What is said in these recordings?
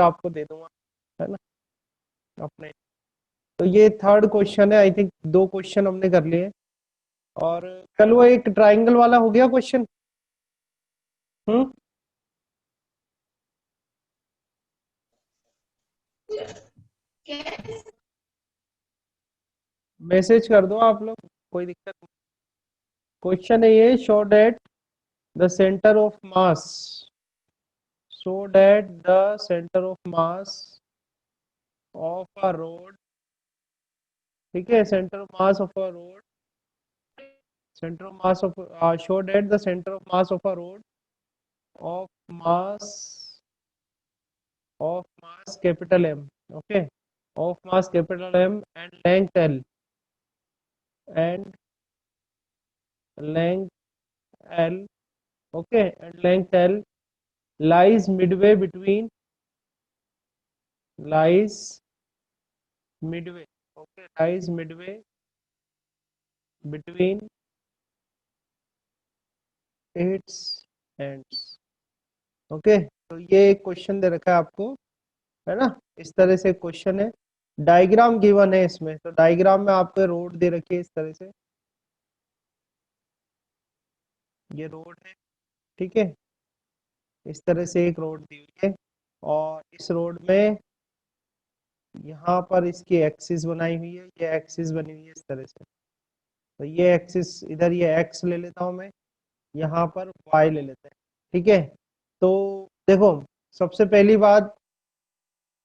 आपको दे दूंगा, है ना अपने। तो ये थर्ड क्वेश्चन है, आई थिंक 2 क्वेश्चन हमने कर लिए। और कल वो एक ट्राइंगल वाला हो गया क्वेश्चन। हम्म। मैसेज कर दो आप लोग, कोई दिक्कत नहीं। क्वेश्चन है ये, show that the centre of mass, show that the centre of mass of a road, ठीक है, centre of mass of a road, center of mass of show that the center of mass of a road of mass capital M, okay, of mass capital M and length L, and length L, okay, and length L lies midway between, lies midway, okay, lies midway between its ends, okay. तो ये एक question दे रखा है आपको, है ना, इस तरह से क्वेश्चन है। डायग्राम गिवन है इसमें, तो डायग्राम में आपको रोड दे रखी है इस तरह से, ये रोड है, ठीक है, इस तरह से एक रोड दी हुई है। और इस रोड में यहाँ पर इसकी एक्सिस बनाई हुई है, ये एक्सिस बनी हुई है इस तरह से। तो ये एक्सिस, इधर ये एक्स ले लेता हूँ मैं, यहाँ पर वाई ले लेते हैं, ठीक है। तो देखो, सबसे पहली बात,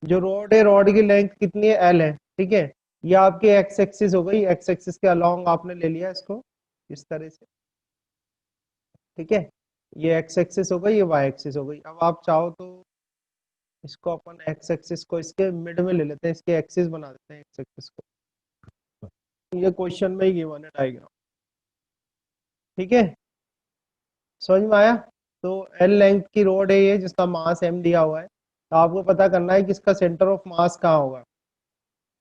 जो रोड है, रोड की लेंथ कितनी है, एल है, ठीक है। ये आपकी एक्स एक्सिस हो गई, एक्स एक्सिस के अलोंग आपने ले लिया इसको इस तरह से, ठीक है। ये एक्स एक्सिस हो गई, ये वाई एक्सिस हो गई। अब आप चाहो तो इसको अपन एक्स एक्सिस को इसके मिड में ले लेते हैं, इसके एक्सिस बना देते हैं एक्स एक्सिस को। ये क्वेश्चन में ही गिवन है डायग्राम, ठीक है, समझ में आया। तो एल लेंथ की रोड है ये, जिसका मास एम दिया हुआ है। तो आपको पता करना है कि इसका सेंटर ऑफ मास कहाँ होगा।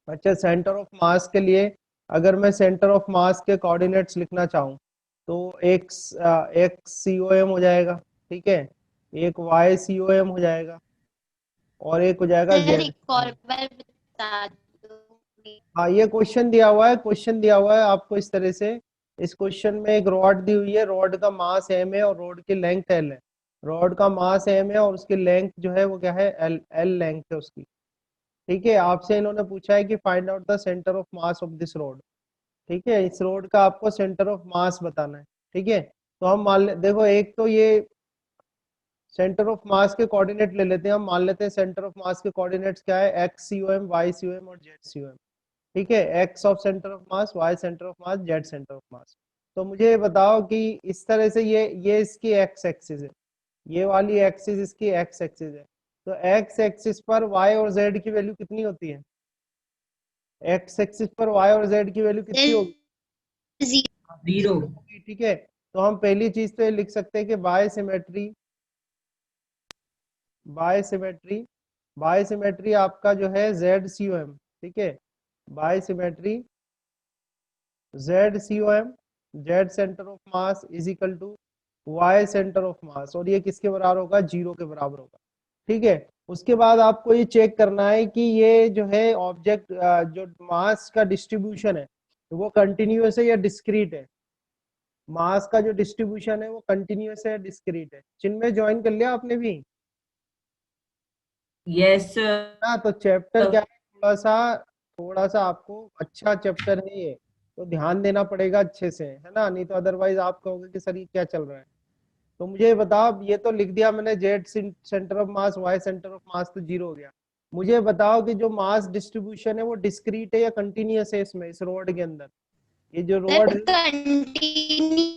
अच्छा, सेंटर ऑफ मास के लिए अगर मैं सेंटर ऑफ मास के कोऑर्डिनेट्स लिखना चाहूँ, तो एक सी ओ एम हो जाएगा, ठीक है, एक वाई सी ओ एम हो जाएगा, और एक हो जाएगा सर जेड। एक और बार बता दो। हाँ, ये क्वेश्चन दिया हुआ है, क्वेश्चन दिया हुआ है आपको इस तरह से। इस क्वेश्चन में एक रॉड दी हुई है, रॉड का मास एम है और रॉड की लेंथ एल है। रॉड का मास एम है और उसकी लेंथ जो है वो क्या है, एल, एल लेंथ है उसकी, ठीक है। आपसे इन्होंने पूछा है कि find out the centre of mass of this road, ठीक है, इस रोड का आपको सेंटर ऑफ मास बताना है, ठीक है। तो हम मान ले, देखो, एक तो ये सेंटर ऑफ मास के कोऑर्डिनेट ले लेते हैं, हम मान लेते हैं सेंटर ऑफ मास के कोऑर्डिनेट्स क्या है, X C O M, Y C O M और जेड सी ओ एम, ठीक है। X of centre of mass, Y centre of mass, Z centre of mass. तो मुझे बताओ कि इस तरह से ये इसकी एक्स एक्सिस है, ये वाली एक्सिस इसकी एक्स एक्सिस है। तो एक्स एक्सिस पर वाई और जेड की वैल्यू कितनी होती है, एक्स एक्सिस पर वाई और जेड की वैल्यू कितनी होगी, जीरो। जीरो होगी, ठीक है। तो हम पहली चीज तो ये लिख सकते हैं कि by symmetry, by symmetry, by symmetry आपका जो है जेड सी ओ एम, ठीक है, by symmetry Z C O M, Z centre of mass is equal to Y centre of mass, और ये किसके बराबर होगा, जीरो के बराबर होगा, ठीक है। उसके बाद आपको ये चेक करना है कि ये जो है ऑब्जेक्ट, जो मास का डिस्ट्रीब्यूशन है वो कंटिन्यूअस है या डिस्क्रीट है। मास का जो डिस्ट्रीब्यूशन है वो कंटिन्यूअस है, डिस्क्रीट है। चिन्ह ज्वाइन कर लिया आपने भी यस ना। तो चैप्टर क्या है, थोड़ा सा आपको अच्छा चैप्टर है ये, तो ध्यान देना पड़ेगा अच्छे से, है ना, नहीं तो अदरवाइज आप कहोगे कि सर ये क्या चल रहा है। तो मुझे बताओ, ये तो लिख दिया मैंने, Z centre of mass, Y centre of mass तो जीरो हो गया। मुझे बताओ कि जो मास डिस्ट्रीब्यूशन है वो डिस्क्रीट है या कंटिन्यूअस है, इसमें इस रोड के अंदर, ये जो रोड है कंटिन्यूअस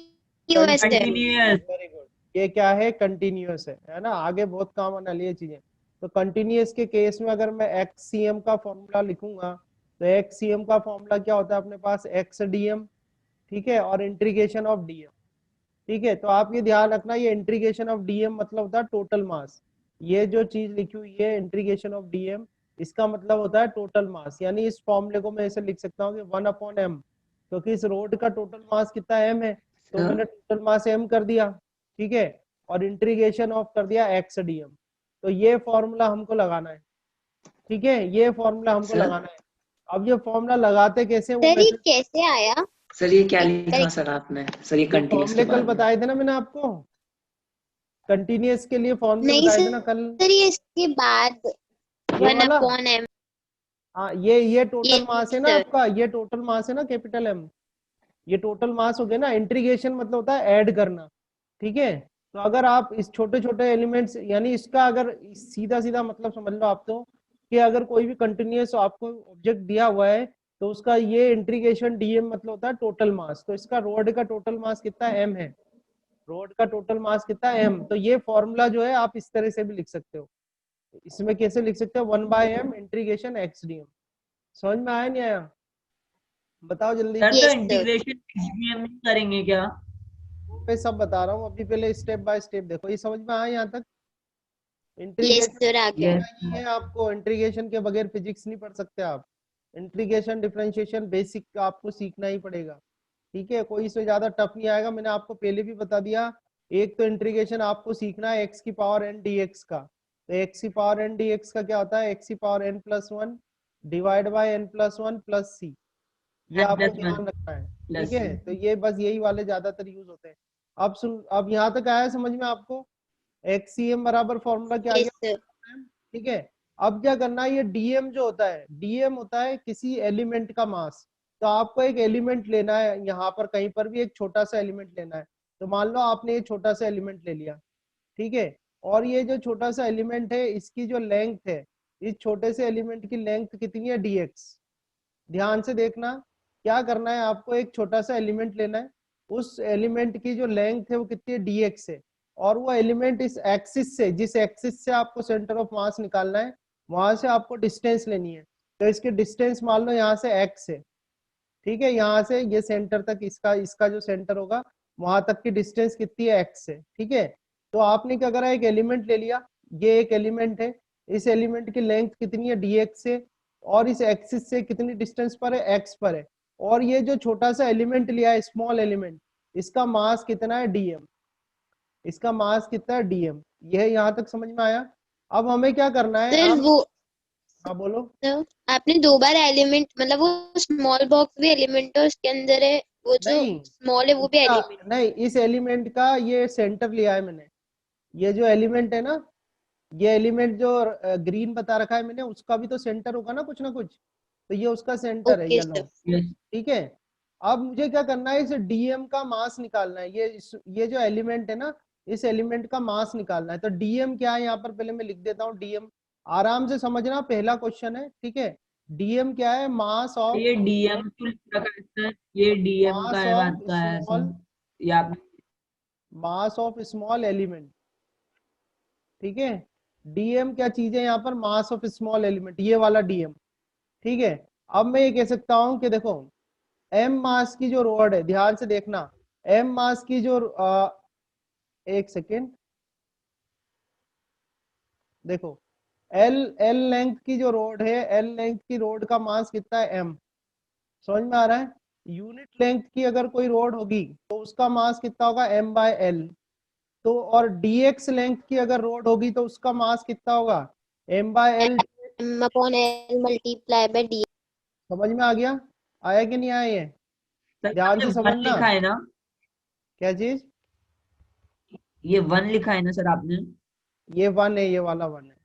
है। कंटिन्यूअस। वेरी गुड, ये क्या है, कंटिन्यूअस है ना। आगे बहुत काम आने वाली है चीजें। तो कंटिन्यूअस के केस में अगर मैं एक्स सी एम का फॉर्मूला लिखूंगा, तो एक्स सी एम का फॉर्मूला क्या होता है अपने पास, एक्स डी एम, ठीक है, और इंटीग्रेशन ऑफ डी एम, ठीक है। तो आप ये ध्यान रखना, ये इंटीग्रेशन ऑफ डीएम मतलब होता है टोटल मास। ये जो चीज लिखी हुई है इंटीग्रेशन ऑफ डीएम, इसका मतलब होता है टोटल मास। यानी इस फॉर्मूले को मैं ऐसे लिख सकता हूँ कि 1/m, क्योंकि इस रोड का टोटल मास कितना m है, तो मैंने टोटल मास m कर दिया, ठीक है, और इंटीग्रेशन ऑफ कर दिया एक्स डीएम। तो ये फॉर्मूला हमको लगाना है, ठीक है, ये फॉर्मूला हमको सर? लगाना है। अब ये फॉर्मूला लगाते कैसे, वो सर ये मैथड, कैसे आया? सर ये क्या एक लिखा सर आपने? सर ये ये कंटिन्यूस के फॉर्मूले कल बाद में। बताए थे ना मैंने आपको, कंटिन्यूअस के लिए फॉर्मूले नहीं बताए थे सर, ना कल। सर ये इसके बाद ये 1 वाला, अपॉन m। हाँ ये टोटल ये मास है ना सर, आपका, ये टोटल मास है ना कैपिटल एम, ये टोटल मास हो गया ना। इंटीग्रेशन मतलब होता है ऐड करना, ठीक है। तो अगर आप इस छोटे छोटे एलिमेंट्स, यानी इसका अगर सीधा सीधा मतलब समझ लो आप, तो कि अगर कोई भी कंटिन्यूअस आपको ऑब्जेक्ट दिया हुआ है तो उसका ये इंटीग्रेशन डीएम मतलब होता है टोटल मास। तो इसका रोड का टोटल मास कितना एम है, रोड का टोटल मास कितना एम। तो ये फॉर्मूला जो है आप इस तरह से भी लिख सकते हो, इसमें कैसे लिख सकते हो, 1/m integration x D M. समझ में आया नहीं आया, बताओ जल्दी। सर तो यस सर। इंटीग्रेशन एसडीएम में करेंगे क्या? वो मैं सब बता रहा हूँ, अभी पहले स्टेप बाय स्टेप देखो, ये समझ में आया यहाँ तक। यस इंटीग्रेशन सर आ गया। यस। चाहिए आपको, इंटीग्रेशन के बगैर फिजिक्स नहीं पढ़ सकते आप। इंटीग्रेशन डिफरेंशिएशन बेसिक आपको सीखना ही पड़ेगा, ठीक है, कोई इससे ज्यादा टफ नहीं आएगा। मैंने आपको पहले भी बता दिया। एक तो इंटीग्रेशन आपको सीखना है एक्स की पावर एन डी एक्स का। तो एक्स की पावर एन डी एक्स का क्या होता है, एक्स की power N plus one divide by N plus one plus C, ये एन आपको प्लस वन ध्यान रखना है, ठीक प्लस है। तो ये बस यही वाले ज्यादातर यूज होते हैं। अब सुन, अब यहाँ तक आया समझ में आपको, एक्सीएम बराबर फॉर्मूला क्या आ यस गया, सर। ठीक है। अब क्या करना है, ये डीएम जो होता है, डीएम होता है किसी एलिमेंट का मास। तो आपको एक एलिमेंट लेना है, यहाँ पर कहीं पर भी एक छोटा सा एलिमेंट लेना है। तो मान लो आपने ये छोटा सा एलिमेंट ले लिया, ठीक है। और ये जो छोटा सा एलिमेंट है, इसकी जो लेंथ है, इस छोटे से एलिमेंट की लेंथ कितनी है, डीएक्स। ध्यान से देखना, क्या करना है आपको, एक छोटा सा एलिमेंट लेना है, उस एलिमेंट की जो लेंथ है वो कितनी है, डीएक्स है। और वो एलिमेंट इस एक्सिस से, जिस एक्सिस से आपको सेंटर ऑफ मास निकालना है, वहां से आपको डिस्टेंस लेनी है। तो इसकी डिस्टेंस मान लो यहाँ से एक्स है, ठीक है, यहाँ से ये सेंटर तक, इसका इसका जो सेंटर होगा वहां तक की डिस्टेंस कितनी है, एक्स है, ठीक है। तो आपने क्या करा, एक एलिमेंट ले लिया, ये एक एलिमेंट है, इस एलिमेंट की लेंथ कितनी है, डीएक्स है, और इस एक्सिस से कितनी डिस्टेंस पर है, एक्स पर है। और ये जो छोटा सा एलिमेंट लिया है, स्मॉल एलिमेंट, इसका मास कितना है, डीएम, इसका मास कितना है, डीएम। यह यहाँ तक समझ में आया। अब हमें क्या करना है, सर हम, वो, हाँ बोलो। सर आपने 2 बार एलिमेंट, मतलब वो स्मॉल बॉक्स भी एलिमेंट है, उसके अंदर है वो जो नहीं, स्मॉल है वो भी इसका एलिमेंट। नहीं, इस एलिमेंट का ये सेंटर लिया है मैंने। ये जो एलिमेंट है ना, ये एलिमेंट जो ग्रीन बता रखा है मैंने, उसका भी तो सेंटर होगा ना कुछ। तो ये उसका सेंटर है ओके येलो, सर। यस। ठीक है। अब मुझे क्या करना है, इस डीएम का मास निकालना है। ये जो एलिमेंट है ना, इस एलिमेंट का मास निकालना है। तो डीएम क्या है, यहाँ पर पहले मैं लिख देता हूँ डीएम, आराम से समझना, पहला क्वेश्चन है, ठीक है। डीएम क्या है, मास ऑफ, ये डीएम क्यों लिखा है सर? ये डीएम का मास है ऑफ बात का है स्मॉल, सर? ये आप मास ऑफ स्मॉल एलिमेंट, ठीक है। डीएम क्या चीज है यहाँ पर, मास ऑफ स्मॉल एलिमेंट, ये वाला डीएम, ठीक है। अब मैं ये कह सकता हूँ कि देखो, एम मास की जो रॉड है, ध्यान से देखना, एम मास की जो एक सेकेंड, देखो, एल एल लेंथ की जो रोड है, एल लेंथ की रोड का मास कितना है, एम। समझ में आ रहा है। यूनिट लेंथ की अगर कोई रोड होगी तो उसका मास कितना होगा, एम बाय एल। तो और डीएक्स लेंथ की अगर रोड होगी तो उसका मास कितना होगा, M by L. m upon l multiply by d। समझ में आ गया, आया कि नहीं आया ये, सर ध्यान आपने से वन समझना। लिखा है ना? क्या चीज, ये वन लिखा है ना सर आपने? ये वन है, ये वाला वन है।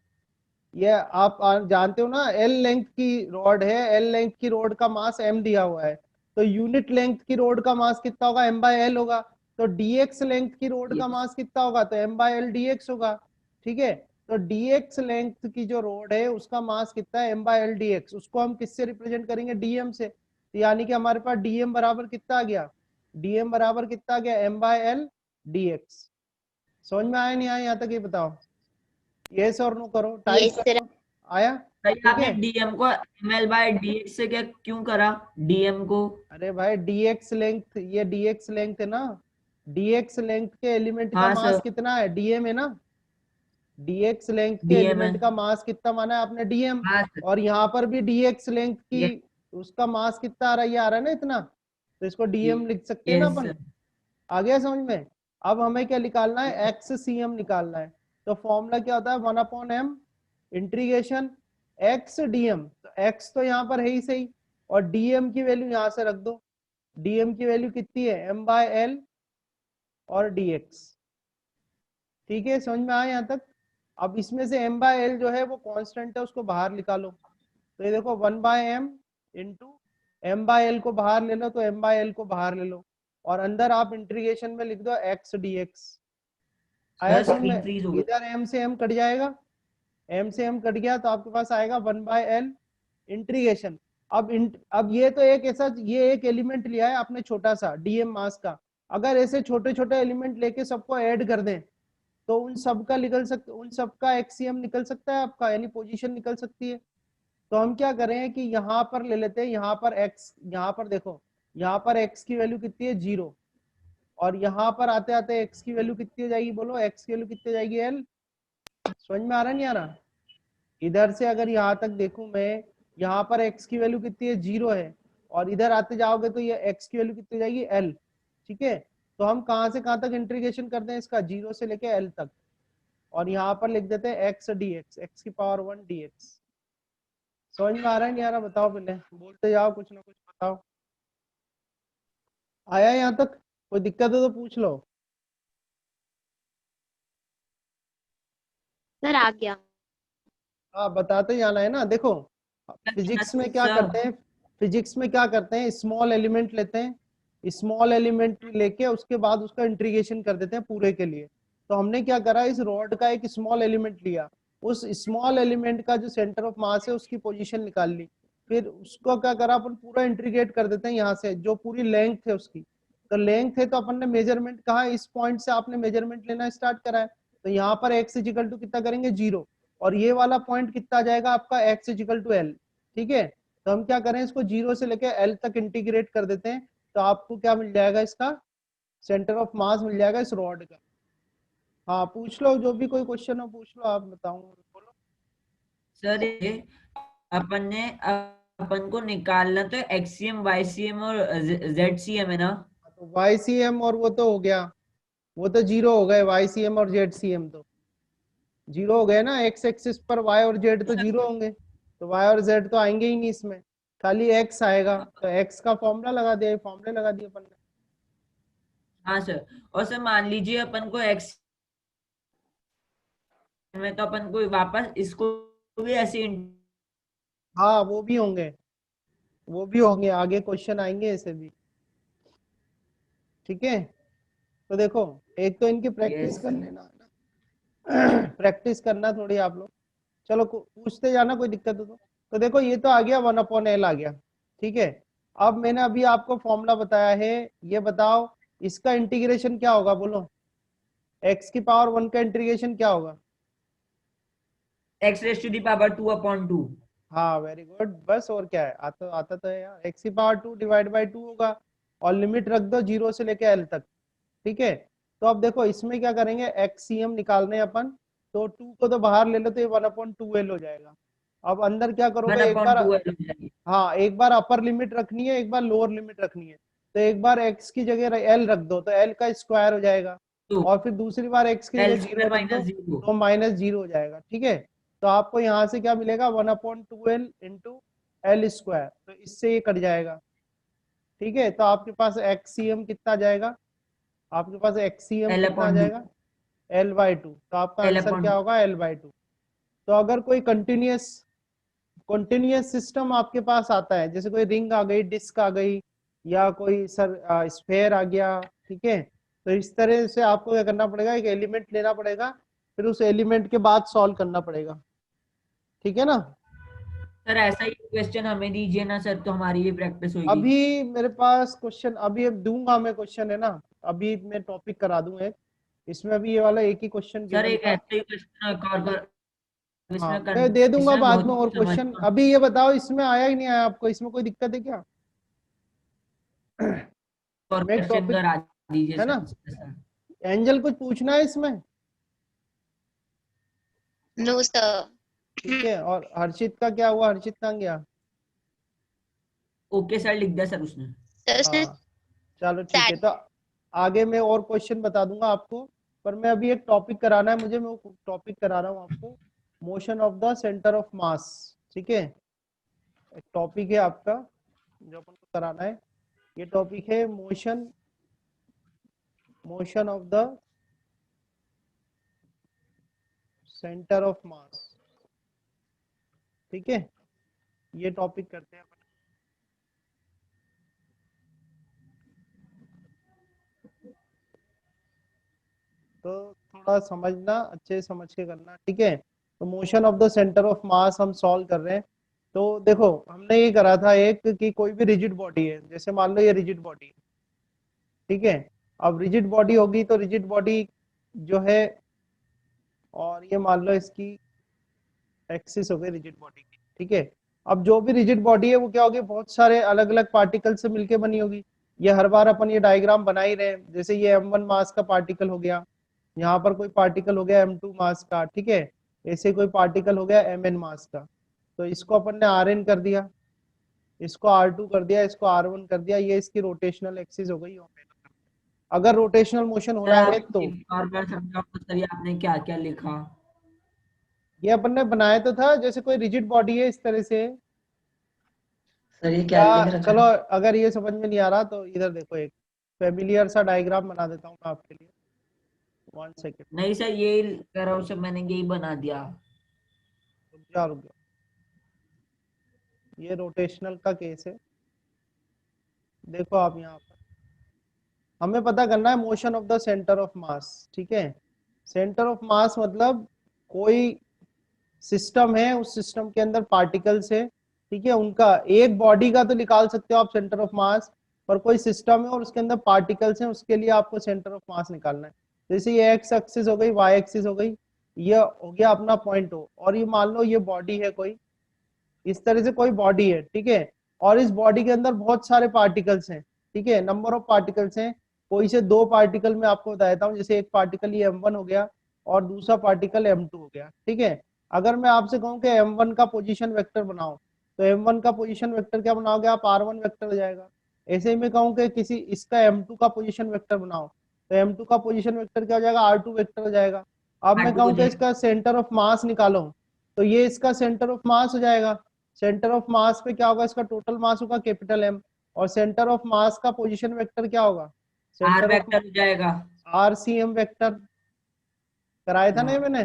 ये आप जानते हो ना, एल लेंथ की रॉड है, एल लेंथ की रॉड का मास एम दिया हुआ है। तो यूनिट लेंथ की रॉड का मास कितना होगा, एम बाय एल होगा। तो डीएक्स लेंथ की रॉड का यस। मास कितना होगा, तो एम बाय एल डीएक्स होगा, ठीक है। तो डीएक्स लेंथ की जो रॉड है उसका मास कितना है, एम बाय एल डीएक्स। उसको हम किससे रिप्रेजेंट करेंगे, डीएम से। तो यानी कि हमारे पास डीएम बराबर कितना आ गया, डीएम बराबर कितना आ गया, एम बाय एल डीएक्स। समझ में आया नहीं आया, यहाँ तक ये बताओ, यस और नो करो, टाइप यस कर सर। दो, आया, सर ठीक आपने है। डीएम को एमएल बाय डीएक्स से क्या क्यों करा, डीएम को? अरे भाई डीएक्स लेंथ, ये डीएक्स लेंथ है ना, डीएक्स लेंथ के एलिमेंट का हाँ मास सर। कितना है, डीएम है ना। डीएक्स लेंथ के डीएम है। एलिमेंट का मास कितना माना है आपने, डीएम। हाँ सर। और यहाँ पर भी डीएक्स लेंथ की यस। उसका मास कितना आ रहा है, ये आ रहा है ना इतना। तो इसको डीएम लिख सकते हैं ना यस अपन, सर। आ गया समझ में। अब हमें क्या निकालना है, एक्स सी एम निकालना है। तो फॉर्मूला क्या होता है 1/m इंटीग्रेशन x dm। तो x तो यहाँ पर है ही सही, और dm की वैल्यू यहाँ से रख दो। dm की वैल्यू कितनी है m/l और dx। ठीक है, समझ में आया यहाँ तक। अब इसमें से m/l जो है वो कांस्टेंट है, उसको बाहर निकालो। तो ये देखो 1/m इंटू m/l को बाहर ले लो, तो m/l को बाहर ले लो, और अंदर आप इंटीग्रेशन में लिख दो x dx। आया सर समझ स्क्रीन में। फ्रीज हो गई। इधर m से m कट जाएगा, m से m कट गया तो आपके पास आएगा 1/l इंटीग्रेशन। अब ये तो एक ऐसा, ये एक एलिमेंट लिया है आपने छोटा सा dm मास का। अगर ऐसे छोटे छोटे एलिमेंट लेके सबको ऐड कर दें तो उन सबका एक्सीएम निकल सकता है आपका, यानी पोजीशन निकल सकती है। तो हम क्या करें कि यहाँ पर ले लेते हैं, यहाँ पर x, यहाँ पर देखो, यहाँ पर x की वैल्यू कितनी है 0, और यहाँ पर आते आते x की वैल्यू कितनी हो जाएगी, बोलो x की वैल्यू कितनी हो जाएगी l। समझ में आ रहा नहीं आ रहा। इधर से अगर यहाँ तक देखूं मैं, यहाँ पर x की वैल्यू कितनी है 0 है, और इधर आते जाओगे तो ये x की वैल्यू कितनी हो जाएगी l। ठीक है, तो हम कहाँ से कहाँ तक इंटीग्रेशन करते हैं इसका, 0 से लेके l तक, और यहाँ पर लिख देते हैं x dx, x की पावर 1 dx। समझ में आ रहा है नहीं आ रहा, बताओ, पहले बोलते जाओ, कुछ ना कुछ बताओ। आया यहाँ तक, कोई दिक्कत है तो पूछ लो। सर आ गया। हाँ, बताते जाना है ना। देखो फिजिक्स में क्या करते हैं, फिजिक्स में क्या करते हैं, स्मॉल एलिमेंट लेते हैं, स्मॉल एलिमेंट लेके उसके बाद उसका इंटीग्रेशन कर देते हैं पूरे के लिए। तो हमने क्या करा, इस रॉड का एक स्मॉल एलिमेंट लिया, उस स्मॉल एलिमेंट का जो सेंटर ऑफ मास है उसकी पोजीशन निकाल ली, फिर उसको क्या करा, अपन पूरा इंटीग्रेट कर देते हैं यहाँ से, जो पूरी लेंथ है उसकी। तो लेंथ है तो अपन ने मेजरमेंट कहा, इस पॉइंट से आपने मेजरमेंट लेना स्टार्ट करा है, तो यहाँ पर x इक्वल टू कितना करेंगे 0, और ये वाला पॉइंट कितना आ जाएगा आपका x इक्वल टू l। ठीक है, तो हम क्या करें, इसको 0 से लेके l तक इंटीग्रेट कर देते हैं, तो आपको क्या मिल जाएगा, इसका सेंटर ऑफ मास मिल जाएगा इस रॉड का। हाँ पूछ लो, जो भी कोई क्वेश्चन हो पूछ लो, आप बताऊं बोलो। सर ये अपन को निकालना तो एक्सीएम वाईसीएम और जेडसीएम है ना। तो YCM और वो तो हो गया, वो तो 0 हो गए, YCM और ZCM तो 0 हो गए ना। x एक्सिस पर y और z तो 0 होंगे, तो y और z तो आएंगे ही नहीं इसमें, खाली x आएगा। तो x का फॉर्मूला लगा दिया, फॉर्मूले लगा दिए अपन ने। हाँ सर, और सर मान लीजिए अपन को एक्स में, तो अपन को वापस इसको भी ऐसे हाँ वो भी होंगे, वो भी होंगे, आगे क्वेश्चन आएंगे ऐसे भी। ठीक है, तो देखो एक तो इनकी प्रैक्टिस यस कर लेना, प्रैक्टिस करना थोड़ी आप लोग। चलो पूछते जाना, कोई दिक्कत हो तो देखो ये तो आ गया 1/l आ गया। ठीक है, अब मैंने अभी आपको फॉर्मूला बताया है, ये बताओ इसका इंटीग्रेशन क्या होगा, बोलो x की पावर 1 का इंटीग्रेशन क्या होगा। X raise to the power 2/2। हाँ वेरी गुड, बस और क्या है, आता आता तो है यार, x की पावर 2 डिवाइड बाई 2 होगा, और लिमिट रख दो 0 से लेके l तक। ठीक है, तो अब देखो इसमें क्या करेंगे, XCM निकालने हैं अपन, तो 2 को तो बाहर ले लो, तो ये 1/2l हो जाएगा। अब अंदर क्या करोगे, एक बार, 1/2 हाँ एक बार अपर लिमिट रखनी है, एक बार लोअर लिमिट रखनी है, तो एक बार x की जगह l रख दो, तो l का स्क्वायर हो जाएगा, तो और फिर दूसरी बार x की एल जगह 0 स्क्वायर रख दो, माइनस 0। तो -0 हो जाएगा। ठीक है, तो आपको यहाँ से क्या मिलेगा, 1/2l इंटू l स्क्वायर, तो इससे ये कट जाएगा। ठीक है, तो आपके पास XCM कितना आ जाएगा, आपके पास XCM कितना आ 1/2 जाएगा l/2, तो आपका आंसर क्या 1/2। होगा l/2। तो अगर कोई कंटिन्यूअस सिस्टम आपके पास आता है, जैसे कोई रिंग आ गई, डिस्क आ गई, या कोई स्फेयर आ गया, ठीक है, तो इस तरह से आपको क्या करना पड़ेगा, एक एलिमेंट लेना पड़ेगा, फिर उस एलिमेंट के बाद सॉल्व करना पड़ेगा। ठीक है ना। सर ऐसा ही क्वेश्चन हमें दीजिए ना सर, तो हमारी भी प्रैक्टिस होगी। अभी मेरे पास क्वेश्चन, अभी अब दूंगा मैं क्वेश्चन, है ना, अभी मैं टॉपिक करा दूं एक, इसमें अभी ये वाला एक ही क्वेश्चन सर गिवन एक था। ऐसा ही क्वेश्चन एक और हाँ इसमें मैं दे दूंगा इसमें बाद में बहुत और समझ क्वेश्चन। अभी ये बताओ इसमें आया ही नहीं आया आपको, इसमें कोई दिक्कत है क्या। और मैं एक क्वेश्चन टॉपिक, करा दीजिए है ना, सर इसमें सर। एंजल कुछ पूछना है इसमें। No sir. ठीक है, और हर्षित का क्या हुआ, हर्षित कहाँ गया। ओके सर लिख दिया सर उसने। सर उसने हाँ चलो ठीक है, सैड। तो आगे मैं और क्वेश्चन बता दूंगा आपको, पर मैं अभी एक टॉपिक कराना है मुझे, मैं वो टॉपिक करा रहा हूँ आपको, motion of the centre of mass. ठीक है, एक टॉपिक है आपका जो अपन को कराना है, ये टॉपिक है motion of the centre of mass. ठीक है, ये टॉपिक करते हैं अपन। तो थोड़ा समझना, अच्छे से समझ के करना। ठीक है, तो motion of the centre of मास हम सॉल्व कर रहे हैं। तो देखो हमने ये करा था एक कि कोई भी रिजिड बॉडी है, जैसे मान लो ये रिजिड बॉडी है। ठीक है, अब रिजिड बॉडी होगी तो रिजिड बॉडी जो है, और ये मान लो इसकी एक्सिस हो गई रिजिड बॉडी की। ठीक है, अब जो भी रिजिड बॉडी है वो क्या होगी, बहुत सारे अलग अलग पार्टिकल से मिलके बनी होगी। ये हर बार अपन ये डायग्राम बना ही रहे हैं, जैसे ये m1 मास का पार्टिकल हो गया, यहाँ पर कोई पार्टिकल हो गया m2 मास का। ठीक है, ऐसे कोई पार्टिकल हो गया mn मास का, तो इसको अपन ने rn कर दिया, इसको r2 कर दिया, इसको r1 कर दिया, ये इसकी रोटेशनल एक्सिस हो गई ओमेगा। अगर रोटेशनल मोशन हो सर रहा आप है तो एक और बार समझाओ तो सर, ये आपने क्या क्या लिखा? ये अपन ने बनाया तो था, जैसे कोई रिजिड बॉडी है इस तरह से, सर ये क्या लिख या रखा चलो है? अगर ये समझ में नहीं आ रहा तो इधर देखो, एक फेमिलियर सा डायग्राम बना देता हूँ मैं आपके लिए, 1 सेकेंड। नहीं सर, ये कह रहा हूँ सर, मैंने यही बना दिया। रुक जाओ, ये रोटेशनल का केस है। देखो आप यहाँ पर हमें पता करना है motion of the centre of mass. ठीक है, सेंटर ऑफ मास मतलब कोई सिस्टम है, उस सिस्टम के अंदर पार्टिकल्स है। ठीक है, उनका एक बॉडी का तो निकाल सकते हो आप सेंटर ऑफ मास, पर कोई सिस्टम है और उसके अंदर पार्टिकल्स हैं, उसके लिए आपको सेंटर ऑफ मास निकालना है। जैसे ये एक्स एक्सिस हो गई, वाई एक्सिस हो गई, ये हो गया अपना पॉइंट हो, और ये मान लो ये बॉडी है कोई, इस तरह से कोई बॉडी है। ठीक है, और इस बॉडी के अंदर बहुत सारे पार्टिकल्स हैं। ठीक है, नंबर ऑफ पार्टिकल्स हैं, कोई से दो पार्टिकल में आपको बता देता हूँ, जैसे एक पार्टिकल ये m1 हो गया और दूसरा पार्टिकल m2 हो गया। ठीक है, अगर मैं आपसे कहूँ कि m1 का पोजीशन वेक्टर बनाओ, तो m1 का पोजीशन वेक्टर क्या बनाओगे आप, r1 वेक्टर हो जाएगा। ऐसे ही मैं कहूँ कि किसी इसका m2 का पोजीशन वेक्टर बनाओ, तो m2 का पोजीशन वेक्टर क्या हो जाएगा, r2 वेक्टर हो जाएगा। अब मैं R2 कहूँ हो कि इसका सेंटर ऑफ मास निकालो, तो ये इसका सेंटर ऑफ मास हो जाएगा। सेंटर ऑफ मास पे क्या होगा, इसका टोटल मास होगा कैपिटल M, और सेंटर ऑफ मास का पोजीशन वेक्टर क्या होगा, R सेंटर ऑफ वेक्टर हो जाएगा। RCM vector. कराया था ना ये हाँ, मैंने,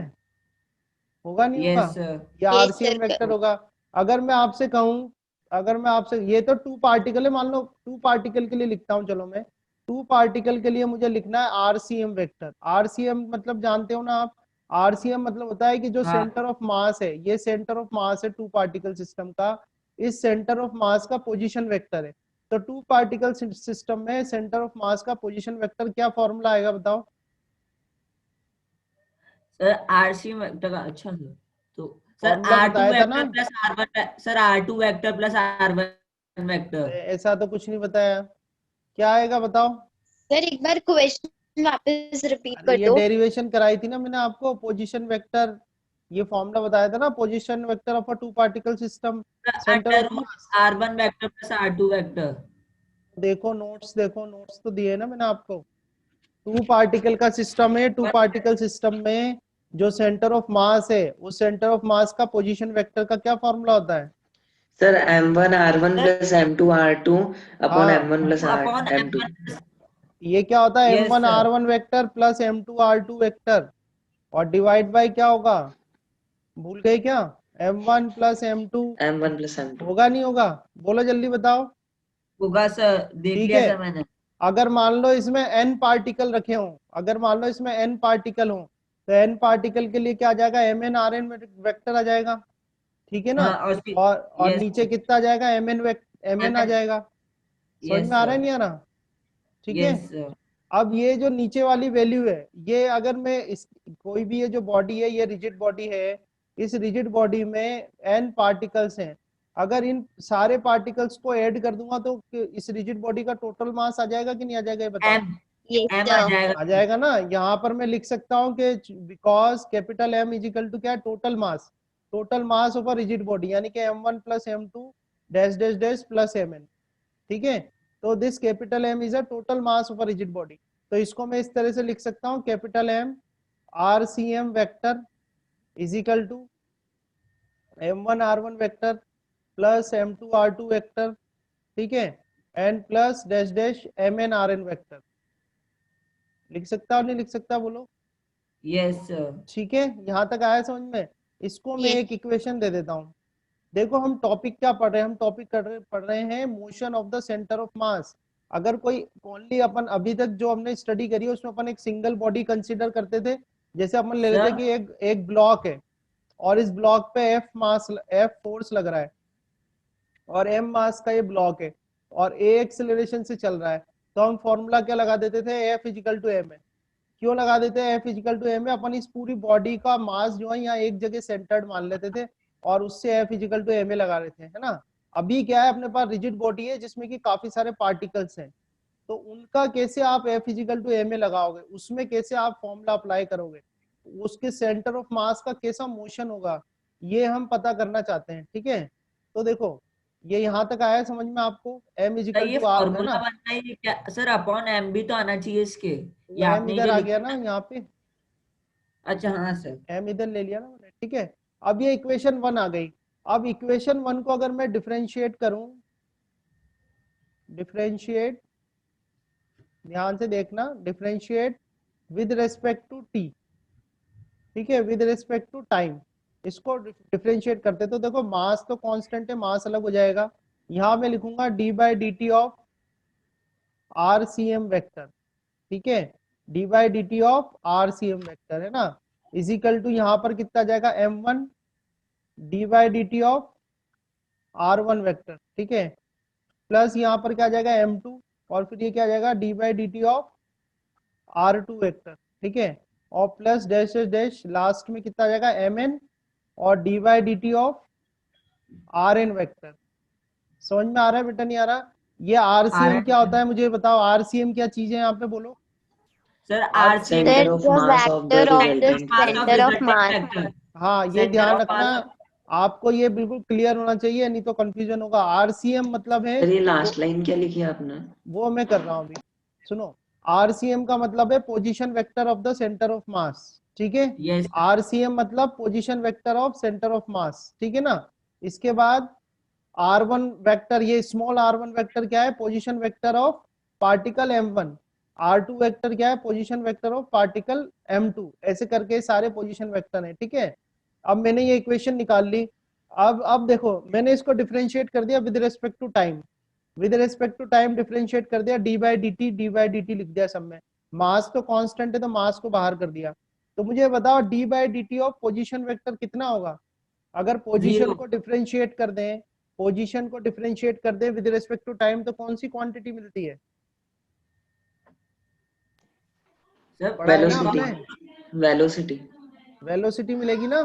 होगा नहीं होगा, यस सर। या Yes, RCM sir. वेक्टर होगा। अगर मैं आपसे कहूं, अगर मैं आपसे, ये तो टू पार्टिकल है, मान लो टू पार्टिकल के लिए लिखता हूं, चलो मैं टू पार्टिकल के लिए मुझे लिखना है RCM वेक्टर। RCM मतलब जानते हो ना आप, RCM मतलब होता है कि जो हाँ सेंटर ऑफ मास है, ये सेंटर ऑफ मास है टू पार्टिकल सिस्टम का, इस सेंटर ऑफ मास का पोजीशन वेक्टर है। तो टू पार्टिकल सिस्टम में सेंटर ऑफ मास का पोजीशन वेक्टर क्या फॉर्मूला आएगा बताओ। सर, RC वेक्टर का, अच्छा सर, तो सर फॉर्मूला R2 बताया था ना, vector plus R1, sir R2 vector plus R1 vector. ऐसा तो कुछ नहीं बताया, क्या आएगा बताओ। Sir, एक बार क्वेश्चन वापस रिपीट अरे कर ये दो। डेरिवेशन कराई थी ना मैंने आपको, पोजीशन वेक्टर, ये फॉर्मूला बताया था ना, position vector of a two particle system, centre under of root mass. R1 vector plus R2 vector. देखो नोट्स, देखो नोट्स तो दिए ना मैंने आपको। टू पार्टिकल का सिस्टम है, टू पार्टिकल सिस्टम में जो सेंटर ऑफ मास है, उस सेंटर ऑफ मास का पोजीशन वेक्टर का क्या फॉर्मूला होता है। Sir M1 R1 sir plus M2 R2 upon हाँ, M1 plus upon M2। M1। ये क्या होता है, yes m1 sir. r1 vector plus m2 r2 vector, और डिवाइड बाय क्या होगा, भूल गए क्या, m1 plus m2, M1 plus M2। होगा नहीं होगा, बोलो जल्दी बताओ। होगा सर, देख ठीक लिया है, सर मैंने। अगर मान लो इसमें n पार्टिकल रखे हों, अगर मान लो इसमें n पार्टिकल हों, तो n पार्टिकल के लिए क्या आ जाएगा, mn rn वेक्टर आ जाएगा। ठीक है ना, हाँ, और यस नीचे कितना आ जाएगा, mn आ जाएगा। समझ यस में आ रहा है सर। नहीं आ रहा। ठीक है, यस सर। अब ये जो नीचे वाली वैल्यू है, ये अगर मैं इस कोई भी ये जो बॉडी है, ये रिजिड बॉडी है, इस रिजिड बॉडी में n पार्टिकल्स हैं, अगर इन सारे पार्टिकल्स को ऐड कर दूंगा तो इस रिजिड बॉडी का टोटल मास आ जाएगा कि नहीं आ जाएगा, ये बताओ। M Yes, M आ sir. जाएगा। आ जाएगा ना, यहाँ पर मैं लिख सकता हूँ कि because capital M is equal to क्या, total mass of a rigid body, यानी कि m1 plus m2 dash dash dash plus mn। ठीक है, तो this capital M is a total mass of a rigid body. तो इसको मैं इस तरह से लिख सकता हूँ, capital M RCM vector is equal to M1 R1 vector plus M2 R2 vector, ठीक है, and plus dash dash MN RN vector. लिख सकता और नहीं लिख सकता बोलो? Yes sir. ठीक है, यहाँ तक आया समझ में? इसको मैं Yes. एक इक्वेशन दे देता हूँ। देखो हम टॉपिक क्या पढ़ रहे हैं, हम टॉपिक पढ़ रहे हैं motion of the centre of mass. अगर कोई ओनली अपन अभी तक जो हमने स्टडी करी है उसमें अपन एक सिंगल बॉडी कंसीडर करते थे। जैसे अपन ले लेते सर? कि एक ब्लॉक है और इस ब्लॉक पे F फोर्स लग रहा है और M मास का ये ब्लॉक है और A एक्सेलरेशन से चल रहा है, तो हम फॉर्मूला क्या लगा देते थे, F इजिकल टू M है। क्यों लगा देते हैं F इजिकल टू M है? अपन इस पूरी बॉडी का मास जो है यहाँ एक जगह सेंटर्ड मान लेते थे और उससे F इजिकल टू M लगा रहे थे, है ना। अभी क्या है, अपने पास रिजिड बॉडी है जिसमें कि काफी सारे पार्टिकल्स हैं, तो उनका कैसे आप F इजिकल टू M लगाओगे, उसमें कैसे आप फॉर्मूला अप्लाई करोगे, उसके सेंटर ऑफ मास का कैसा मोशन होगा, ये हम पता करना चाहते हैं। ठीक है, तो देखो ये यहाँ तक आया समझ में आपको? M सर इजिकल ये टू R, है फॉर्मूला ना, बनना ही क्या सर? अपॉन M भी तो आना चाहिए इसके। वो ये M आपने इधर जो आ लिखा गया ना ना। यहाँ पे, अच्छा हाँ सर। M इधर ले लिया ना मैंने, ठीक है। अब ये इक्वेशन 1 आ गई। अब इक्वेशन 1 को अगर मैं डिफरेंशिएट करूं, डिफरेंशिएट, ध्यान से देखना, differentiate with respect to t, ठीक है, विद रेस्पेक्ट टू टाइम, इसको डिफरेंशिएट करते तो देखो मास तो कांस्टेंट है, मास अलग हो जाएगा। यहां मैं लिखूंगा d by D T of RCM vector, ठीक है, d by D T of RCM vector, है ना, इज इक्वल टू यहाँ पर कितना जाएगा M1 d by D T of R1 vector, ठीक है, प्लस यहाँ पर क्या जाएगा M2 और फिर ये क्या जाएगा d by D T of R2 vector, ठीक है, और प्लस डैश डैश लास्ट में कितना जाएगा Mn और d by D T of Rn vector. समझ में आ रहा है बेटा, नहीं आ रहा? ये RCM क्या होता है मुझे बताओ, RCM क्या चीज है यहाँ पे बोलो? Sir That RCM Center of the mass of the vector of the resultant center of vector. mass. हाँ, ये Center ध्यान of रखना, mass आपको ये बिल्कुल क्लियर होना चाहिए, नहीं तो कंफ्यूजन होगा। RCM मतलब है, सर ये लास्ट लाइन क्या लिखी है आपने? वो मैं कर रहा हूँ अभी, सुनो। RCM का मतलब है position vector of the centre of mass, ठीक है, यस RCM मतलब position vector of centre of mass, ठीक है ना। इसके बाद R1 वेक्टर, ये स्मॉल r1 वेक्टर क्या है, position vector of particle M1, R2 vector क्या है, position vector of particle M2, ऐसे करके सारे पोजीशन वेक्टर हैं, ठीक है। अब मैंने ये इक्वेशन निकाल ली। अब देखो मैंने इसको डिफरेंशिएट कर दिया with respect to time, with respect to time differentiate कर दिया, d बाई डी टी लिख दिया सब में। मास तो कांस्टेंट है तो मास को बाहर कर दिया। तो मुझे बताओ d by D T of position vector कितना होगा? अगर पोजीशन 0 को डिफरेंशिएट कर दें, पोजीशन को डिफरेंशिएट कर दें विद रिस्पेक्ट टू टाइम, तो कौन सी क्वांटिटी मिलती है? सर पढ़ा है ना वेलोसिटी, आपने? वेलोसिटी। वेलोसिटी मिलेगी ना।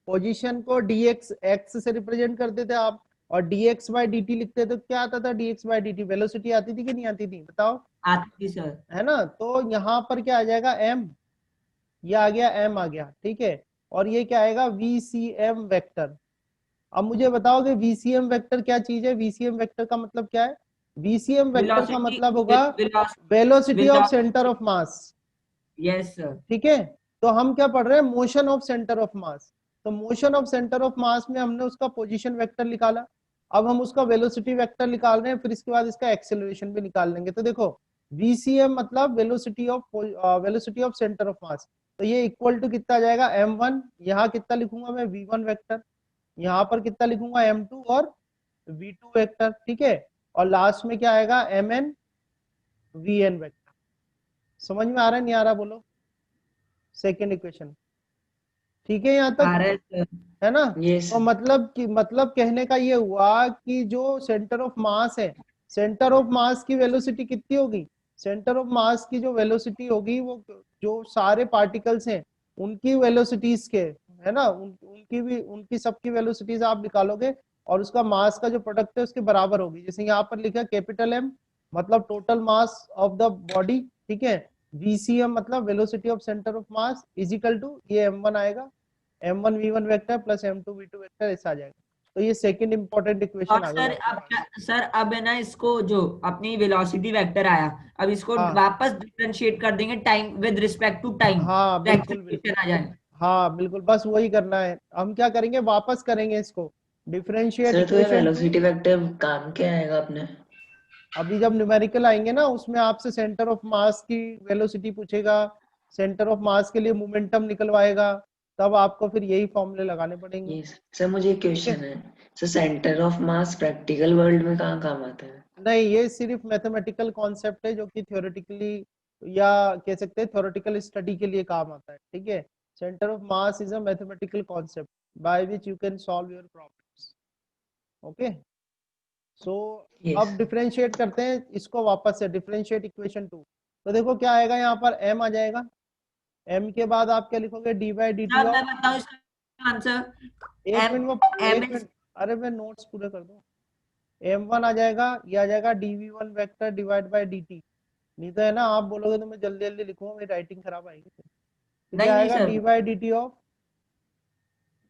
पोजीशन को dx x से रिप्रेजेंट करते थे आप और dx बाई डी टी लिखते तो क्या आता था, dx by D T, velocity आती थी कि नहीं आती थी बताओ, आती थी सर। है ना। तो यहाँ पर क्या आ जाएगा m, ये आ गया m आ गया, ठीक है, और ये क्या आएगा VCM वेक्टर। अब मुझे बताओगे VCM वेक्टर क्या चीज है? VCM वेक्टर का मतलब क्या है? VCM वेक्टर का मतलब होगा velocity of centre of mass, yes sir. ठीक है। तो हम क्या पढ़ रहे हैं, motion of centre of mass. तो motion of centre of mass में हमने उसका पोजीशन वेक्टर निकाला, अब हम उसका वेलोसिटी वेक्टर निकाल रहे हैं, फिर इसके बाद इसका एक्सेलरेशन भी निकाल लेंगे। तो देखो VCM मतलब velocity of centre of mass, तो ये इक्वल टू कितना जाएगा M1, यहाँ कितना लिखूंगा मैं V1 वेक्टर, यहाँ पर कितना लिखूंगा M2 और V2 वेक्टर, ठीक है, और लास्ट में क्या आएगा Mn Vn वेक्टर। समझ में आ रहा है नहीं आ रहा बोलो? सेकेंड इक्वेशन, ठीक है यहाँ आ तक, रहा है सर। है ना। यस तो मतलब कहने का ये हुआ कि जो सेंटर ऑफ मास है, सेंटर ऑफ मास की वेलोसिटी कितनी होगी? सेंटर ऑफ मास की जो वेलोसिटी होगी वो जो सारे पार्टिकल्स हैं उनकी वेलोसिटीज के, है ना, उनकी सबकी वेलोसिटीज आप निकालोगे और उसका मास का जो प्रोडक्ट है उसके बराबर होगी। जैसे यहाँ पर लिखा कैपिटल M मतलब total mass of the body, ठीक है, VCM मतलब velocity of centre of mass is equal to ये M1 आएगा, M1 V1 vector plus M2 V2 vector, ऐसा आ जाएगा। तो ये सेकंड इंपॉर्टेंट इक्वेशन और आ सर गई आपके पास। सर अब है ना, इसको जो अपनी वेलोसिटी वेक्टर आया, अब इसको हाँ वापस डिफरेंशिएट कर देंगे time with respect to time, हाँ तो बिल्कुल बिल्कुल। एक्सेलरेशन आ जाए। हाँ बिल्कुल, बस वही करना है। हम क्या करेंगे, वापस करेंगे इसको डिफरेंशिएट सर तो ये इक्वेशन टू। वेलोसिटी वेक्टर काम क्या आएगा अपने? अभी जब न्यूमेरिकल आएंगे ना, उसमें आपसे सेंटर ऑफ मास की वेलोसिटी पूछेगा, सेंटर ऑफ मास के लिए मोमेंटम निकलवाएगा, तब आपको फिर यही फॉर्मूले लगाने पड़ेंगे। ये सर मुझे एक ठीक है, क्वेश्चन है, sir centre of mass practical world में कहाँ काम आता है? नहीं ये सिर्फ मैथमेटिकल कॉन्सेप्ट है जो कि थ्योरेटिकली, या कह सकते हैं थ्योरेटिकल स्टडी के लिए काम आता है। ठीक है, centre of mass is a mathematical concept by which you can solve your problems. Okay, so yes अब डिफरेंशिएट करते हैं इसको वापस से, डिफरेंशिएट इक्वेशन टू। तो देखो क्या आएगा, यहाँ पर m आ जाएगा, m के बाद आप क्या लिखोगे, डी बाई डी टी अब मैं ऑफ, बताऊं इसका आंसर। एक एम मिनट में, एम एक मिनट, अरे मैं नोट्स पूरे कर दूं। m1 आ जाएगा, ये आ जाएगा dv1 vector divide by dt। नहीं तो है ना, आप बोलोगे तो मैं जल्दी जल्दी लिखूंगा, मेरी राइटिंग खराब आएगी। तो नहीं क्या नहीं आएगा, sir, D by D T of,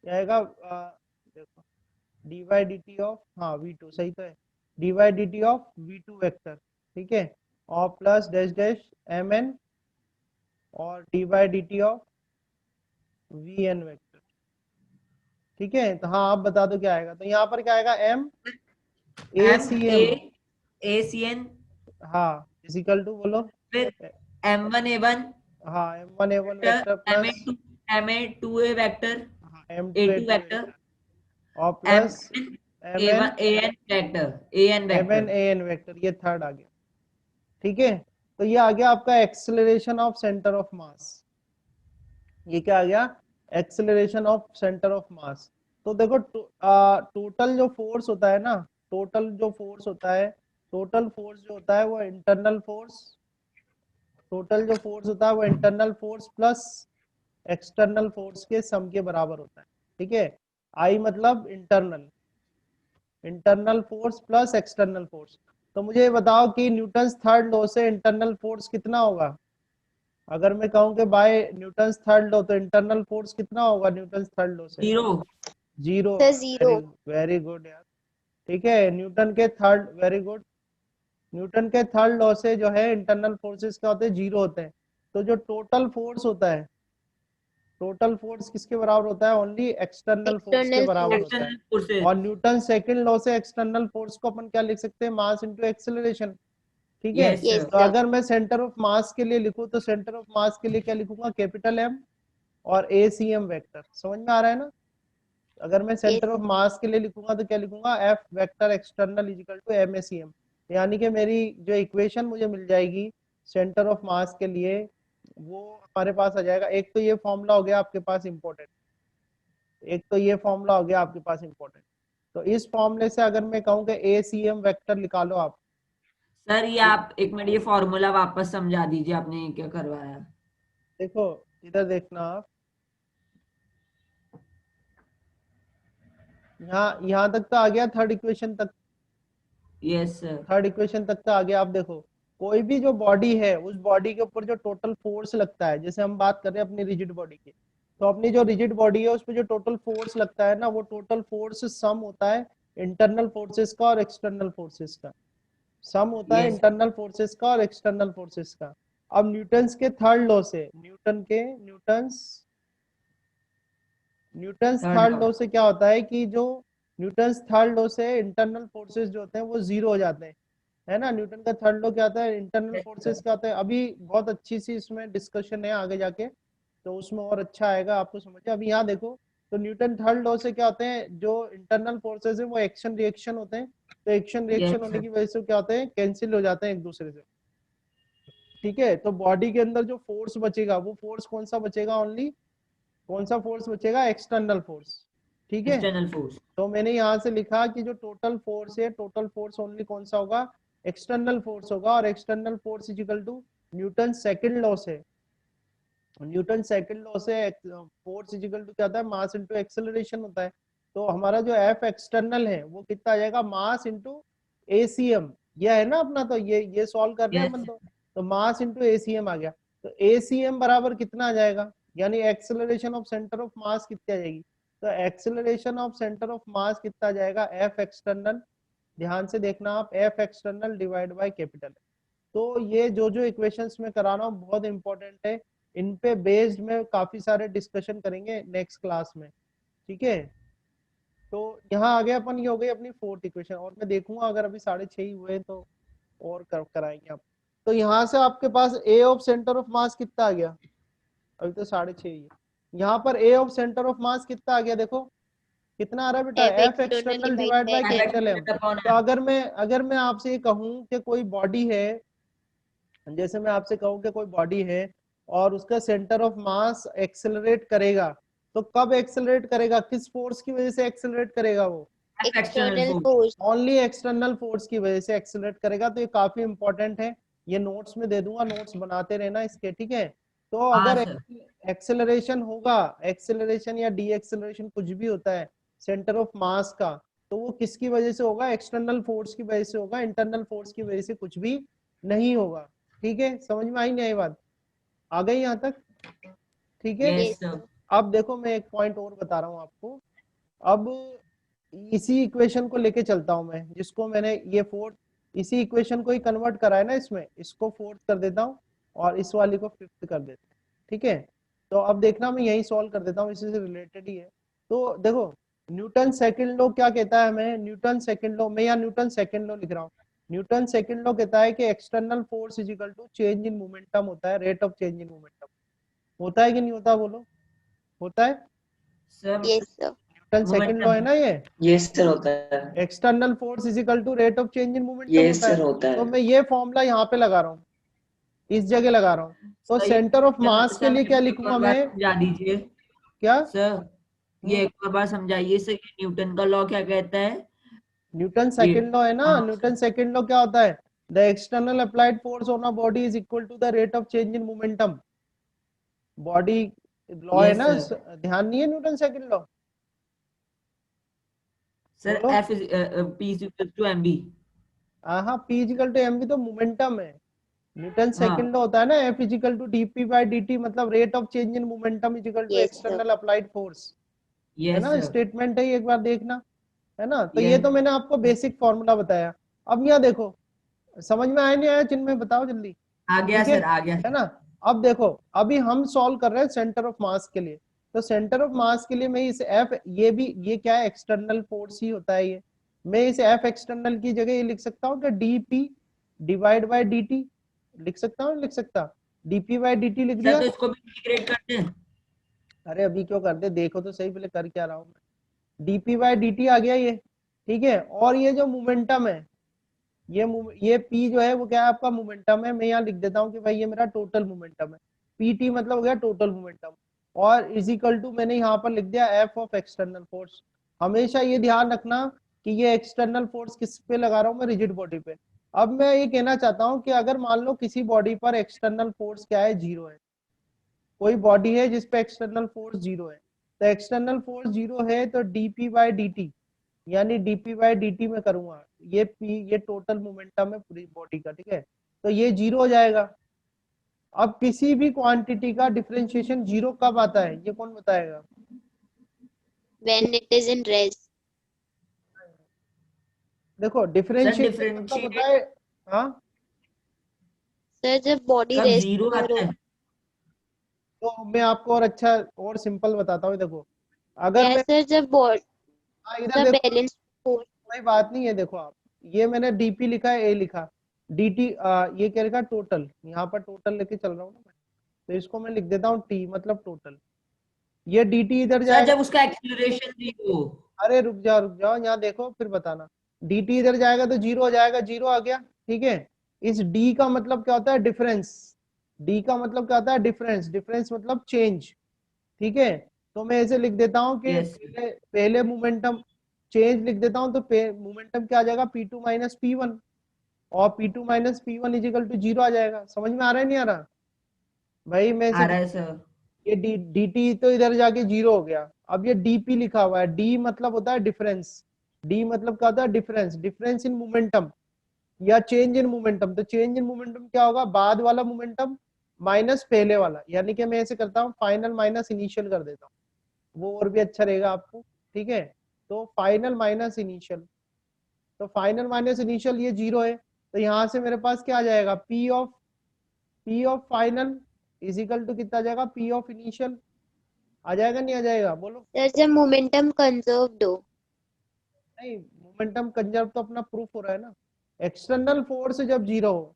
क्या आएगा देखो, D by D T of, हाँ v2 सही तो है, D by D T of v2 vector. ठीक है, और प्लस डैश डैश mn, और D by D T of vn vector. ठीक है, तो हाँ आप बता दो क्या आएगा। तो यहाँ पर क्या आएगा, m a M c A m, A C N, हाँ इजिकल टू बोलो, फिर M1 A1 हाँ m1 a1 vector, vector plus MA2A vector, m2 A2 a2 vector, vector, और plus mn A1 AN vector, AN mn vector. an vector, ये third आ गया। ठीक है, तो ये आ गया आपका acceleration of centre of mass. ये क्या आ गया, acceleration of centre of mass. तो देखो टोटल जो फोर्स होता है ना, टोटल जो फोर्स होता है, टोटल फोर्स जो होता है वो इंटरनल फोर्स, टोटल जो फोर्स होता है वो internal force plus external force के सम के बराबर होता है। ठीक है, आई मतलब internal, internal force plus external force. तो मुझे ये बताओ कि न्यूटन्स थर्ड लॉ से इंटरनल फोर्स कितना होगा। अगर मैं कहूं कि बाय न्यूटन्स थर्ड लॉ, तो इंटरनल फोर्स कितना होगा न्यूटन्स थर्ड लॉ से, zero. Zero. Sir zero. Very good यार। ठीक है, न्यूटन के थर्ड, वेरी गुड, न्यूटन के थर्ड लॉ से जो है इंटरनल फोर्सेस क्या होते हैं, जीरो होते हैं। तो जो टोटल फोर्स होता है, टोटल फोर्स किसके बराबर होता है, ओनली एक्सटर्नल फोर्स के एक्सटर्नल बराबर फोर्स। होता है। External forces. और न्यूटन सेकंड लॉ से एक्सटर्नल फोर्स को अपन क्या लिख सकते हैं, मास इनटू एक्सेलरेशन। ठीक है, यस यस सर। तो सर। अगर मैं सेंटर ऑफ मास के लिए लिखूं, तो सेंटर ऑफ मास के लिए क्या लिखूंगा, कैपिटल एम और ए सी एम वेक्टर। समझ में आ रहा है ना। अगर मैं यस। सेंटर ऑफ मास के लिए लिखूंगा तो क्या लिखूंगा, F vector external is equal to M A C M. यानी कि मेरी जो इक्वेशन मुझे मिल जाएगी सेंटर ऑफ मास के लिए, वो हमारे पास आ जाएगा। एक तो ये फॉर्मूला हो गया आपके पास इंपॉर्टेंट, एक तो ये फॉर्मूला हो गया आपके पास इंपॉर्टेंट। तो इस फॉर्मूले से अगर मैं कहूँ कि ए सी एम वेक्टर निकालो आप, सर ये आप एक मिनट, ये फॉर्मूला वापस समझा दीजिए, आपने क्या करवाया। देखो इधर देखना आप, यहाँ तक तो आ गया, थर्ड इक्वेशन तक, यस सर। थर्ड इक्वेशन तक तो आ गया। आप देखो कोई भी जो बॉडी है, उस बॉडी के ऊपर जो टोटल फोर्स लगता है, जैसे हम बात कर रहे हैं अपनी रिजिड बॉडी की, तो अपनी जो रिजिड बॉडी है उस पर जो टोटल फोर्स लगता है ना, वो टोटल फोर्स सम होता है इंटरनल फोर्सेस का और एक्सटर्नल फोर्सेस का, सम होता है यस इंटरनल फोर्सेस का और एक्सटर्नल फोर्सेस का। अब न्यूटन्स के थर्ड लॉ से, Newton's third third law. Law से क्या होता है कि जो न्यूटन्स थर्ड लॉ से इंटरनल फोर्सेस जो होते हैं वो जीरो हो जाते हैं, है ना। न्यूटन का थर्ड लॉ क्या होता है, इंटरनल यस फोर्सेस सर। क्या होता है, अभी बहुत अच्छी सी इसमें डिस्कशन है आगे जाके, तो उसमें और अच्छा आएगा आपको समझ। अभी यहाँ देखो, तो न्यूटन थर्ड लॉ से क्या होते हैं, जो इंटरनल फोर्सेस है वो एक्शन रिएक्शन होते हैं। तो एक्शन रिएक्शन यस होने सर। की वजह से क्या होते हैं, कैंसिल हो जाते हैं एक दूसरे से। ठीक है, तो बॉडी के अंदर जो फोर्स बचेगा, वो फोर्स कौन सा बचेगा, ओनली कौन सा फोर्स बचेगा, एक्सटर्नल फोर्स। ठीक है, एक्सटर्नल फोर्स। तो मैंने यहाँ से लिखा कि जो टोटल फोर्स है, टोटल फोर्स ओनली कौन सा होगा, एक्सटर्नल फोर्स होगा। और external force is equal to Newton second law से, न्यूटन सेकंड लॉ से फोर्स इज इक्वल टू क्या होता है, मास इनटू एक्सेलरेशन होता है। तो हमारा जो एफ एक्सटर्नल है वो कितना आ जाएगा, मास इनटू एसीएम। यह है ना अपना, तो ये सॉल्व कर रहे हैं अपन। यस तो मास इनटू एसीएम आ गया। तो एसीएम बराबर कितना आ जाएगा, यानी एक्सेलरेशन ऑफ सेंटर ऑफ मास कितनी आ जाएगी, तो acceleration of centre of mass कितना जाएगा, एफ एक्सटर्नल, ध्यान से देखना आप, F external divide by capital. तो ये जो इक्वेशंस में करा रहा हूँ बहुत इंपॉर्टेंट है, इन पे बेस्ड में काफी सारे डिस्कशन करेंगे नेक्स्ट क्लास में, ठीक है। तो यहाँ आगे अपन ये हो गई अपनी फोर्थ इक्वेशन, और मैं देखूंगा अगर अभी 6:30 ही हुए तो और कराएंगे आप। तो यहाँ से आपके पास ए ऑफ सेंटर ऑफ मास कितना आ गया, अभी तो 6:30 ही है। यहाँ पर A of centre of mass कितना आ गया, देखो कितना आ रहा है बेटा, F external divide by capital M. तो अगर मैं आपसे ये कहूँ कि कोई बॉडी है, जैसे मैं आपसे कहूँ कि कोई बॉडी है और उसका सेंटर ऑफ मास एक्सेलरेट करेगा, तो कब एक्सेलरेट करेगा, किस फोर्स की वजह से एक्सेलरेट करेगा, वो external force. Only external force की वजह से एक्सेलरेट करेगा। तो ये काफी इंपॉर्टेंट है, ये नोट्स में दे दूंगा, नोट्स बनाते रहना इसके, ठीक है। तो हाँ अगर सर। एक्सेलरेशन होगा, एक्सेलरेशन या डी एक्सेलरेशन कुछ भी होता है सेंटर ऑफ मास का, तो वो किसकी वजह से होगा, एक्सटर्नल फोर्स की वजह से होगा, इंटरनल फोर्स की वजह से कुछ भी नहीं होगा, ठीक है। समझ में आई नहीं आई बात, आ गई यहाँ तक, ठीक है। Yes sir. अब देखो मैं एक पॉइंट और बता रहा हूँ आपको, अब इसी इक्वेशन को लेके चलता हूं मैं, जिसको मैंने ये फोर्थ, इसी इक्वेशन को ही कन्वर्ट करा है ना इसमें, इसको फोर्थ कर देता हूँ और इस वाली को फिफ्थ कर देता हूँ, ठीक है। तो अब देखना मैं यही सॉल्व कर देता हूँ, इसी से रिलेटेड ही है। तो देखो न्यूटन सेकंड लॉ क्या कहता है हमें, न्यूटन सेकंड लॉ, मैं यहाँ न्यूटन सेकंड लॉ लिख रहा हूँ। न्यूटन सेकंड लॉ कहता है कि external force is equal to change in momentum होता है, rate of change in momentum. होता है कि नहीं होता, बोलो, होता है। Sir yes sir. Newton second law है ना ये, यस सर होता है। External force is equal to rate of change in momentum yes होता है। सर होता तो है। मैं ये फॉर्मूला यहाँ पे लगा रहा हूँ, इस जगह लगा रहा हूँ। तो सर, सेंटर ऑफ मास के सर लिए क्या मेरे को लिखूंगा एक बार मैं, समझा दीजिए क्या, सर, ये एक बार समझाइए सर, ये न्यूटन का लॉ क्या कहता है? न्यूटन ये सेकंड लॉ है ना, हाँ न्यूटन सेकंड लॉ क्या होता है, the external applied force on a body is equal to the rate of change in momentum. Body law है यस ना, सर। ध्यान नहीं है न्यूटन सेकंड लॉ, सर बोलो। F is P is equal to M B. हाँ, P is equal to M भी तो momentum है। न्यूटन हाँ सेकंड लॉ होता है ना, F is equal to DP by DT, मतलब rate of change in momentum is equal to yes sir. External applied force, है यस ना, सर। स्टेटमेंट है ये, एक बार देखना, है ना। तो ये यस तो मैंने आपको बेसिक फॉर्मूला बताया। अब यहाँ देखो, समझ में आया नहीं आया, चिन्मय बताओ जल्दी, आ गया ठीक है सर, आ गया है सर। ना। अब देखो, अभी हम सॉल्व कर रहे हैं सेंटर ऑफ मास के लिए। तो सेंटर ऑफ मास के लिए मैं इस एफ, ये भी ये क्या है, एक्सटर्नल फोर्स ही होता है ये। मैं इस एफ एक्सटर्नल की जगह ये लिख सकता हूँ कि D P divide by D T, लिख सकता हूँ, लिख सकता, डीपी बाय डी टी लिख सर दिया। तो इसको भी इंटीग्रेट करते हैं। अरे अभी क्यों कर दे, देखो तो सही पहले कर क्या रहा हूँ मैं, डीपी बाय डी टी आ गया ये, ठीक है। और ये जो मोमेंटम है, ये पी जो है वो क्या है, आपका मोमेंटम है। मैं यहाँ लिख देता हूँ कि भाई ये मेरा टोटल मोमेंटम है, पी टी मतलब हो गया टोटल मोमेंटम। और इज इक्वल टू मैंने यहाँ पर लिख दिया एफ ऑफ एक्सटर्नल फोर्स। हमेशा ये ध्यान रखना कि ये एक्सटर्नल फोर्स किस पे लगा रहा हूँ मैं, रिजिड बॉडी पे। अब मैं ये कहना चाहता हूँ कि अगर मान लो किसी बॉडी पर एक्सटर्नल फोर्स क्या है, जीरो है, कोई बॉडी है जिसपे एक्सटर्नल फोर्स जीरो है, तो एक्सटर्नल फोर्स जीरो है तो डीपी बाय डी, यानी डीपी बाय डी में करूंगा, ये पी, ये टोटल मोमेंटम है पूरी बॉडी का, ठीक है। तो ये जीरो हो जाएगा। अब किसी भी क्वांटिटी का डिफरेंशिएशन जीरो कब आता है, ये कौन बताएगा, When it is in rest. देखो सर डिफरेंशिएशन मतलब होता है, हाँ, सर जब बॉडी कब रेस्ट जीरो पर आता हो, है? तो मैं आपको और अच्छा और सिंपल बताता हूँ, देखो अगर या मैं, सर जब बॉडी हाँ, इधर का देखो, बैलेंस फोर्स। कोई बात नहीं है, देखो आप, ये मैंने डीपी लिखा है, ए लिखा, डी ये क्या लिखा, टोटल, यहाँ पर टोटल लेके चल रहा हूँ ना मैं, तो इसको मैं लिख देता हूँ टी मतलब टोटल। ये dt इधर सर जाएगा, जब उसका एक्सीलरेशन जीरो। अरे रुक जाओ, यहाँ देखो फिर बताना, dt इधर जाएगा तो जीरो हो जाएगा, जीरो आ गया, ठीक है। इस d का मतलब क्या होता है, डिफरेंस, d का मतलब क्या होता है, डिफरेंस, डिफरेंस मतलब चेंज, ठीक है। तो मैं ऐसे लिख देता हूँ कि यस पहले मोमेंटम चेंज लिख देता हूँ, तो मोमेंटम क्या आ जाएगा, p2 माइनस p1, और p2 minus p1 is equal to zero आ जाएगा। समझ में आ रहा है नहीं आ रहा भाई, मैं आ ऐसे, रहा है सर। ये dt तो इधर जाके जीरो हो गया। अब ये dp लिखा हुआ है, d मतलब होता है डिफरेंस, d मतलब क्या होता है, डिफरेंस, डिफरेंस इन मोमेंटम या चेंज इन मोमेंटम। तो चेंज इन मोमेंटम क्या होगा, बाद वाला मोमेंटम माइनस पहले वाला, यानी कि मैं ऐसे करता हूँ, फाइनल माइनस इनिशियल कर देता हूँ, वो और भी अच्छा रहेगा आपको। ठीक है, तो फाइनल माइनस इनिशियल, तो फाइनल माइनस इनिशियल ये 0 है, तो यहाँ से मेरे पास क्या आ जाएगा, P of final is equal to कितना आ जाएगा, पी ऑफ इनिशियल। आ जाएगा नहीं आ जाएगा, बोलो। सर जब मोमेंटम कंजर्व्ड हो। नहीं, मोमेंटम कंजर्व तो अपना प्रूफ हो रहा है ना, एक्सटर्नल फोर्स जब 0 हो।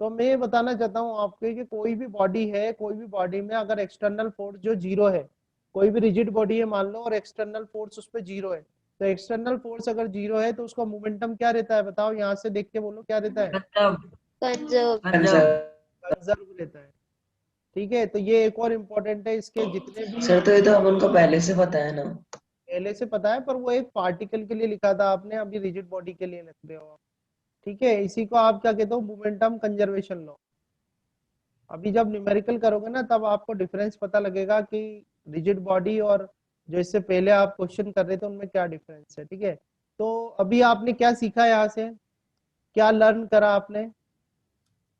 तो मैं ये बताना चाहता हूँ आपको कि कोई भी बॉडी है, कोई भी बॉडी में अगर एक्सटर्नल फोर्स जो 0 है, कोई भी रिजिड बॉडी है मान लो, और एक्सटर्नल फोर्स उस पर 0 है, तो एक्सटर्नल फोर्स अगर 0 है तो उसका मोमेंटम क्या रहता है, बताओ, यहाँ से देख के बोलो क्या रहता है, कंजर्व कंजर्व। कंजर्व रहता है। ठीक है, तो ये एक और इम्पोर्टेंट है, इसके जितने भी सर तो ये तो अपन को पहले से पता है ना। पहले से पता है, पर वो एक पार्टिकल के लिए लिखा था आपने, अभी रिजिड बॉडी के लिए लिख रहे हो आप। ठीक है, इसी को आप क्या कहते हो, मोमेंटम कंजर्वेशन लॉ। अभी जब न्यूमेरिकल करोगे ना तब आपको डिफरेंस पता लगेगा कि रिजिड बॉडी और जो इससे पहले आप क्वेश्चन कर रहे थे उनमें क्या डिफरेंस है। ठीक है, तो अभी आपने क्या सीखा यहाँ से, क्या लर्न करा आपने।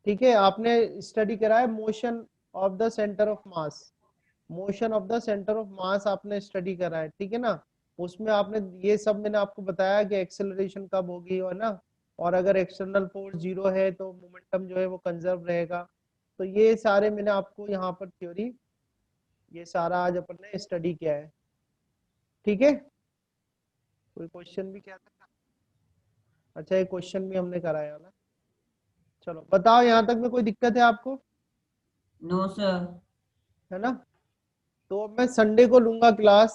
ठीक है, आपने स्टडी करा है motion of the centre of mass, motion of the centre of मास आपने स्टडी करा है। ठीक है ना, उसमें आपने ये सब मैंने आपको बताया कि एक्सेलरेशन कब होगी, है ना, और अगर एक्सटर्नल फोर्स 0 है तो मोमेंटम जो है वो कंजर्व रहेगा। तो ये सारे मैंने आपको यहाँ पर थ्योरी, ये सारा आज अपन ने स्टडी किया है। ठीक है, कोई क्वेश्चन भी क्या था, अच्छा ये क्वेश्चन भी हमने कराया ना। चलो बताओ, यहाँ तक में कोई दिक्कत है आपको, नो सर। है ना। तो अब मैं संडे को लूंगा क्लास,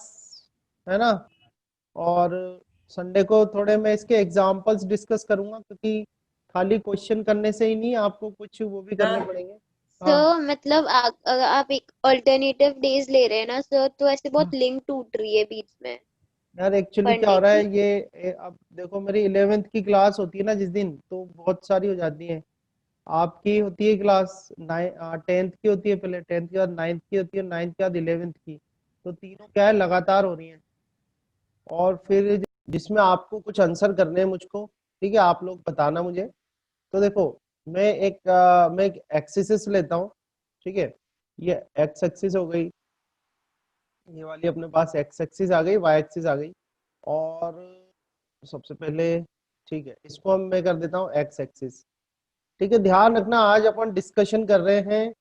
है ना, और संडे को थोड़े मैं इसके एग्जांपल्स डिस्कस करूंगा, क्योंकि खाली क्वेश्चन करने से ही नहीं, आपको कुछ वो भी करने पड़ेंगे। हाँ सर मतलब अगर आप एक अल्टरनेटिव डेज ले रहे हैं ना सर, तो ऐसे बहुत लिंक टूट रही है बीच में यार, एक्चुअली क्या पढ़ने हो रहा है की। ये अब देखो, मेरी 11th की क्लास होती है ना जिस दिन, तो बहुत सारी हो जाती है। आपकी होती है क्लास 10th की होती है, पहले 10th के बाद 9th की होती है, 9th के बाद 11th की, तो तीनों क्या है लगातार हो रही है। और फिर जिसमें आपको कुछ आंसर करने हैं मुझको, ठीक है, आप लोग बताना मुझे। तो देखो, मैं एक एक्सिस लेता हूँ। ठीक है, ये एक्स एक्सिस हो गई, ये वाली अपने पास एक्स एक्सिस आ गई, वाई एक्सिस आ गई, और सबसे पहले, ठीक है, इसको हम मैं कर देता हूँ एक्स एक्सिस। ठीक है, ध्यान रखना आज अपन डिस्कशन कर रहे हैं,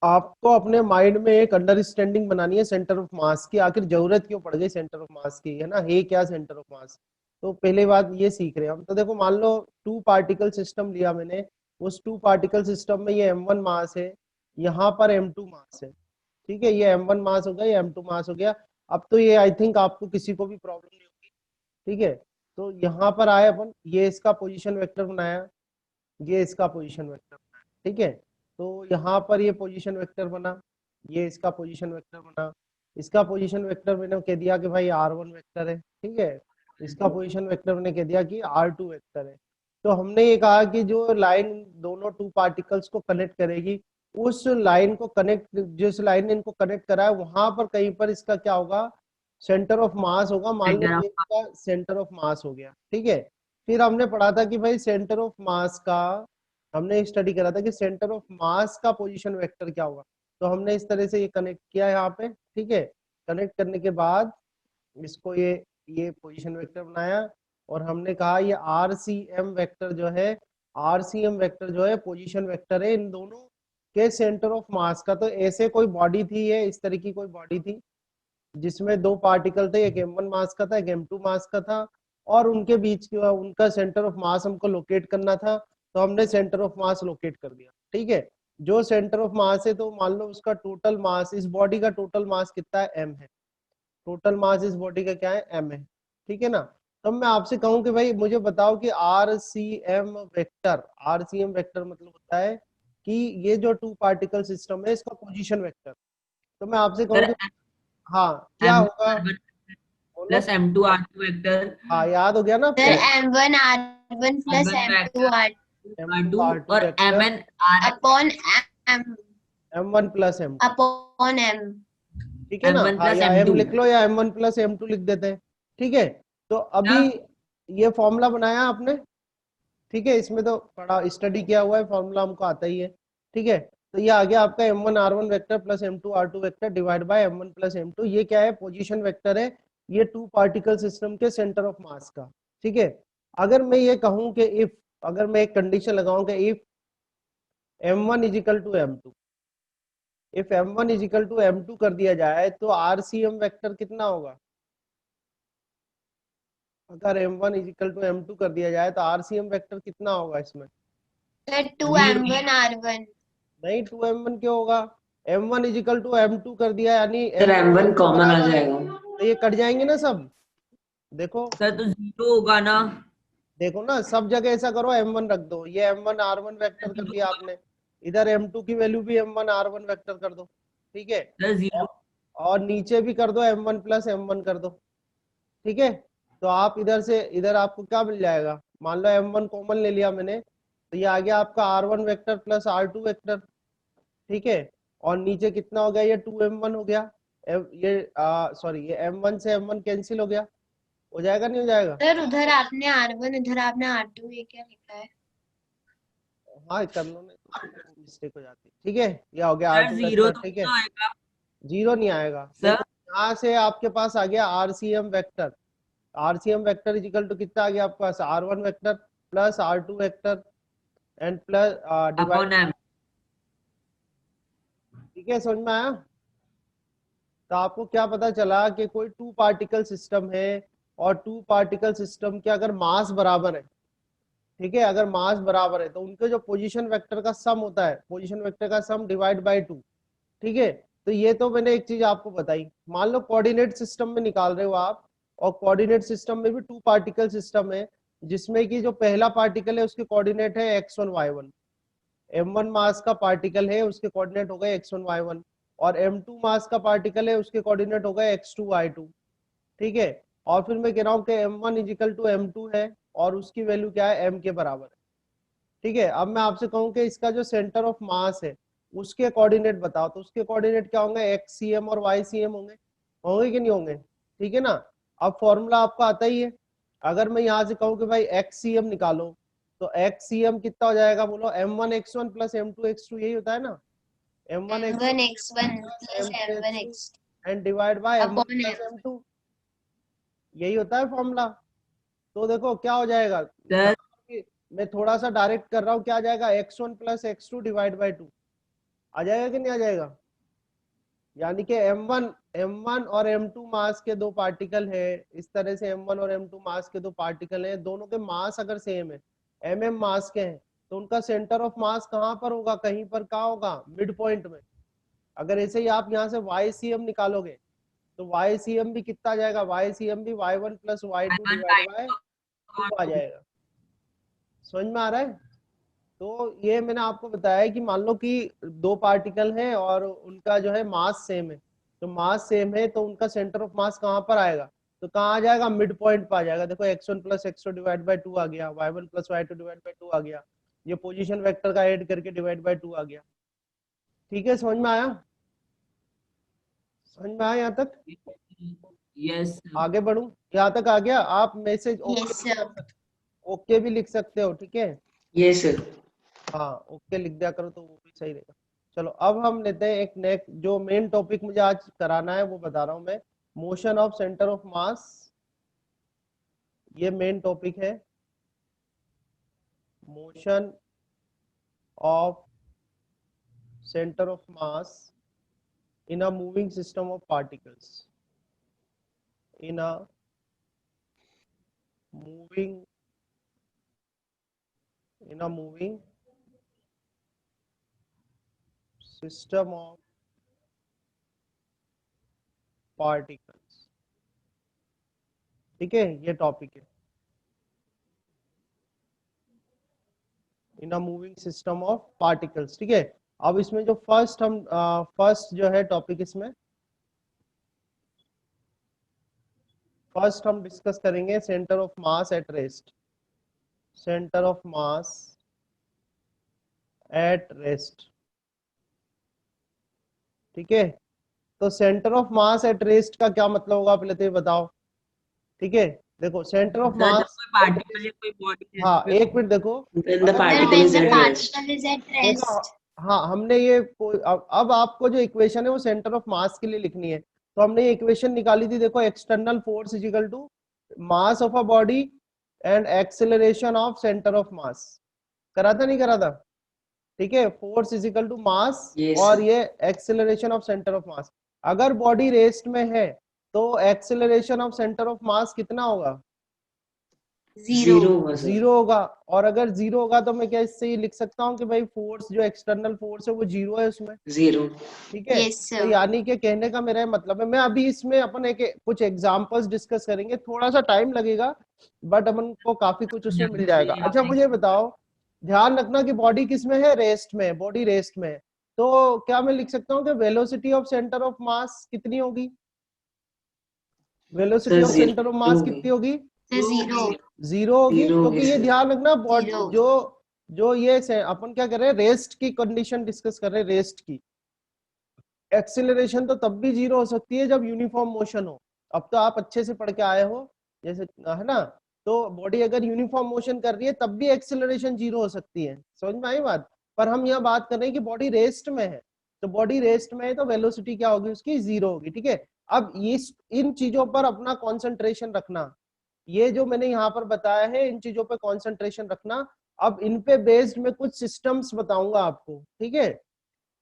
आपको अपने माइंड में एक अंडरस्टैंडिंग बनानी है सेंटर ऑफ मास की, आखिर जरूरत क्यों पड़ गई सेंटर ऑफ मास की, है ना, है क्या सेंटर ऑफ मास। तो पहले बात ये सीख रहे हैं हम। तो देखो, मान लो 2 पार्टिकल सिस्टम लिया मैंने, उस 2 पार्टिकल सिस्टम में ये m1 मास है, यहाँ पर m2 मास है। ठीक है, ये m1 मास हो गया, ये m2 मास हो गया। अब तो ये आई थिंक आपको किसी को भी प्रॉब्लम नहीं होगी। ठीक है, तो यहाँ पर आए अपन, ये इसका पोजीशन वेक्टर बनाया, ये इसका पोजीशन वेक्टर बना। ठीक है, तो यहाँ पर ये पोजीशन वेक्टर बना, ये इसका पोजीशन वेक्टर बना, इसका पोजीशन वेक्टर मैंने कह दिया कि भाई r1 वेक्टर है। ठीक है, इसका पोजीशन वेक्टर मैंने कह दिया कि r2 वेक्टर है। तो हमने ये कहा कि जो लाइन दोनों 2 पार्टिकल्स को कनेक्ट करेगी, उस लाइन को कनेक्ट, जिस लाइन ने इनको कनेक्ट करा है वहां पर कहीं पर इसका क्या होगा, सेंटर ऑफ मास होगा। मान लो ये इसका सेंटर ऑफ मास हो गया। ठीक है, फिर हमने पढ़ा था कि भाई सेंटर ऑफ मास का, हमने स्टडी करा था कि सेंटर ऑफ मास का पोजीशन वेक्टर क्या होगा। तो हमने इस तरह से ये कनेक्ट किया यहाँ पे। ठीक है, कनेक्ट करने के बाद इसको ये पोजीशन वेक्टर बनाया, और हमने कहा ये RCM वेक्टर जो है, RCM वेक्टर जो है पोजीशन वेक्टर है इन दोनों के सेंटर ऑफ मास का। तो ऐसे कोई बॉडी थी, ये इस तरह की कोई बॉडी थी जिसमें 2 पार्टिकल थे, एक m1 मास का था, एक m2 मास का था, और उनके बीच उनका सेंटर ऑफ मास हमको लोकेट करना था। तो हमने सेंटर ऑफ मास लोकेट कर दिया। ठीक है, जो सेंटर ऑफ मास है, तो मान लो उसका टोटल मास, इस बॉडी का टोटल मास कितना है, m है। टोटल मास इस बॉडी का क्या है, m है। ठीक है ना, तब मैं आपसे कहूं कि भाई मुझे बताओ कि RCM वेक्टर मतलब होता है कि ये जो 2 पार्टिकल सिस्टम है इसका पोजीशन वेक्टर। तो मैं आपसे कहूँ कि हाँ क्या होगा, बोलो। प्लस M2 R2 वेक्टर, हाँ, याद हो गया ना सर आपको, m1 r1 plus M1 m2 R2 R2 और vector MN RN upon m M1 plus M2। Upon m। ठीक है ना, M1 हाँ, प्लस या M M2 लिख लो या M1 प्लस M2 लिख देते हैं। ठीक है, तो अभी ये फॉर्मूला बनाया आपने। ठीक है, इसमें तो बड़ा स्टडी किया हुआ है, फॉर्मूला हमको आता ही है। ठीक है, तो ये आ गया आपका m1 r1 vector plus m2 r2 vector divide by m1 plus m2। ये क्या है, पोजीशन वेक्टर है, ये टू पार्टिकल सिस्टम के सेंटर ऑफ मास का। ठीक है, अगर मैं ये कहूं कि इफ, अगर मैं एक कंडीशन लगाऊं कि if m1 is equal to m2, if m1 is equal to m2 कर दिया जाए तो RCM वेक्टर कितना होगा? अगर m1 is equal to m2 कर दिया जाए तो RCM वेक्टर कितना होगा इसमें? Sir 2m1 r1। नहीं, 2m1 क्यों होगा? m1 is equal to m2 कर दिया, यानी सर m1 M1 कॉमन आ बराबर है, जाएगा। तो ये कट जाएंगे ना सब। देखो सर तो 0 होगा ना। देखो ना, सब जगह ऐसा करो, m1 रख दो, ये m1 r1 वेक्टर कर दिया आपने, इधर m2 की वैल्यू भी m1 r1 वेक्टर कर दो। ठीक है, सर 0 और नीचे भी कर दो m1 प्लस m1 कर दो। ठीक है, तो आप इधर से इधर आपको क्या मिल जाएगा? मान लो m1 कॉमन ले लिया मैंने, तो ये आ गया आपका r1 vector plus r2 vector. ठीक है, और नीचे कितना हो गया? ये 2m1 हो गया। ये सॉरी, ये m1 से m1 कैंसिल हो गया, हो जाएगा नहीं हो जाएगा? सर उधर आपने r1, इधर आपने r2, ये क्या लिखा है? हाँ कर लो, नहीं तो मिस्टेक हो जाती है। ठीक है, ये हो गया सर R2 0 वेक्टर। तो ठीक है, कितना आएगा? जीरो नहीं आएगा। सर देखो यहाँ से आपके पास आ गया RCM vector, RCM vector is equal to कितना आ गया आपके पास? R1 vector plus R2 vector and plus divide. Upon m। ठीक है, समझ में आया? तो आपको क्या पता चला कि कोई टू पार्टिकल सिस्टम है, और टू पार्टिकल सिस्टम के अगर मास बराबर है, ठीक है, अगर मास बराबर है तो उनके जो पोजीशन वेक्टर का सम होता है, पोजीशन वेक्टर का सम डिवाइड बाय 2। ठीक है, तो ये तो मैंने एक चीज आपको बताई। मान लो कोऑर्डिनेट सिस्टम में निकाल रहे हो आप, और कोऑर्डिनेट सिस्टम में भी टू पार्टिकल सिस्टम है, जिसमें कि जो पहला पार्टिकल है उसके कोऑर्डिनेट है x1 y1, m1 मास का पार्टिकल है उसके कोऑर्डिनेट हो गए x1 y1, और m2 मास का पार्टिकल है उसके कोऑर्डिनेट हो गए x2 y2। ठीक है, और फिर मैं कह रहा हूँ कि m1 is equal to m2 है, और उसकी वैल्यू क्या है? m के बराबर है। ठीक है, अब मैं आपसे कहूँ कि इसका जो सेंटर ऑफ मास है उसके कोऑर्डिनेट बताओ, तो उसके कोऑर्डिनेट क्या होंगे? XCM और YCM होंगे, होंगे कि नहीं होंगे? ठीक है ना, अब फॉर्मूला आपको आता ही है। अगर मैं यहाँ से कहूँ कि भाई XCM निकालो, तो XCM कितना हो जाएगा? बोलो, m1 x1 plus m2 x2, यही होता है ना, m1 m1 x1 x1 plus m2 m1 x2 x2 and divide by m1 upon plus m। m2, यही होता है फॉर्मूला। तो देखो क्या हो जाएगा, सर मैं थोड़ा सा डायरेक्ट कर रहा हूँ, क्या आ जाएगा? x1 plus x2 divide by 2 आ जाएगा कि नहीं आ जाएगा? यानी कि m1 और m2 मास के दो पार्टिकल है, इस तरह से m1 और m2 मास के दो पार्टिकल हैं, दोनों के मास अगर सेम है, mm मास के हैं, तो उनका सेंटर ऑफ मास कहाँ पर होगा? कहीं पर, कहाँ होगा? मिड पॉइंट में। अगर ऐसे ही आप यहाँ से YCM निकालोगे तो YCM भी कितना आ जाएगा? YCM भी y1 plus y2 divide by 2 आ जाएगा। समझ में आ रहा है? तो ये मैंने आपको बताया कि मान लो कि दो पार्टिकल हैं और उनका जो है मास सेम है, तो मास सेम है तो उनका सेंटर ऑफ मास कहाँ पर आएगा? तो कहाँ आ जाएगा? मिड पॉइंट पर आ जाएगा। देखो x1 plus x2 divide by 2 आ गया, y1 plus y2 divide by 2 आ गया, ये पोजीशन वेक्टर का ऐड करके डिवाइड बाय 2 आ गया। ठीक है, समझ में आया? समझ में आया यहाँ तक? यस आगे बढ़ूं? यहाँ तक आ गया? आप मैसेज Yes sir। ओके भी लिख सकते हो। ठीक है, ये सर। हाँ ओके लिख दिया करो तो वो भी सही रहेगा। चलो अब हम लेते हैं एक नेक्स्ट, जो मेन टॉपिक मुझे आज कराना है वो बता रहा हूँ मैं, motion of centre of mass. ये मेन टॉपिक है, motion of centre of mass in a moving system of particles, in a moving system of particles. ठीक है, ये टॉपिक है, in a moving system of particles. ठीक है, अब इसमें जो फर्स्ट जो है टॉपिक, इसमें फर्स्ट हम डिस्कस करेंगे centre of mass at rest, centre of mass at rest. ठीक है, तो centre of mass at rest का क्या मतलब होगा पहले तो ये बताओ। ठीक है, देखो सेंटर ऑफ सर जब मास, कोई पार्टिकल या कोई बॉडी हाँ एक मिनट देखो, When the अगर particle When is the at rest. particle is at देखो rest। हाँ हमने ये अब आपको जो इक्वेशन है वो सेंटर ऑफ मास के लिए लिखनी है, तो हमने ये इक्वेशन निकाली थी, देखो external force is equal to mass of a body and acceleration of centre of mass. करा था नहीं करा था? ठीक है, force is equal to mass Yes, और sir. ये acceleration of centre of mass. अगर बॉडी रेस्ट में है तो acceleration of centre of mass कितना होगा? जीरो होगा सर। जीरो होगा। और अगर जीरो होगा तो मैं क्या इससे ये लिख सकता हूँ कि भाई फोर्स जो एक्सटर्नल फोर्स है वो जीरो है उसमें। जीरो। ठीक है, Yes, तो sir. यानी कि कहने का मेरा मतलब है, मैं अभी इसमें अपन कुछ एग्जांपल्स डिस्कस करेंगे, थोड़ा सा टाइम लगेगा बट अपन को काफी कुछ उसमें मिल जाएगा। अच्छा मुझे बताओ, ध्यान रखना कि बॉडी किस में है? रेस्ट में। बॉडी रेस्ट में है तो क्या मैं लिख सकता हूँ कि वेलोसिटी ऑफ सेंटर ऑफ मास कितनी होगी? Velocity of zero centre of मास होगी। कितनी होगी? Sir, zero. जीरो होगी, जीरो होगी क्योंकि ये सर। ध्यान रखना बॉडी Zero. जो ये अपन क्या कर रहे हैं, रेस्ट की कंडीशन डिस्कस कर रहे हैं, रेस्ट की। एक्सीलरेशन तो तब भी जीरो हो सकती है जब यूनिफॉर्म मोशन हो। अब तो आप अच्छे से पढ़ के आए हो जैसे, है ना? तो बॉडी अगर यूनिफॉर्म मोशन कर रही है तब भी एक्सीलरेशन जीरो हो सकती है, समझ में आई बात? पर हम यहाँ बात कर रहे हैं कि बॉडी रेस्ट में है, तो बॉडी रेस्ट में है तो वेलोसिटी क्या होगी उसकी? जीरो होगी। ठीक है, अब इन चीजों पर अपना कॉन्सेंट्रेशन रखना, ये जो मैंने यहाँ पर बताया है इन चीजों पे कंसंट्रेशन रखना। अब इन पे बेस्ड मैं कुछ सिस्टम्स बताऊंगा आपको। ठीक है,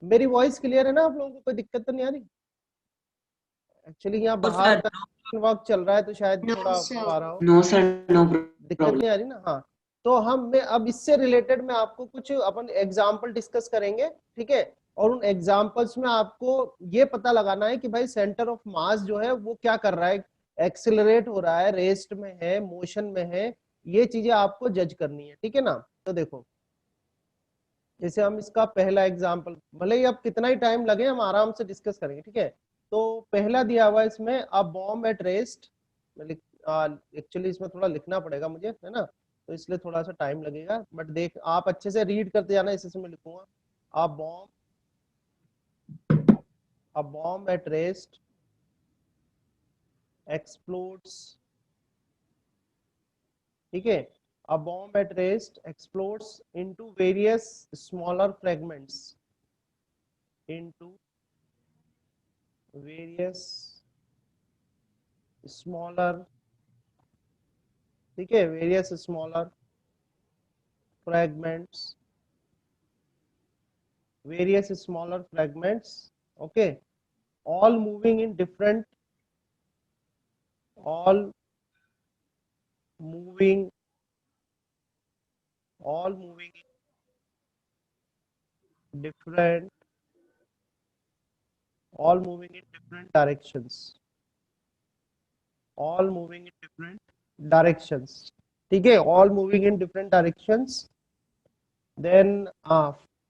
मेरी वॉइस क्लियर है ना? आप लोगों को कोई दिक्कत तो नहीं आ रही? एक्चुअली यहाँ तो बाहर सर का वर्क चल रहा है तो शायद No, थोड़ा sir. आ रहा हो, नो सर, नो दिक्कत प्रॉब्लम। नहीं आ रही ना? हाँ, तो मैं अब इससे रिलेटेड मैं आपको कुछ अपन एग्जाम्पल डिस्कस करेंगे। ठीक है, और उन एग्जाम्पल्स में आपको ये पता लगाना है कि भाई सेंटर ऑफ मास जो है वो क्या कर रहा है, एक्सिलरेट हो रहा है, रेस्ट में है, मोशन में है, ये चीजें आपको जज करनी है। ठीक है ना? तो देखो, जैसे हम इसका पहला एग्जाम्पल, भले ही अब कितना ही टाइम लगे हम आराम से डिस्कस करेंगे। ठीक है, तो पहला दिया हुआ है इसमें, a bomb at rest. Actually इसमें थोड़ा लिखना पड़ेगा मुझे, है ना? तो इसलिए थोड़ा सा टाइम लगेगा, बट देख आप अच्छे से रीड करते जाना, इसी से मैं लिखूंगा। A bomb at rest explodes. ठीक है, a bomb at rest explodes into various smaller fragments, into various smaller, ठीक है, various smaller fragments, various smaller fragments, okay, all moving in different, all moving in different, all moving in different directions, all moving in different directions। ठीक है, all moving in different directions। Then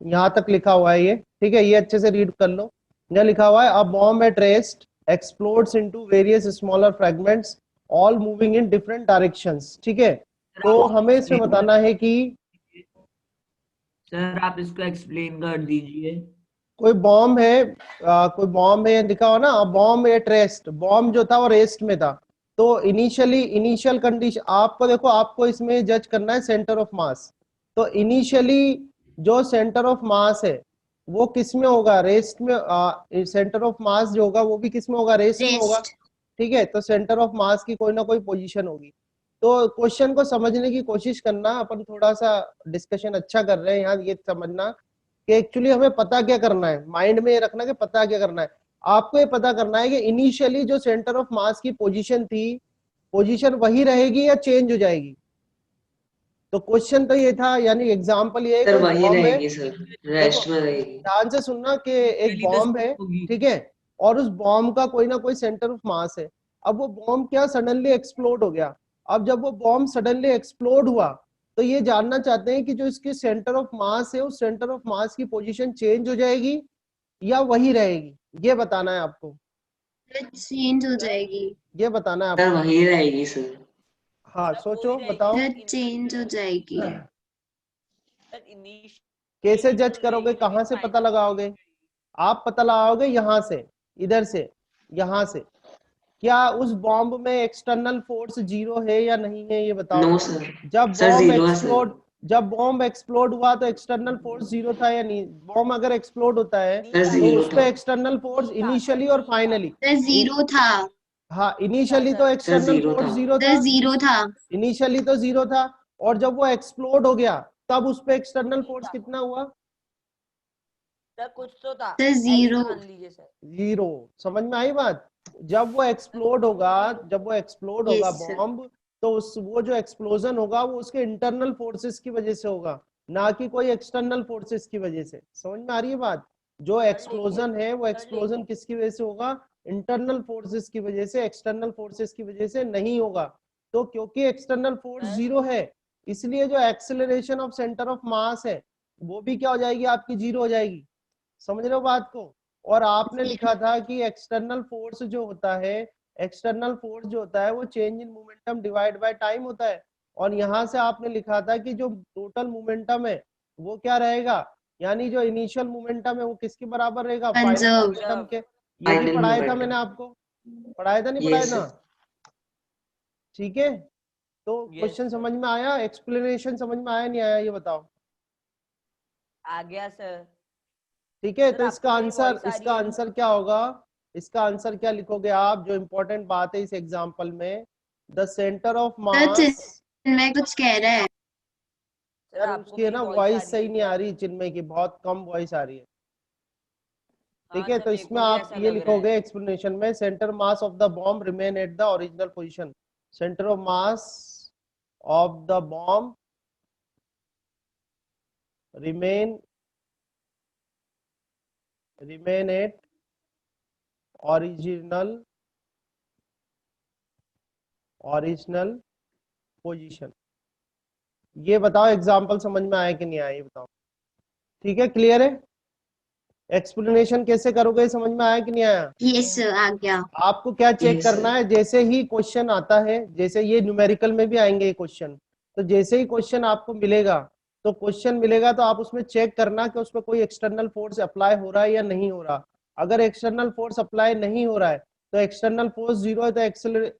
यहाँ तक लिखा हुआ है ये, ठीक है, ये अच्छे से रीड कर लो। यहाँ लिखा हुआ है, a bomb at rest explodes into various smaller fragments all moving in different directions. ठीक है, तो हमें इसमें बताना है कि सर आप इसको एक्सप्लेन कर दीजिए। कोई बॉम्ब है, लिखा हुआ ना, बॉम्ब एट रेस्ट, बॉम्ब जो था वो रेस्ट में था। तो इनिशियल कंडीशन आपको देखो, आपको इसमें जज करना है सेंटर ऑफ मास। तो इनिशियली जो सेंटर ऑफ मास है वो किस में होगा? रेस्ट में। सेंटर ऑफ मास जो होगा वो भी किस में होगा? रेस्ट में होगा। Rest. ठीक है, तो सेंटर ऑफ मास की कोई ना कोई पोजीशन होगी। तो क्वेश्चन को समझने की कोशिश करना, अपन थोड़ा सा डिस्कशन अच्छा कर रहे हैं यहाँ, ये समझना कि एक्चुअली हमें पता क्या करना है, माइंड में ये रखना कि पता क्या करना है। आपको ये पता करना है कि इनिशियली जो सेंटर ऑफ मास की पोजीशन थी, पोजीशन वही रहेगी या चेंज हो जाएगी। तो क्वेश्चन तो ये था, यानी एग्जांपल ये है, सर कोई वही बॉम्ब है, रहेगी सर, रेस्ट में रहेगी। ध्यान से सुनना कि एक बॉम्ब है, ठीक है, और उस बॉम्ब का कोई ना कोई सेंटर ऑफ मास है। अब वो बॉम्ब क्या सडनली एक्सप्लोड हो गया। अब जब वो बॉम्ब सडनली एक्सप्लोड हुआ तो ये जानना चाहते हैं कि जो इसकी सेंटर ऑफ मास है उस सेंटर ऑफ मास की पोजीशन चेंज हो जाएगी या वही रहेगी, ये बताना है आपको। Change हो जाएगी। ये बताना है सर आपको। वही रहेगी सर। हाँ सोचो, बताओ Change हो जाएगी। कैसे जज करोगे, कहाँ से पता लगाओगे? आप पता लगाओगे यहाँ से, इधर से, यहाँ से। क्या उस बॉम्ब में एक्सटर्नल फोर्स जीरो है या नहीं है, ये बताओ। No sir. जब सर बॉम्ब जीरो है सर। जब बॉम्ब एक्सप्लोड हुआ तो एक्सटर्नल फोर्स 0 था या नहीं? बॉम्ब अगर एक्सप्लोड होता है सर तो 0 उस पे था। एक्सटर्नल फोर्स इनिशियली और फाइनली, सर 0 था। हाँ इनिशियली तो सर एक्सटर्नल 0 फोर्स था। 0 सर था, 0 था। इनिशियली तो 0 था, और जब वो एक्सप्लोड हो गया तब उस पे एक्सटर्नल फोर्स कितना हुआ? सर कुछ तो था, सर 0। मान लीजिए सर। 0। समझ में आई बात? जब वो एक्सप्लोड होगा, जब वो एक्सप्लोड होगा यस सर। बॉम्ब, तो उस वो जो एक्सप्लोजन होगा वो उसके इंटरनल फोर्सेस की वजह से होगा, ना कि कोई एक्सटर्नल फोर्सेस की वजह से। समझ में आ रही है बात? जो एक्सप्लोजन है वो एक्सप्लोजन किसकी वजह से होगा? इंटरनल फोर्सेस की वजह से, एक्सटर्नल फोर्सेस की वजह से नहीं होगा। तो क्योंकि एक्सटर्नल फोर्स 0 है, इसलिए जो एक्सेलरेशन ऑफ सेंटर ऑफ मास है वो भी क्या हो जाएगी आपकी? 0 हो जाएगी। समझ रहे हो बात को? और आपने लिखा था कि एक्सटर्नल फोर्स जो होता है, एक्सटर्नल फोर्स जो होता है वो change in momentum divide by time होता है, और यहां से आपने लिखा था कि जो टोटल मोमेंटम है वो क्या रहेगा, यानी जो इनिशियल मोमेंटम है वो किसके बराबर रहेगा? Final conserve. मोमेंटम के। ये भी फाइनल पढ़ाया था मोमेंटम। मैंने आपको, पढ़ाया था नहीं पढ़ाया यस था? सर। ठीक है, तो Yes, क्वेश्चन sir. समझ में आया? एक्सप्लेनेशन समझ में आया नहीं आया ये बताओ? आ गया सर। ठीक है, सर, तो आपको मेरी voice आ इसका रही है? आंसर क्या होगा? इसका आंसर क्या लिखोगे आप? जो इम्पोर्टेंट बात है इस एग्जांपल में, द सेंटर ऑफ सर मास। चिन्मय कुछ कह रहा है। सर सर आपको उसकी है मेरी ना voice आ वॉइस रही सही है नहीं आ क्या? रही चिन्मय की, बहुत कम वॉइस आ रही है। ठीक हाँ है, सर, तो मेरे इसमें को भी आप ऐसा ये लग रहा है। लिखोगे एक्सप्लेनेशन में, centre mass of the bomb remain at the original position. Centre of mass of the bomb remain at original position. ये बताओ एग्जाम्पल समझ में आया कि नहीं आया ये बताओ? ठीक है, क्लियर है? एक्सप्लेनेशन कैसे करोगे समझ में आया कि नहीं आया? यस सर आ गया। आपको क्या चेक Yes, करना sir. है, जैसे ही क्वेश्चन आता है, जैसे ये न्यूमेरिकल में भी आएंगे ये क्वेश्चन, तो जैसे ही क्वेश्चन आपको मिलेगा, तो आप उसमें चेक करना कि उसमें कोई एक्सटर्नल फोर्स अप्लाई हो रहा है या नहीं हो रहा। अगर एक्सटर्नल फोर्स अप्लाई नहीं हो रहा है तो एक्सटर्नल फोर्स 0 है, तो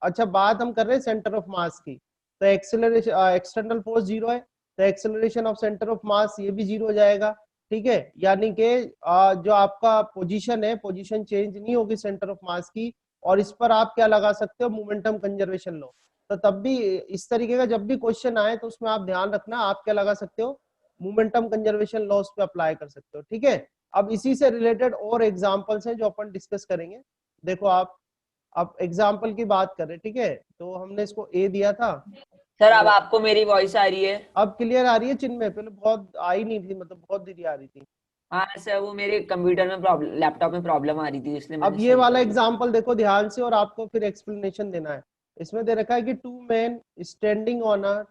अच्छा बात हम कर रहे हैं सेंटर ऑफ मास की, तो एक्सेलरेशन एक्सटर्नल फोर्स 0 है, तो acceleration of centre of mass ये भी 0 हो जाएगा। ठीक है, यानी कि जो आपका पोजीशन है, पोजीशन चेंज नहीं होगी सेंटर ऑफ मास की, और इस पर आप क्या लगा सकते हो? मोमेंटम कंजर्वेशन लो। तो तब भी इस तरीके का जब भी क्वेश्चन आए तो उसमें आप ध्यान रखना, आप क्या लगा सकते हो? मोमेंटम कंजर्वेशन लॉ उस पे अप्लाई कर सकते हो। ठीक है, अब इसी से रिलेटेड और एग्जांपल्स हैं जो अपन डिस्कस करेंगे। देखो आप, अब एग्जांपल की बात करें, ठीक है, तो हमने इसको ए दिया था। सर अब तो आपको मेरी voice आ रही है? अब क्लियर आ रही है चिन्मय? पहले बहुत आई नहीं थी, मतलब बहुत धीरे आ रही थी। हाँ सर, वो मेरे कंप्यूटर में प्रॉब्लम, लैपटॉप में प्रॉब्लम आ रही थी, इसलिए अब मैंने ये सही वाला कर दिया। एग्जांपल देखो ध्यान से, और आपको फिर एक्सप्लेनेशन देना है। इसमें दे रखा है कि two man standing on a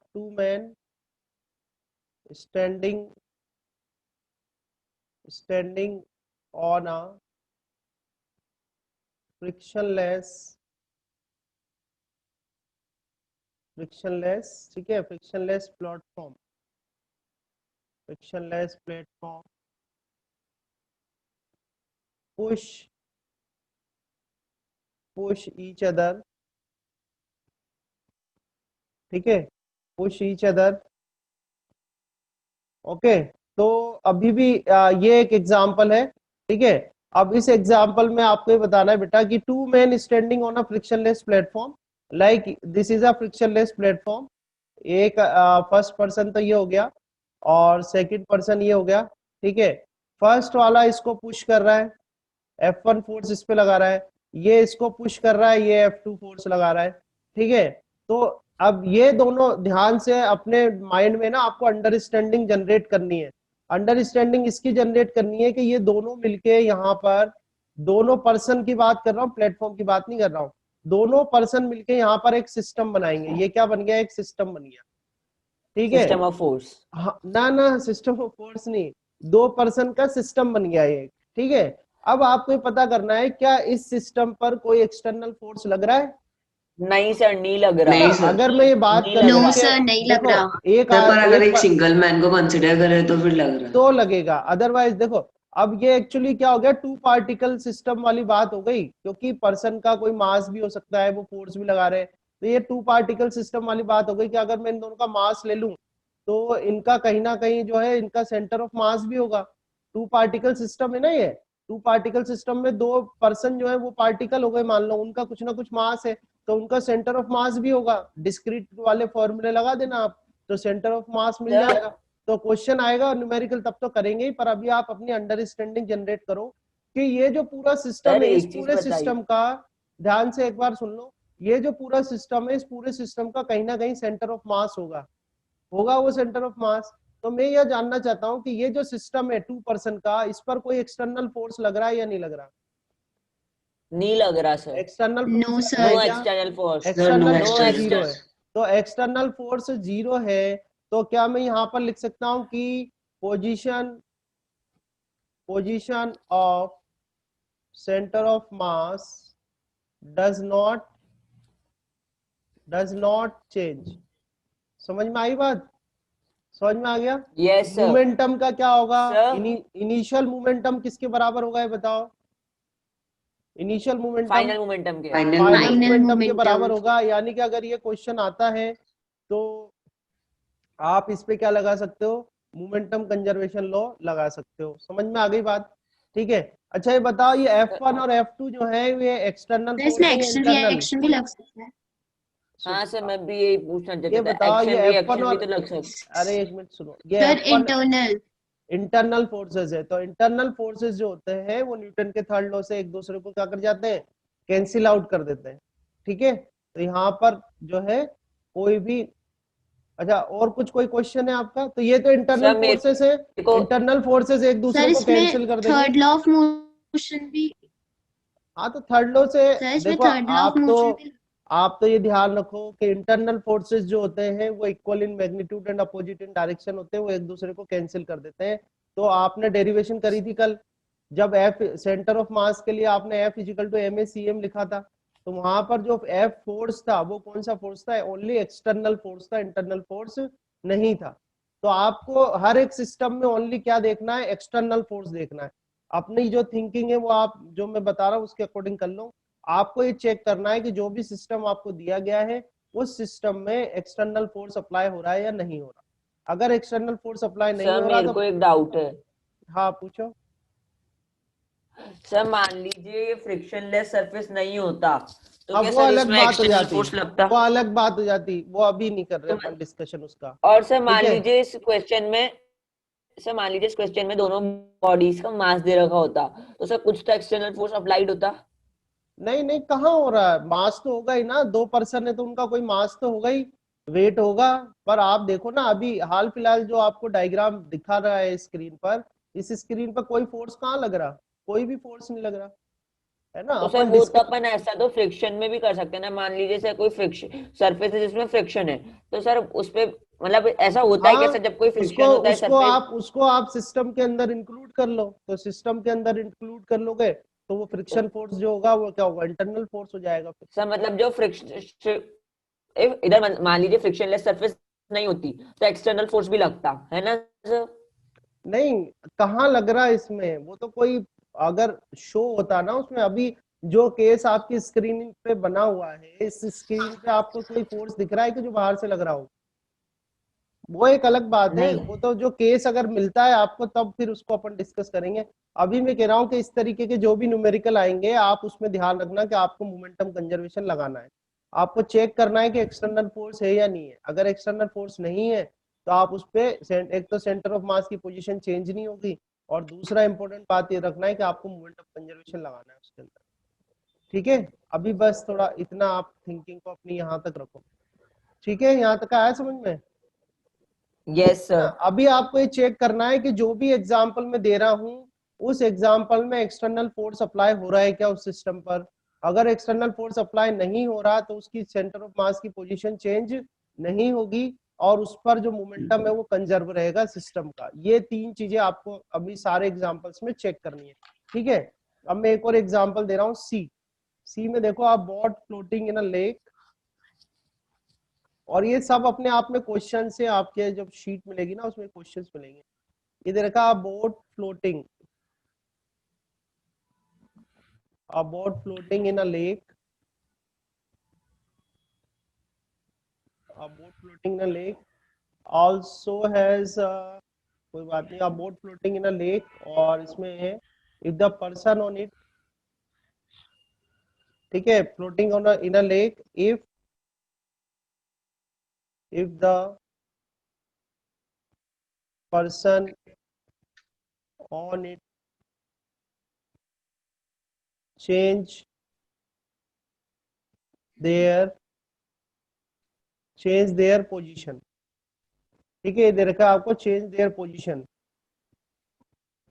frictionless, ठीक है, frictionless platform push each other, ठीक है, पुश ईच अदर। ओके, तो अभी भी ये एक एग्जांपल है। ठीक है, अब इस एग्जांपल में आपको ये बताना है बेटा कि two man standing on a frictionless platform, like this is a frictionless platform. एक फर्स्ट पर्सन तो ये हो गया, और सेकंड पर्सन ये हो गया। ठीक है, फर्स्ट वाला इसको पुश कर रहा है, F1 फोर्स इस पे लगा रहा है, ये इसको पुश कर रहा है, ये F2 फोर्स लगा रहा है। ठीक है, तो अब ये दोनों ध्यान से अपने माइंड में ना आपको अंडरस्टैंडिंग जनरेट करनी है। अंडरस्टैंडिंग इसकी जनरेट करनी है कि ये दोनों मिलके यहाँ पर, दोनों पर्सन की बात कर रहा हूँ, प्लेटफॉर्म की बात नहीं कर रहा हूँ, दोनों पर्सन मिलके यहाँ पर एक सिस्टम बनाएंगे। ये क्या बन गया? एक सिस्टम बन गया। ठीक है, सिस्टम ऑफ फोर्स। हाँ, ना सिस्टम ऑफ फोर्स नहीं, दो पर्सन का सिस्टम बन गया ये। ठीक है, अब आपको ये पता करना है क्या इस सिस्टम पर कोई एक्सटर्नल फोर्स लग रहा है? नहीं सर, नहीं लग रहा। नहीं सर। अगर मैं ये बात नहीं करूं लग नो रहा। कि सर नहीं लग देखो रहा। सर पर अगर एक एक सिंगल मैन को कंसिडर करें तो फिर लग रहा है। तो लगेगा, अदरवाइज देखो, अब ये एक्चुअली क्या हो गया? टू पार्टिकल सिस्टम वाली बात हो गई, क्योंकि पर्सन का कोई मास भी हो सकता है, वो फोर्स भी लगा रहे हैं, तो ये टू पार्टिकल सिस्टम वाली बात हो गई कि अगर मैं इन दोनों का मास ले लूं तो इनका कहीं ना कहीं जो है इनका सेंटर ऑफ मास भी होगा। 2 पार्टिकल सिस्टम है ना ये, 2 पार्टिकल सिस्टम में 2 पर्सन जो है वो पार्टिकल हो गए, मान लो उनका कुछ ना कुछ मास है, तो उनका सेंटर ऑफ मास भी होगा। डिस्क्रीट वाले फॉर्मूले लगा देना आप, तो centre of mass mill sir जाएगा। तो क्वेश्चन आएगा और न्यूमेरिकल तब तो करेंगे ही, पर अभी आप अपनी अंडरस्टैंडिंग जनरेट करो कि ये जो पूरा सिस्टम सर है, इस एक चीज पूरे बताइए। सिस्टम का ध्यान से एक बार सुन लो, ये जो पूरा सिस्टम है, इस पूरे सिस्टम का कहीं ना कहीं सेंटर ऑफ मास होगा वो सेंटर ऑफ मास। तो मैं यह जानना चाहता हूं कि ये जो सिस्टम है 2 पर्सन का, इस पर कोई एक्सटर्नल फोर्स लग रहा है या नहीं लग रहा? नहीं लग रहा sir. External No, force sir. No है क्या? External force. External no force external zero है। force. तो एक्सटर्नल फोर्स जीरो है, तो क्या मैं यहाँ पर लिख सकता हूँ कि position of centre of mass does not change? समझ में आई बात? समझ में आ गया? Yes sir. मोमेंटम का क्या होगा? सर इनिशियल मोमेंटम किसके बराबर होगा, ये बताओ? इनिशियल मोमेंटम फाइनल मोमेंटम के। Final फाइनल Final मोमेंटम के momentum. बराबर होगा। यानी कि अगर ये क्वेश्चन आता है तो आप इस पे क्या लगा सकते हो? मोमेंटम कंजर्वेशन लॉ लगा सकते हो। समझ में आ गई बात? ठीक है। अच्छा ये बताओ, ये F1 और F2 जो है ये एक्सटर्नल तो फोर्स इसमें है या एक्शन इंटरनल? रिएक्शन भी लग सकता है। हाँ सर मैं भी यही पूछना ये चाहता था, बताओ, एक्शन ये F1 रिएक्शन भी और तो लग सकता। अरे एक मिनट सुनो, ये sir F1 internal. Internal forces है। तो इंटरनल फोर्सेस जो होते हैं वो न्यूटन के थर्ड लॉ से एक दूसरे को क्या कर जाते हैं? कैंसिल आउट कर देते हैं। ठीक है। तो यहाँ पर जो है कोई भी, अच्छा और कुछ कोई क्वेश्चन है आपका? तो ये तो इंटरनल सर फोर्सेस है, मेरे को इंटरनल फोर्सेस एक दूसरे सर को इसमें कैंसिल कर देंगे। थर्ड लॉ ऑफ मोशन भी, हाँ तो थर्ड लॉ से सर इसमें देखो, थर्ड लॉ ऑफ मोशन भी। आप तो ये ध्यान रखो कि इंटरनल फोर्सेस जो होते हैं वो equal in magnitude and opposite in direction होते हैं, वो एक दूसरे को कैंसिल कर देते हैं। तो आपने डेरिवेशन करी थी कल, जब एफ सेंटर ऑफ मास के लिए आपने F is equal to M A C M लिखा था, तो वहां पर जो एफ फोर्स था वो कौन सा फोर्स था? ओनली एक्सटर्नल फोर्स था, इंटरनल फोर्स नहीं था। तो आपको हर एक सिस्टम में ओनली क्या देखना है? एक्सटर्नल फोर्स देखना है। अपनी जो थिंकिंग है वो आप जो मैं बता रहा हूँ उसके अकॉर्डिंग कर लो। आपको ये चेक करना है कि जो भी सिस्टम आपको दिया गया है उस सिस्टम में एक्सटर्नल फोर्स अप्लाई हो रहा है या नहीं हो रहा। अगर एक्सटर्नल फोर्स अप्लाई नहीं सर हो रहा मेरे तो को एक डाउट है। हाँ पूछो। सर मान लीजिए ये फ्रिक्शनलेस सरफेस नहीं होता तो अब क्या वो सर अलग इसमें बात हो एक्सटर्नल जाती, फोर्स लगता? वो अलग बात हो जाती, वो अभी नहीं कर रहे अपन डिस्कशन उसका। और सर ठीक मान है। लीजिए इस क्वेश्चन में, सर मान लीजिए इस क्वेश्चन में दोनों बॉडीज का मास दे रखा होता तो सर कुछ तो एक्सटर्नल फोर्स अप्लाइड होता। नहीं नहीं, कहाँ हो रहा है? मास तो होगा ही ना, 2 पर्सन है तो उनका कोई मास तो होगा ही, वेट होगा। पर आप देखो ना, अभी हाल फिलहाल जो आपको डायग्राम दिखा रहा है स्क्रीन पर, इस स्क्रीन पर कोई फोर्स कहाँ लग रहा? कोई भी फोर्स नहीं लग रहा है ना। तो सर अपन वो तो डिस्कस, अपन ऐसा तो फ्रिक्शन में भी कर सकते हैं ना। मान लीजिए सर कोई फ्रिक्शन सरफेस है जिसमें फ्रिक्शन है, तो सर उस पे मतलब ऐसा होता है हाँ कैसा जब कोई उसको फ्रिक्शन होता है उसको सरफेस? आप उसको आप सिस्टम के अंदर इंक्लूड कर लो, तो सिस्टम के अंदर इंक्लूड कर लोगे तो वो फ्रिक्शन फोर्स जो होगा वो क्या होगा? इंटरनल फोर्स हो जाएगा फिर। सर मतलब जो फ्रिक्शन इधर मान लीजिए फ्रिक्शनलेस सरफेस नहीं होती तो एक्सटर्नल फोर्स भी लगता है ना सर? नहीं, कहाँ लग रहा है इसमें? वो तो कोई अगर शो होता ना उसमें, अभी जो केस आपकी स्क्रीन पे बना हुआ है, इस स्क्रीन पे आपको कोई फोर्स दिख रहा है कि जो बाहर से लग रहा हो? वो एक अलग बात है। नहीं। वो तो जो केस अगर मिलता है आपको तब फिर उसको अपन डिस्कस करेंगे। अभी मैं कह रहा हूँ कि इस तरीके के जो भी न्यूमेरिकल आएंगे आप उसमें ध्यान रखना कि आपको मोमेंटम कंजर्वेशन लगाना है। आपको चेक करना है कि एक्सटर्नल फोर्स है या नहीं है। अगर एक्सटर्नल फोर्स नहीं है तो आप उस पर एक तो सेंटर ऑफ मास की पोजीशन चेंज नहीं होगी, और दूसरा इंपॉर्टेंट बात ये रखना है कि आपको मोमेंटम कंजर्वेशन लगाना है उसके अंदर। ठीक है। अभी बस थोड़ा इतना आप थिंकिंग को अपनी यहाँ तक रखो। ठीक है, यहाँ तक आया समझ में? Yes sir. अभी आपको ये चेक करना है कि जो भी एग्जाम्पल मैं दे रहा हूं उस एग्जाम्पल में एक्सटर्नल फोर्स अप्लाई हो रहा है क्या उस सिस्टम पर। अगर एक्सटर्नल फोर्स अप्लाई नहीं हो रहा तो उसकी सेंटर ऑफ मास की पोजीशन चेंज नहीं होगी, और उस पर जो मोमेंटम है वो कंजर्व रहेगा सिस्टम का। ये 3 चीजें आपको अभी सारे एग्जाम्पल्स में चेक करनी है। ठीक है। अब मैं एक और एग्जाम्पल दे रहा हूँ, सी में देखो, आप boat floating in a lake, और ये सब अपने आप में क्वेश्चन से आपके जब शीट मिलेगी ना उसमें क्वेश्चंस मिलेंगे। ये दे रखा boat floating, in a lake, boat floating in a lake, also has कोई बात नहीं, a boat floating in a lake, और इसमें है if the person on it, ठीक है, floating on in a lake, if the person on it change their position, ठीक है, दे रखा है आपको change their position।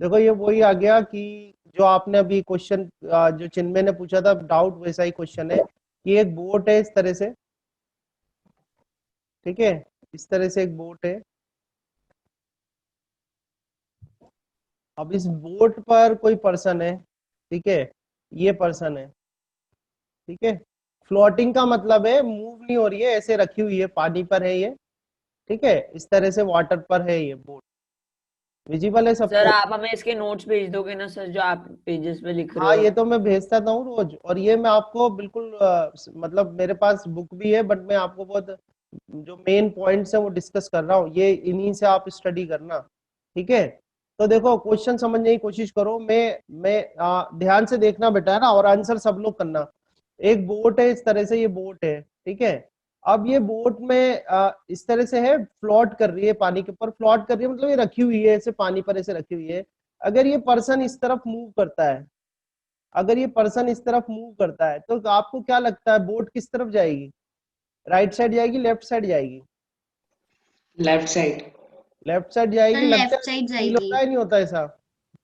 देखो ये वही आ गया कि जो आपने अभी क्वेश्चन जो चिन्मय ने पूछा था, डाउट वैसा ही क्वेश्चन है कि एक बोट है इस तरह से, ठीक है, इस तरह से एक बोट है। अब इस बोट पर कोई पर्सन है, ठीक है, ये पर्सन है, ठीक है। फ्लोटिंग का मतलब है मूव नहीं हो रही है, ऐसे रखी हुई है, पानी पर है ये, ठीक है, इस तरह से वाटर पर है ये बोट। विजिबल है सर सबको? आप हमें इसके नोट्स भेज दोगे ना सर, जो आप पेजेस पे लिख रहे हाँ, हो? ये तो मैं भेजता था हूँ रोज, और ये मैं आपको बिल्कुल मतलब मेरे पास बुक भी है, बट मैं आपको बहुत जो मेन पॉइंट्स है वो डिस्कस कर रहा हूँ, ये इन्हीं से आप स्टडी करना, ठीक है। तो देखो क्वेश्चन समझने की कोशिश करो, मैं ध्यान से देखना बेटा, है ना, और आंसर सब लोग करना। एक बोट है इस तरह से, ये बोट है, ठीक है। अब ये बोट में इस तरह से है, फ्लोट कर रही है पानी के ऊपर, फ्लोट कर रही है मतलब ये रखी हुई है ऐसे पानी पर, ऐसे रखी हुई है। अगर ये पर्सन इस तरफ मूव करता है, अगर ये पर्सन इस तरफ मूव करता है, तो आपको क्या लगता है बोट किस तरफ जाएगी? राइट साइड जाएगी, लेफ्ट साइड जाएगी? Left side. लेफ्ट साइड जाएगी, लगता लेफ्ट है? साइड फील होता जाएगी। है नहीं होता ऐसा?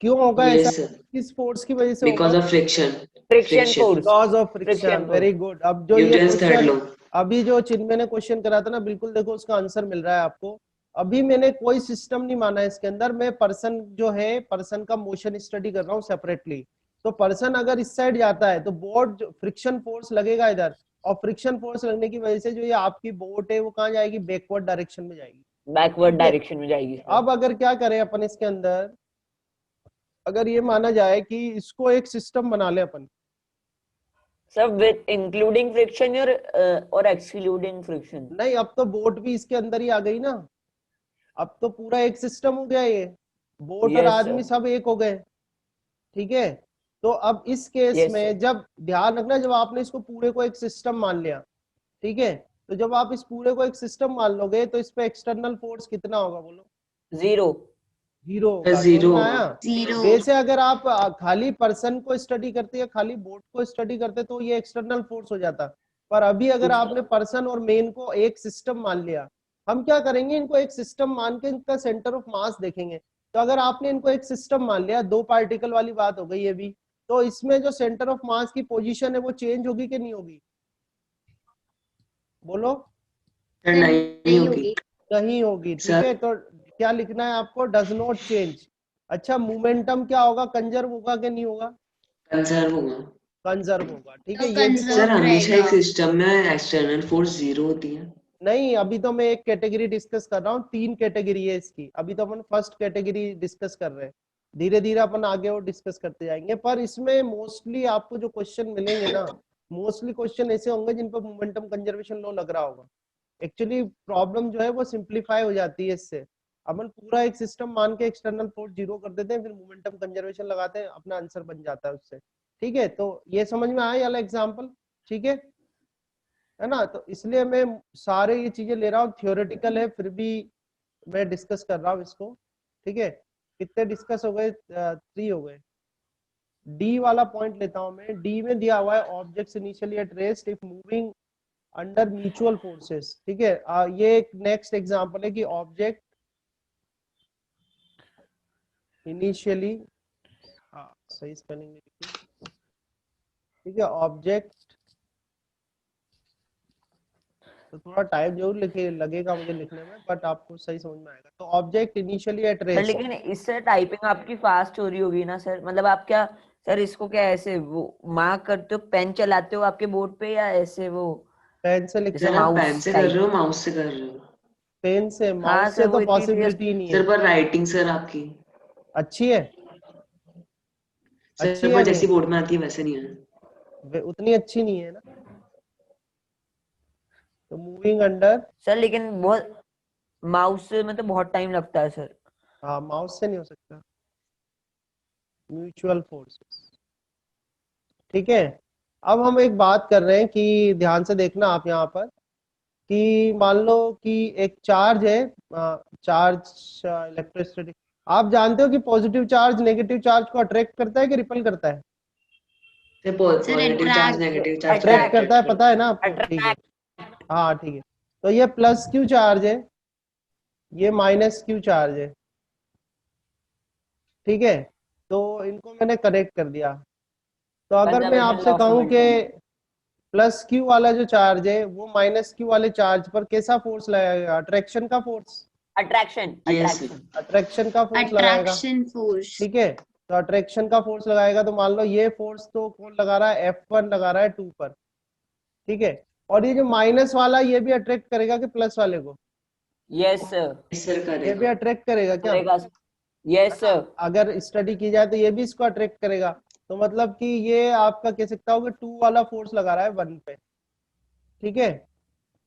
क्यों होगा ऐसा? यस सर, किस फोर्स की वजह से बिकॉज होगा? Of friction. Friction force. Because of friction. Friction very force. Good. अब जो ये न्यूटन्स थर्ड क्वेश्चन लॉ। अभी जो चिन्मय ने क्वेश्चन करा था ना, बिल्कुल देखो उसका आंसर मिल रहा है आपको। अभी मैंने कोई सिस्टम नहीं माना है इसके अंदर, मैं पर्सन जो है, पर्सन का मोशन स्टडी कर रहा हूँ सेपरेटली। तो पर्सन अगर इस साइड जाता है तो बोट फ्रिक्शन फोर्स लगेगा इधर, और फ्रिक्शन फोर्स लगने की वजह से जो ये आपकी बोट है वो कहाँ जाएगी? बैकवर्ड डायरेक्शन में जाएगी। बैकवर्ड ठीक है? डायरेक्शन में जाएगी सर। अब अगर क्या करें अपन इसके अंदर, अगर ये माना जाए कि इसको एक सिस्टम बना ले अपन, सर विद इंक्लूडिंग फ्रिक्शन और एक्सक्लूडिंग फ्रिक्शन? नहीं, अब तो बोट भी इसके अंदर ही आ गई ना, अब तो पूरा एक सिस्टम हो गया ये, बोट और Yes, आदमी sir. सब एक हो गए, ठीक है। तो अब इस केस Yes, में sir. जब ध्यान रखना, जब आपने इसको पूरे को एक सिस्टम मान लिया, ठीक है, तो जब आप इस पूरे को एक सिस्टम मान लोगे तो इस पे एक्सटर्नल फोर्स कितना होगा बोलो? जीरो। जीरो सर होगा। जीरो समझ में होगा। आया? जीरो। वैसे अगर आप खाली पर्सन को स्टडी करते या खाली बोट को स्टडी करते तो ये एक्सटर्नल फोर्स हो जाता, पर अभी अगर आपने पर्सन और मेन को एक सिस्टम मान लिया, हम क्या करेंगे, इनको एक सिस्टम मान के इनका सेंटर ऑफ मास देखेंगे। तो अगर आपने इनको एक सिस्टम मान लिया, दो पार्टिकल वाली बात हो गई ये भी, तो इसमें जो सेंटर ऑफ मास की पोजीशन है वो चेंज होगी कि नहीं होगी? बोलो। सर नहीं होगी। नहीं होगी, ठीक सर है। तो क्या लिखना है आपको? Does not change. अच्छा, मोमेंटम क्या होगा? कंजर्व होगा कि नहीं होगा? कंजर्व होगा। कंजर्व होगा, ठीक तो है। ये भी कंजर्व सर हमेशा एक रहेगा। सिस्टम में एक्सटर्नल फोर्स जीरो होती है। नहीं, अभी तो मैं एक कैटेगरी डिस्कस कर रहा हूँ, तीन कैटेगरी है इसकी, अभी तो अपन फर्स्ट कैटेगरी डिस्कस कर रहे हैं, धीरे धीरे अपन आगे और डिस्कस करते जाएंगे। पर इसमें मोस्टली आपको जो क्वेश्चन मिलेंगे ना, मोस्टली क्वेश्चन ऐसे होंगे जिन पर मोमेंटम कंजर्वेशन लॉ लग रहा होगा। एक्चुअली प्रॉब्लम जो है वो सिंप्लीफाई हो जाती है इससे। अपन पूरा एक सिस्टम मान के एक्सटर्नल फोर्स जीरो कर देते हैं, फिर मोमेंटम कंजर्वेशन लगाते हैं, अपना आंसर बन जाता है उससे, ठीक है। तो ये समझ में आया ये वाला एग्जाम्पल? ठीक है ना। तो इसलिए मैं सारे ये चीजें ले रहा हूँ, थियोरेटिकल है फिर भी मैं डिस्कस कर रहा हूँ इसको, ठीक है। कितने डिस्कस हो गए? 3 हो गए। डी वाला पॉइंट लेता हूं मैं। डी में दिया हुआ है objects initially at rest if moving under mutual forces, ठीक है। ये एक नेक्स्ट एग्जांपल है कि ऑब्जेक्ट इनिशियली, सही स्पेलिंग लिखी, ठीक है। ऑब्जेक्ट, तो थोड़ा टाइम जरूर लगेगा मुझे लिखने में, बट आपको सही समझ में आएगा। तो object initially at sir rest, लेकिन इससे टाइपिंग आपकी फास्ट हो रही होगी ना सर? मतलब आप क्या सर इसको क्या ऐसे वो मार्क करते हो, पेन चलाते हो आपके बोर्ड पे, या ऐसे वो पेन से लिखते जैसे सर हो? आप माउस पेन से कर टाइप? रहे हो माउस से कर रहे हो? पेन से, हाँ माउस सर, से वो तो इतनी तेज। पॉसिबिलिटी नहीं है। सर पर राइटिंग सर आपकी अच्छी है, सर अच्छी पर है जैसी नहीं? बोर्ड में आती है वैसे नहीं है। उतनी अच्छी नहीं है ना। तो मूविंग अंडर, सर लेकिन बहुत माउस से मतलब बहुत टाइम लगता है सर। हाँ, माउस से नहीं हो सकता, म्यूचुअल फोर्सेस। ठीक है, अब हम एक बात कर रहे हैं कि ध्यान से देखना आप यहाँ पर, कि मान लो कि एक चार्ज है, चार्ज इलेक्ट्रोस्टैटिक, आप जानते हो कि पॉजिटिव चार्ज नेगेटिव चार्ज को अट्रैक्ट करता है कि रिपल करता है? पॉजिटिव चार्ज नेगेटिव चार्ज को अट्रैक्ट करता है, attract पता है ना आपको? ठीक है, हाँ ठीक है। तो ये प्लस क्यू चार्ज है, ये माइनस क्यू चार्ज है। ठीक है, तो इनको मैंने कनेक्ट कर दिया। तो अगर मैं Conservation आपसे law of कहूं कि momentum। प्लस क्यू वाला जो चार्ज है वो माइनस क्यू वाले चार्ज पर कैसा फोर्स लगाएगा? अट्रैक्शन का force, attraction Yes, attraction attraction का फोर्स लगाएगा। Attraction force. ठीक है, तो अट्रैक्शन का फोर्स लगाएगा, तो मान लो ये फोर्स तो कौन लगा रहा है? F1 लगा रहा है 2 पर। ठीक है, और ये जो माइनस वाला ये भी अट्रैक्ट करेगा कि प्लस वाले को? Yes sir. सर ये भी करेगा। अट्रैक्ट करेगा क्या? करेगा यस सर। अगर स्टडी की जाए तो ये भी इसको अट्रैक्ट करेगा। तो मतलब कि ये आपका कह सकता हूँ कि 2 वाला फोर्स लगा रहा है 1 पे। ठीक है,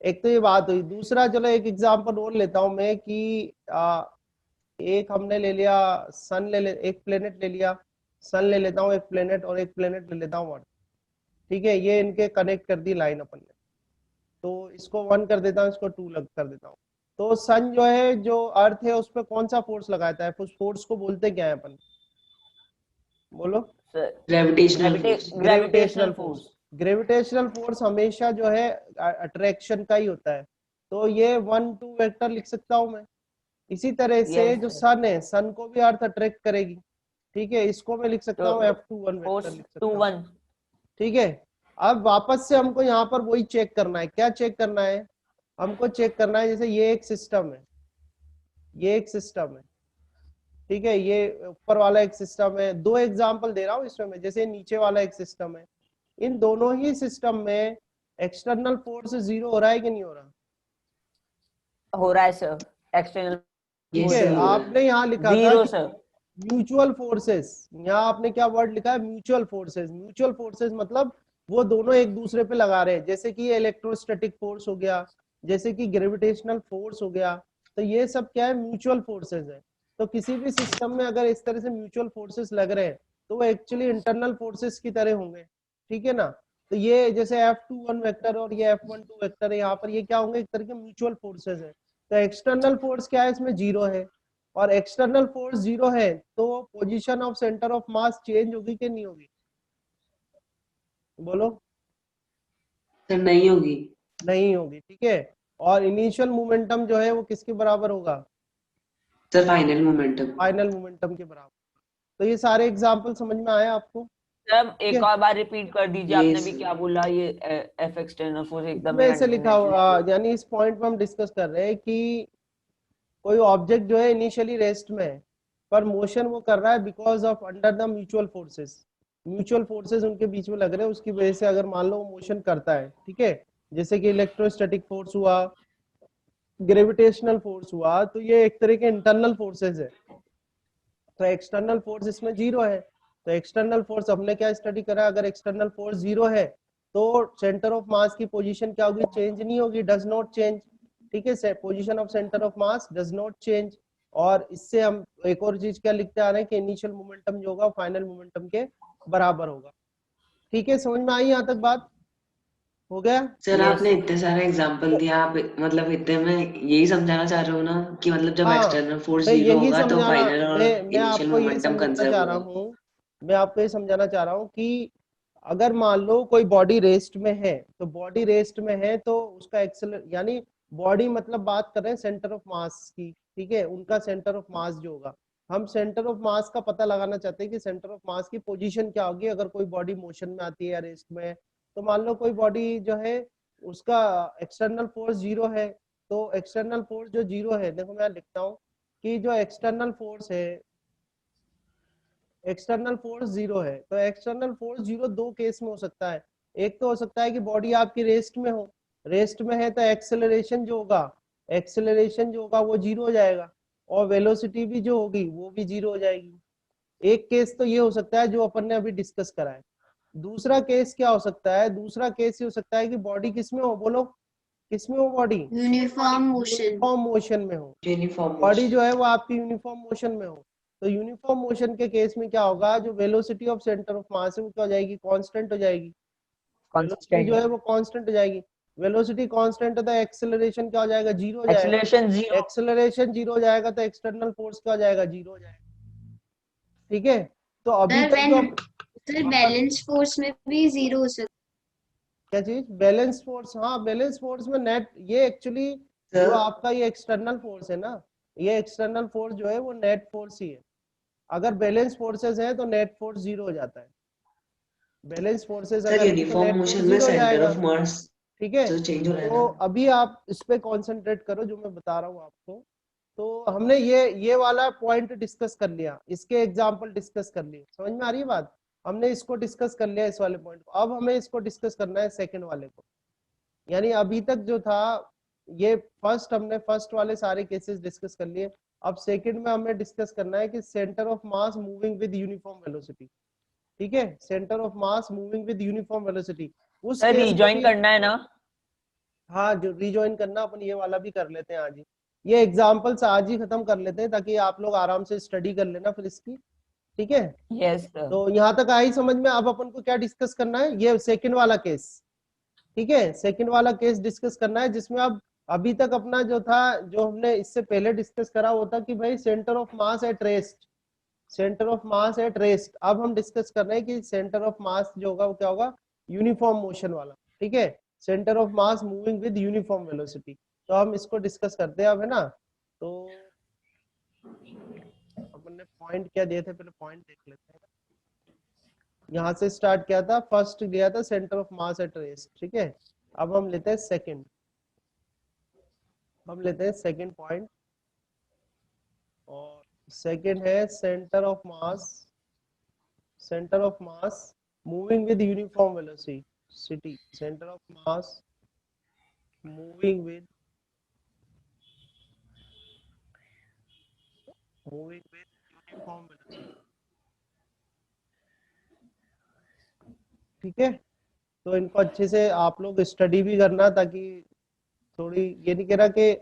एक तो ये बात हुई। दूसरा, चलो एक एग्जांपल और लेता हूं मैं कि एक हमने ले लिया सन, एक प्लेनेट ले लिया, सन ले लेता हूँ एक प्लेनेट, और एक प्लेनेट ले लेता हूँ 1। ठीक है, ये इनके कनेक्ट कर दी लाइन अपन ने, तो इसको 1 कर देता हूँ, इसको 2 कर देता हूँ। तो सन जो है, जो अर्थ है, उस पर कौन सा फोर्स लगाता है? उस फोर्स को बोलते क्या है अपन? बोलो। Gravitational force. Gravitational force. Gravitational force हमेशा जो है अट्रैक्शन का ही होता है। तो ये 1-2 वेक्टर लिख सकता हूं मैं। इसी तरह से Yes, जो sir. सन है, सन को भी अर्थ अट्रैक्ट करेगी। ठीक है, इसको मैं लिख सकता तो हूँ F21 वेक्टर फोर्स लिख सकता टू हूँ। वन। ठीक है, अब वापस से हमको यहाँ पर वही चेक करना है। क्या चेक करना है? हमको चेक करना है, जैसे ये एक सिस्टम है, ये एक सिस्टम है। ठीक है, ये ऊपर वाला एक सिस्टम है। 2 एग्जांपल दे रहा हूँ इसमें मैं, जैसे नीचे वाला एक सिस्टम है। इन दोनों ही सिस्टम में एक्सटर्नल फोर्स 0 हो रहा है कि नहीं हो रहा? हो रहा है सर। एक्सटर्नल ठीक Yes, है, sir, हो रहा है। आपने यहाँ लिखा था जीरो कि सर। म्यूचुअल फोर्सेस, यहाँ आपने क्या वर्ड लिखा है? Mutual forces. म्यूचुअल फोर्सेस मतलब वो दोनों एक दूसरे पे लगा रहे हैं, जैसे कि इलेक्ट्रोस्टैटिक फोर्स हो गया, जैसे कि ग्रेविटेशनल फोर्स हो गया। तो ये सब क्या है? म्यूचुअल फोर्सेस है। तो किसी भी सिस्टम में अगर इस तरह से म्यूचुअल फोर्सेस लग रहे हैं तो वो एक्चुअली इंटरनल फोर्सेस की तरह होंगे। ठीक है ना? तो ये जैसे F21 वेक्टर और ये F12 वेक्टर है, यहाँ पर ये क्या होंगे? एक तरह के म्यूचुअल फोर्सेस है। तो एक्सटर्नल फोर्स क्या है? इसमें 0 है, और एक्सटर्नल फोर्स 0 है, तो position of centre of mass change होगी कि नहीं होगी? बोलो। सर नहीं होगी। नहीं होगी। ठीक है, और इनिशियल मोमेंटम जो है वो किसके बराबर होगा? Sir final momentum. Final momentum के बराबर। तो ये सारे एग्जांपल समझ में आए आपको? सर ठीक एक है, और बार रिपीट कर दीजिए, Yes, आपने भी क्या बोला? ये एफ एक्सटर्नल फोर्स एकदम इसमें ही ऐसे लिखा हुआ, अंडरनेट। यानी इस पॉइंट में हम डिस्कस कर रहे हैं कि कोई ऑब्जेक्ट जो है इनिशियली रेस्ट में है, पर मोशन वो कर रहा है because of under the mutual forces. Mutual forces उनके बीच में लग रहे हैं, उसकी वजह से अगर मान लो वो मोशन करता है। ठीक है, जैसे कि इलेक्ट्रोस्टैटिक फोर्स हुआ, ग्रेविटेशनल फोर्स हुआ, तो ये एक तरह के इंटरनल फोर्सेस है। तो एक्सटर्नल फोर्स इसमें 0 है। तो एक्सटर्नल फोर्स हमने क्या स्टडी करा? अगर एक्सटर्नल फोर्स 0 है तो सेंटर ऑफ मास की पोजीशन क्या होगी? चेंज नहीं होगी, डज नॉट चेंज। ठीक है, position of centre of mass does not change. और इससे हम एक और चीज क्या लिखते आ रहे हैं कि इनिशियल मोमेंटम जो होगा फाइनल मोमेंटम के बराबर होगा। ठीक है, समझ में आई यहाँ तक बात? हो गया? Sir Yes. आपने इतने सारे एग्जांपल दिया, आप मतलब इतने में यही समझाना चाह रहे हो ना कि मतलब जब हाँ, एक्सटर्नल फोर्स मैं 0 यही होगा तो समझाना, फाइनल और मैं इनिशियल आपको यही मोमेंटम समझाना कंजर्व चाह रहा होगा। हूँ। मैं आपको ये समझाना चाह रहा हूँ कि अगर मान लो कोई बॉडी रेस्ट में है, तो बॉडी रेस्ट में है तो उसका एक्सेलर, यानी बॉडी मतलब बात कर रहे हैं सेंटर ऑफ मास की। ठीक है, उनका सेंटर ऑफ मास जो होगा, हम सेंटर ऑफ मास का पता लगाना चाहते हैं कि सेंटर ऑफ मास की पोजीशन क्या होगी अगर कोई बॉडी मोशन में आती है या रेस्ट में है। तो मान लो कोई बॉडी जो है उसका एक्सटर्नल फोर्स 0 है, तो एक्सटर्नल फोर्स जो 0 है, देखो मैं लिखता हूँ कि जो एक्सटर्नल फोर्स है, एक्सटर्नल फोर्स 0 है, तो एक्सटर्नल फोर्स 0 दो केस में हो सकता है। एक तो हो सकता है कि बॉडी आपकी रेस्ट में हो, रेस्ट में है तो एक्सेलरेशन जो होगा, एक्सेलरेशन जो होगा वो 0 हो जाएगा, और वेलोसिटी भी जो होगी वो भी 0 हो जाएगी। एक केस तो ये हो सकता है जो अपन ने अभी डिस्कस करा है। दूसरा केस क्या हो सकता है? दूसरा केस ये हो सकता है कि बॉडी किस में हो? बोलो, किसमें हो body? Uniform motion. Uniform motion में हो। यूनिफॉर्म बॉडी जो है वो आपकी यूनिफॉर्म मोशन में हो। तो यूनिफॉर्म मोशन के केस में क्या होगा, जो वेलोसिटी ऑफ सेंटर ऑफ मास है वो क्या हो जाएगी? कांस्टेंट हो जाएगी। वेलोसिटी जो है वो कांस्टेंट हो जाएगी। वेलोसिटी कांस्टेंट है तो एक्सेलरेशन क्या हो जाएगा? जीरो हो जाएगा। Acceleration zero. एक्सेलरेशन जीरो हो जाएगा तो एक्सटर्नल फोर्स क्या हो जाएगा? जीरो हो जाएगा। ठीक है, तो अभी सर तक जो सर बैलेंस फोर्स में भी जीरो हो सकता क्या चीज? Balance force. हाँ, बैलेंस फोर्स में नेट, ये एक्चुअली सर। जो आपका ये एक्सटर्नल फोर्स है ना, ये एक्सटर्नल फोर्स जो है वो नेट फोर्स ही है। अगर बैलेंस फोर्सेस है तो नेट फोर्स जीरो हो जाता है। बैलेंस फोर्सेस सर अगर है तो यूनिफॉर्म नेट फोर्स मोशन में जीरो हो सेंटर जाएगा। ऑफ मास ठीक है, तो चेंज हो रहा है तो ना। अभी आप इस पे कंसंट्रेट करो जो मैं बता रहा हूँ आपको। तो हमने ये वाला पॉइंट डिस्कस कर लिया, इसके एग्जांपल डिस्कस कर लिए, समझ में आ रही है बात? हमने इसको डिस्कस कर लिया, इस वाले पॉइंट को। अब हमें इसको डिस्कस करना है सेकंड वाले को। यानी अभी तक जो था ये हमने फर्स्ट वाले सारे केसेस डिस्कस कर लिए। अब सेकंड में हमें डिस्कस करना है कि centre of mass moving with uniform velocity. ठीक है, centre of mass moving with uniform velocity. उस सर केस में रिजॉइन भी करना है ना? हाँ, जो रिजॉइन करना, अपन ये वाला भी कर लेते हैं आज ही। ये एग्जांपल्स आज ही खत्म कर लेते हैं ताकि आप लोग आराम से स्टडी कर लेना फिर इसकी। ठीक है, यस सर। तो यहाँ तक आई समझ में? अब अपन को क्या डिस्कस करना है? ये सेकंड वाला केस। ठीक है, सेकंड वाला केस डिस्कस करना है जिसमें अब अभी तक अपना जो था, जो हमने इससे पहले डिस्कस करा वो था कि भाई centre of mass at rest, centre of mass at rest. अब हम डिस्कस कर रहे हैं कि सेंटर ऑफ मास जो होगा वो क्या होगा? यूनिफॉर्म मोशन वाला। ठीक है, centre of mass moving with uniform velocity. तो हम इसको डिस्कस करते हैं अब, है ना? तो अपन ने पॉइंट क्या दिए थे, पहले पॉइंट देख लेते हैं। यहाँ से स्टार्ट किया था, फर्स्ट लिया था centre of mass at rest. ठीक है, अब हम लेते हैं सेकंड, हम लेते हैं सेकंड पॉइंट, और सेकंड है centre of mass moving with uniform velocity. Centre of mass moving with uniform velocity. ठीक है, तो इनको अच्छे से आप लोग स्टडी भी करना, ताकि थोड़ी, ये नहीं कह रहा कि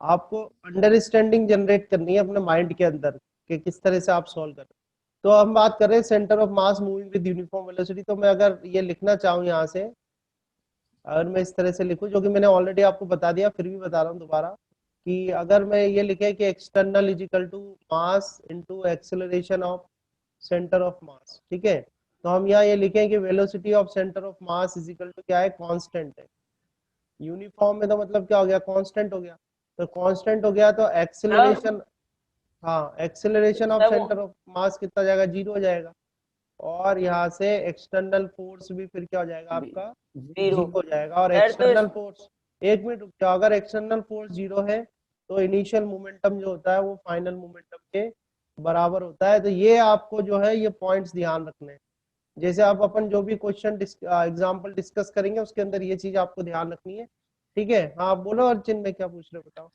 आपको अंडरस्टैंडिंग जनरेट करनी है अपने माइंड के अंदर कि किस तरह से आप सॉल्व करें। तो हम बात कर रहे हैं centre of mass moving with uniform velocity. तो मैं अगर ये लिखना चाहूँ यहाँ से, अगर मैं इस तरह से लिखूं, जो कि मैंने ऑलरेडी आपको बता दिया, फिर भी बता रहा हूँ दोबारा, कि अगर मैं ये लिखे कि external is equal to mass into acceleration of centre of mass. ठीक है, तो हम यहाँ ये लिखें कि velocity of centre of mass is equal to क्या है? कांस्टेंट है। यूनिफॉर्म में तो मतलब क्या हो गया? कांस्टेंट हो गया। तो कांस्टेंट हो गया तो एक्सेलरेशन, हाँ, acceleration of centre of mass कितना जाएगा? जीरो हो जाएगा। और यहाँ से एक्सटर्नल फोर्स भी फिर क्या हो जाएगा आपका? जीरो हो जाएगा। और एक्सटर्नल फोर्स, एक मिनट रुक जाओ, अगर एक्सटर्नल फोर्स जीरो है तो इनिशियल मोमेंटम जो होता है वो फाइनल मोमेंटम के बराबर होता है। तो ये आपको जो है ये पॉइंट्स ध्यान रखने हैं। जैसे आप अपन जो भी क्वेश्चन एग्जांपल डिस्कस करेंगे उसके अंदर ये चीज आपको ध्यान रखनी है। ठीक है, हाँ बोलो अर्जुन, में क्या पूछ रहे हो बताओ।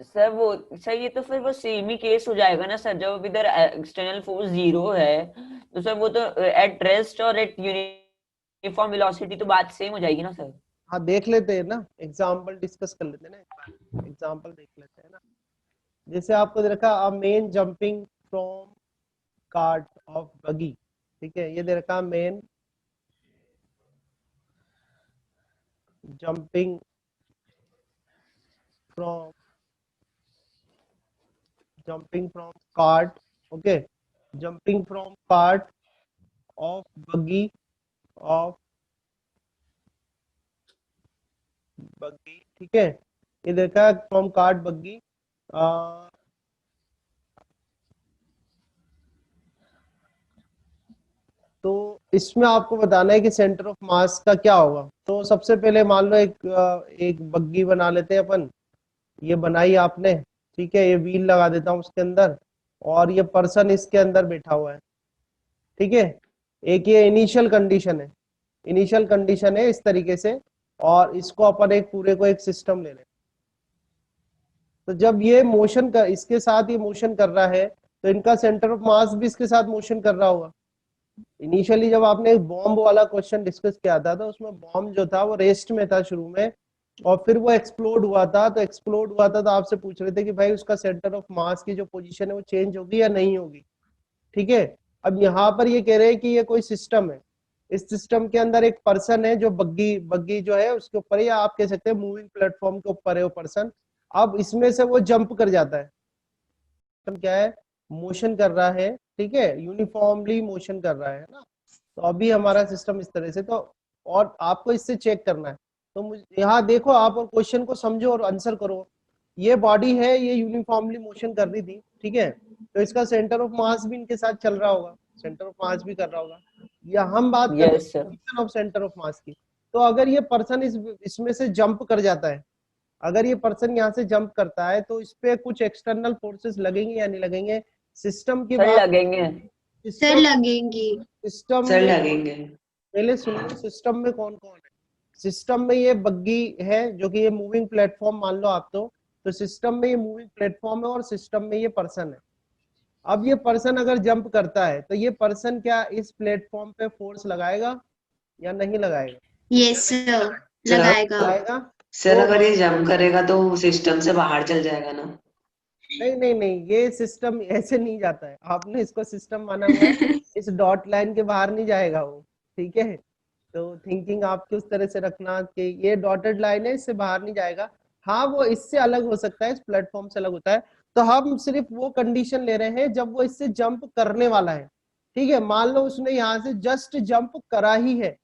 सर वो सर ये तो फिर वो सेम ही केस हो जाएगा ना सर, जब इधर एक्सटर्नल फोर्स जीरो है तो सर वो तो एट रेस्ट और एट यूनिफॉर्म वेलोसिटी तो बात सेम हो जाएगी ना सर? हाँ, देख लेते हैं ना, एग्जांपल डिस्कस कर लेते हैं ना, एक बार एग्जांपल देख लेते हैं ना। जैसे आपको दे रखा a man jumping from cart of बगी। ठीक है, ये दे रखा man jumping from cart, okay, jumping from cart of बगी ठीक है, ये देखा फ्रॉम कार्ट बग्गी। तो इसमें आपको बताना है कि सेंटर ऑफ मास का क्या होगा। तो सबसे पहले मान लो एक बग्गी बना लेते हैं अपन। ये बनाई आपने, ठीक है, ये व्हील लगा देता हूँ उसके अंदर, और ये पर्सन इसके अंदर बैठा हुआ है। ठीक है, एक ये इनिशियल कंडीशन है इस तरीके से, और इसको अपन एक पूरे को एक सिस्टम ले लें। तो जब ये मोशन कर, इसके साथ ये मोशन कर रहा है तो इनका सेंटर ऑफ मास भी इसके साथ मोशन कर रहा होगा। इनिशियली जब आपने बॉम्ब वाला क्वेश्चन डिस्कस किया था तो उसमें बॉम्ब जो था वो रेस्ट में था शुरू में, और फिर वो एक्सप्लोड हुआ था, तो एक्सप्लोड हुआ था तो आपसे पूछ रहे थे कि भाई उसका सेंटर ऑफ मास की जो पोजीशन है वो चेंज होगी या नहीं होगी। ठीक है, अब यहाँ पर ये कह रहे हैं कि ये कोई सिस्टम है, इस सिस्टम के अंदर एक पर्सन है जो बग्गी बग्गी जो है उसके ऊपर है, या आप कह सकते हैं मूविंग प्लेटफॉर्म के ऊपर है वो पर्सन। अब इसमें से वो जंप कर जाता है, क्या है, मोशन कर रहा है, ठीक है, यूनिफॉर्मली मोशन कर रहा है ना। तो अभी हमारा सिस्टम इस तरह से, तो और आपको इससे चेक करना है, तो मुझे यहाँ देखो आप और क्वेश्चन को समझो और आंसर करो। ये बॉडी है, ये यूनिफॉर्मली मोशन कर रही थी, ठीक है, तो इसका सेंटर ऑफ मास भी इनके साथ चल रहा होगा, सेंटर ऑफ मास भी कर रहा होगा, या हम बात कर रहे यस सर। हैं ऑफ सेंटर ऑफ मास की। तो अगर ये पर्सन इसमें से जंप कर जाता है, अगर ये पर्सन यहाँ से जंप करता है तो इस पे कुछ एक्सटर्नल फोर्सेस लगेंगे या नहीं लगेंगे? सिस्टम की सर बात, लगेंगे। सर सिस्टम लगेंगी। सिस्टम सर में लगेंगे। पहले सुन लो, सिस्टम में कौन कौन है? सिस्टम में ये बग्गी है जो कि ये मूविंग प्लेटफॉर्म मान लो आप, तो सिस्टम में ये मूविंग प्लेटफॉर्म है और सिस्टम में ये पर्सन है। अब ये पर्सन अगर जंप करता है तो ये पर्सन क्या इस प्लेटफॉर्म पे फोर्स लगाएगा या नहीं लगाएगा? यस सर, लगाएगा। लगाएगा। सर तो अगर ये जंप करेगा तो सिस्टम से बाहर चल जाएगा ना। नहीं नहीं नहीं, ये सिस्टम ऐसे नहीं जाता है, आपने इसको सिस्टम माना हुआ है, इस डॉट लाइन के बाहर नहीं जाएगा वो, ठीक है। तो थिंकिंग आपकी उस तरह से रखना कि ये डॉटेड लाइन है, इससे बाहर नहीं जाएगा। हाँ वो इससे अलग हो सकता है, इस प्लेटफॉर्म से अलग होता है। तो हम सिर्फ वो कंडीशन ले रहे हैं जब वो इससे जंप करने वाला है, ठीक है। मान लो उसने यहाँ से जस्ट जंप करा ही है,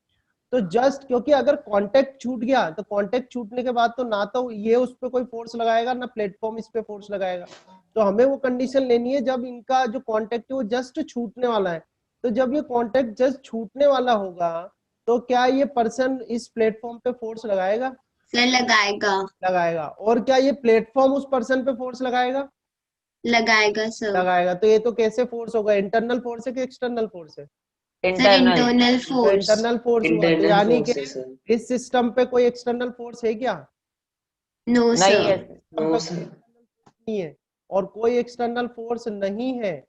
तो जस्ट, क्योंकि अगर कांटेक्ट छूट गया तो कांटेक्ट छूटने के बाद तो ना तो ये उस पर कोई फोर्स लगाएगा ना प्लेटफॉर्म इस पे फोर्स लगाएगा। तो हमें वो कंडीशन लेनी है जब इनका जो कांटेक्ट है वो जस्ट छूटने वाला है। तो जब ये कांटेक्ट जस्ट छूटने वाला होगा तो क्या ये पर्सन इस प्लेटफॉर्म पे फोर्स लगाएगा? सर लगाएगा। लगाएगा। और क्या ये प्लेटफॉर्म उस पर्सन पे फोर्स लगाएगा? लगाएगा सर। लगाएगा। तो ये तो कैसे फोर्स होगा, इंटरनल फोर्स है कि एक्सटर्नल फोर्स है? Sir internal. इंटरनल तो फोर्स। इंटरनल फोर्स हुआ, तो इंटरनल यानी कि फोर्स है सर। इस सिस्टम पे कोई एक्सटर्नल फोर्स है क्या? नो नहीं है। सर। No sir. नहीं है। और कोई एक्सटर्नल फोर्स नहीं है,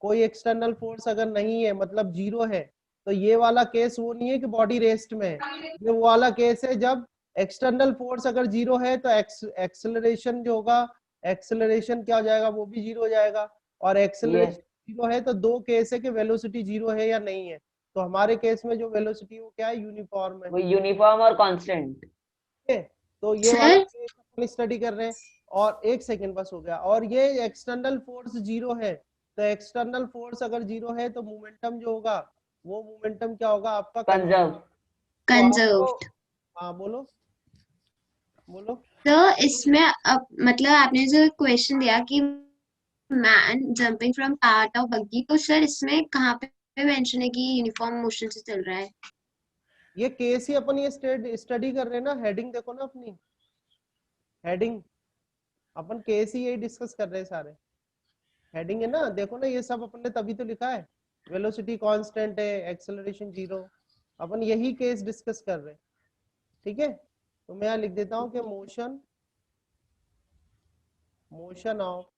कोई एक्सटर्नल फोर्स अगर नहीं है मतलब जीरो है, तो ये वाला केस वो नहीं है कि बॉडी रेस्ट में है, ये वो वाला केस है जब एक्सटर्नल फोर्स अगर जीरो है तो एक्सेलरेशन जो होगा, एक्सेलरेशन क्या हो जाएगा, वो भी जीरो हो जाएगा। और एक्सेलरेशन जीरो है तो दो केस है कि वेलोसिटी जीरो है या नहीं है। तो हमारे केस में जो वेलोसिटी वो क्या है, यूनिफॉर्म है, वो यूनिफॉर्म और कांस्टेंट। ठीक है। तो ये वाला सर केस अपन स्टडी कर रहे हैं। और एक सेकेंड बस हो गया, और ये एक्सटर्नल फोर्स जीरो है, तो एक्सटर्नल फोर्स अगर जीरो है तो मोमेंटम जो होगा वो मोमेंटम क्या होगा आपका, कंजर्व। तो कंजर्व्ड। आपको, हाँ बोलो बोलो। तो इसमें अब मतलब आपने जो क्वेश्चन दिया कि man jumping from part of buggy, तो सर इसमें कहाँ पे मेंशन है कि यूनिफॉर्म मोशन से चल रहा है? ये केस ही अपन ये स्टडी कर रहे हैं ना, हेडिंग देखो ना अपनी, हेडिंग अपन केस ही यही डिस्कस कर रहे हैं सारे, हेडिंग है ना, देखो ना ये सब अपन ने तभी तो लिखा है, वेलोसिटी कांस्टेंट है, एक्सेलरेशन जीरो, अपन यही केस डिस्कस कर रहे हैं, ठीक है। तो मैं यहाँ लिख देता हूँ कि motion of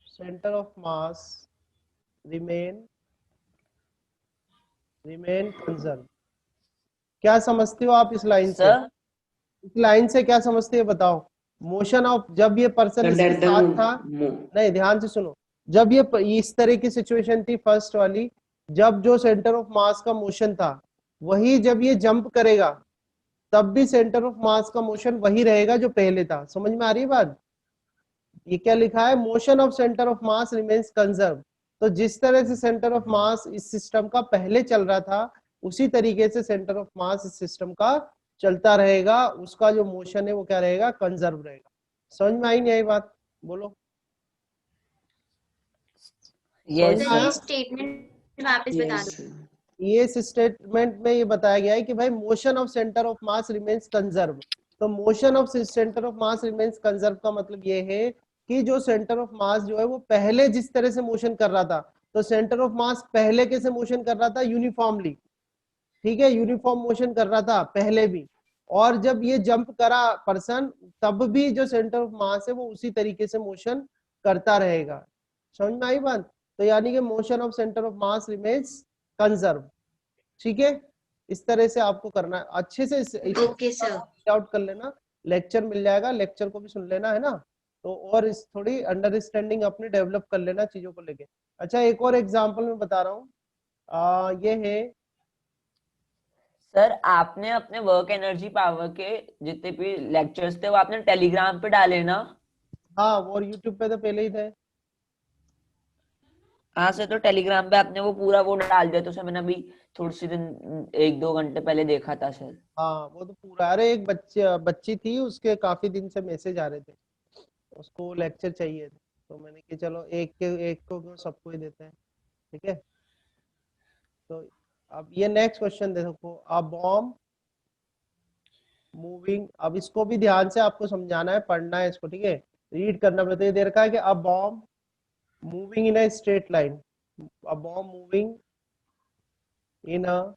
centre of mass remain conserve. क्या समझते हो आप इस लाइन से? सर इस लाइन से क्या समझते हो बताओ? मोशन ऑफ, जब ये पर्सन सर इसके दैट साथ था, द नहीं ध्यान से सुनो, जब ये इस तरह की सिचुएशन थी फर्स्ट वाली, जब जो सेंटर ऑफ मास का मोशन था वही जब ये जंप करेगा तब भी सेंटर ऑफ मास का मोशन वही रहेगा जो पहले था। समझ में आ रही है बात? ये क्या लिखा है, motion of centre of mass remains conserve. तो जिस तरह से सेंटर ऑफ मास इस सिस्टम का पहले चल रहा था उसी तरीके से सेंटर ऑफ मास इस सिस्टम का चलता रहेगा, उसका जो मोशन है वो क्या रहेगा, कंजर्व रहेगा। समझ में आई नहीं आई बात? बोलो। यस सर ये स्टेटमेंट वापस बता दो। यस ये स्टेटमेंट में ये बताया गया है कि भाई motion of centre of mass remains conserve. तो motion of centre of mass remains conserve का मतलब ये है कि जो सेंटर ऑफ मास जो है वो पहले जिस तरह से मोशन कर रहा था, तो सेंटर ऑफ मास पहले कैसे मोशन कर रहा था, यूनिफॉर्मली, ठीक है, यूनिफॉर्म मोशन कर रहा था पहले भी। और जब ये जंप करा पर्सन तब भी जो सेंटर ऑफ मास है वो उसी तरीके से मोशन करता रहेगा। समझ में आई बात? तो यानी कि motion of centre of mass remains conserve, ठीक है। इस तरह से आपको करना है, अच्छे से ओके सर। आउट कर लेना लेक्चर मिल जाएगा, लेक्चर को भी सुन लेना है ना, तो और इस थोड़ी अंडरस्टैंडिंग अपनी डेवलप कर लेना चीजों को लेके। अच्छा एक और एग्जांपल मैं बता रहा हूँ, ये है सर आपने अपने वर्क एनर्जी पावर के जितने भी लेक्चर्स थे वो आपने टेलीग्राम पे डाले ना? हाँ वो यूट्यूब पे तो पहले ही थे। हाँ सर, तो टेलीग्राम पे आपने वो पूरा वो डाल दिया तो सर मैंने अभी थोड़ी सी दिन 1-2 घंटे पहले देखा था सर। हाँ वो तो पूरा, अरे एक बच्ची थी, उसके काफी दिन से मैसेज आ रहे थे, उसको लेक्चर चाहिए थे, तो मैंने कि चलो एक को क्यों सबको ही देते हैं, ठीक है। तो अब ये नेक्स्ट क्वेश्चन देखो, अ बॉम्ब मूविंग, अब इसको भी ध्यान से आपको समझाना है, पढ़ना है इसको, ठीक है, रीड करना पड़ता है। दे रखा है कि a bomb moving in a straight line, a bomb moving in a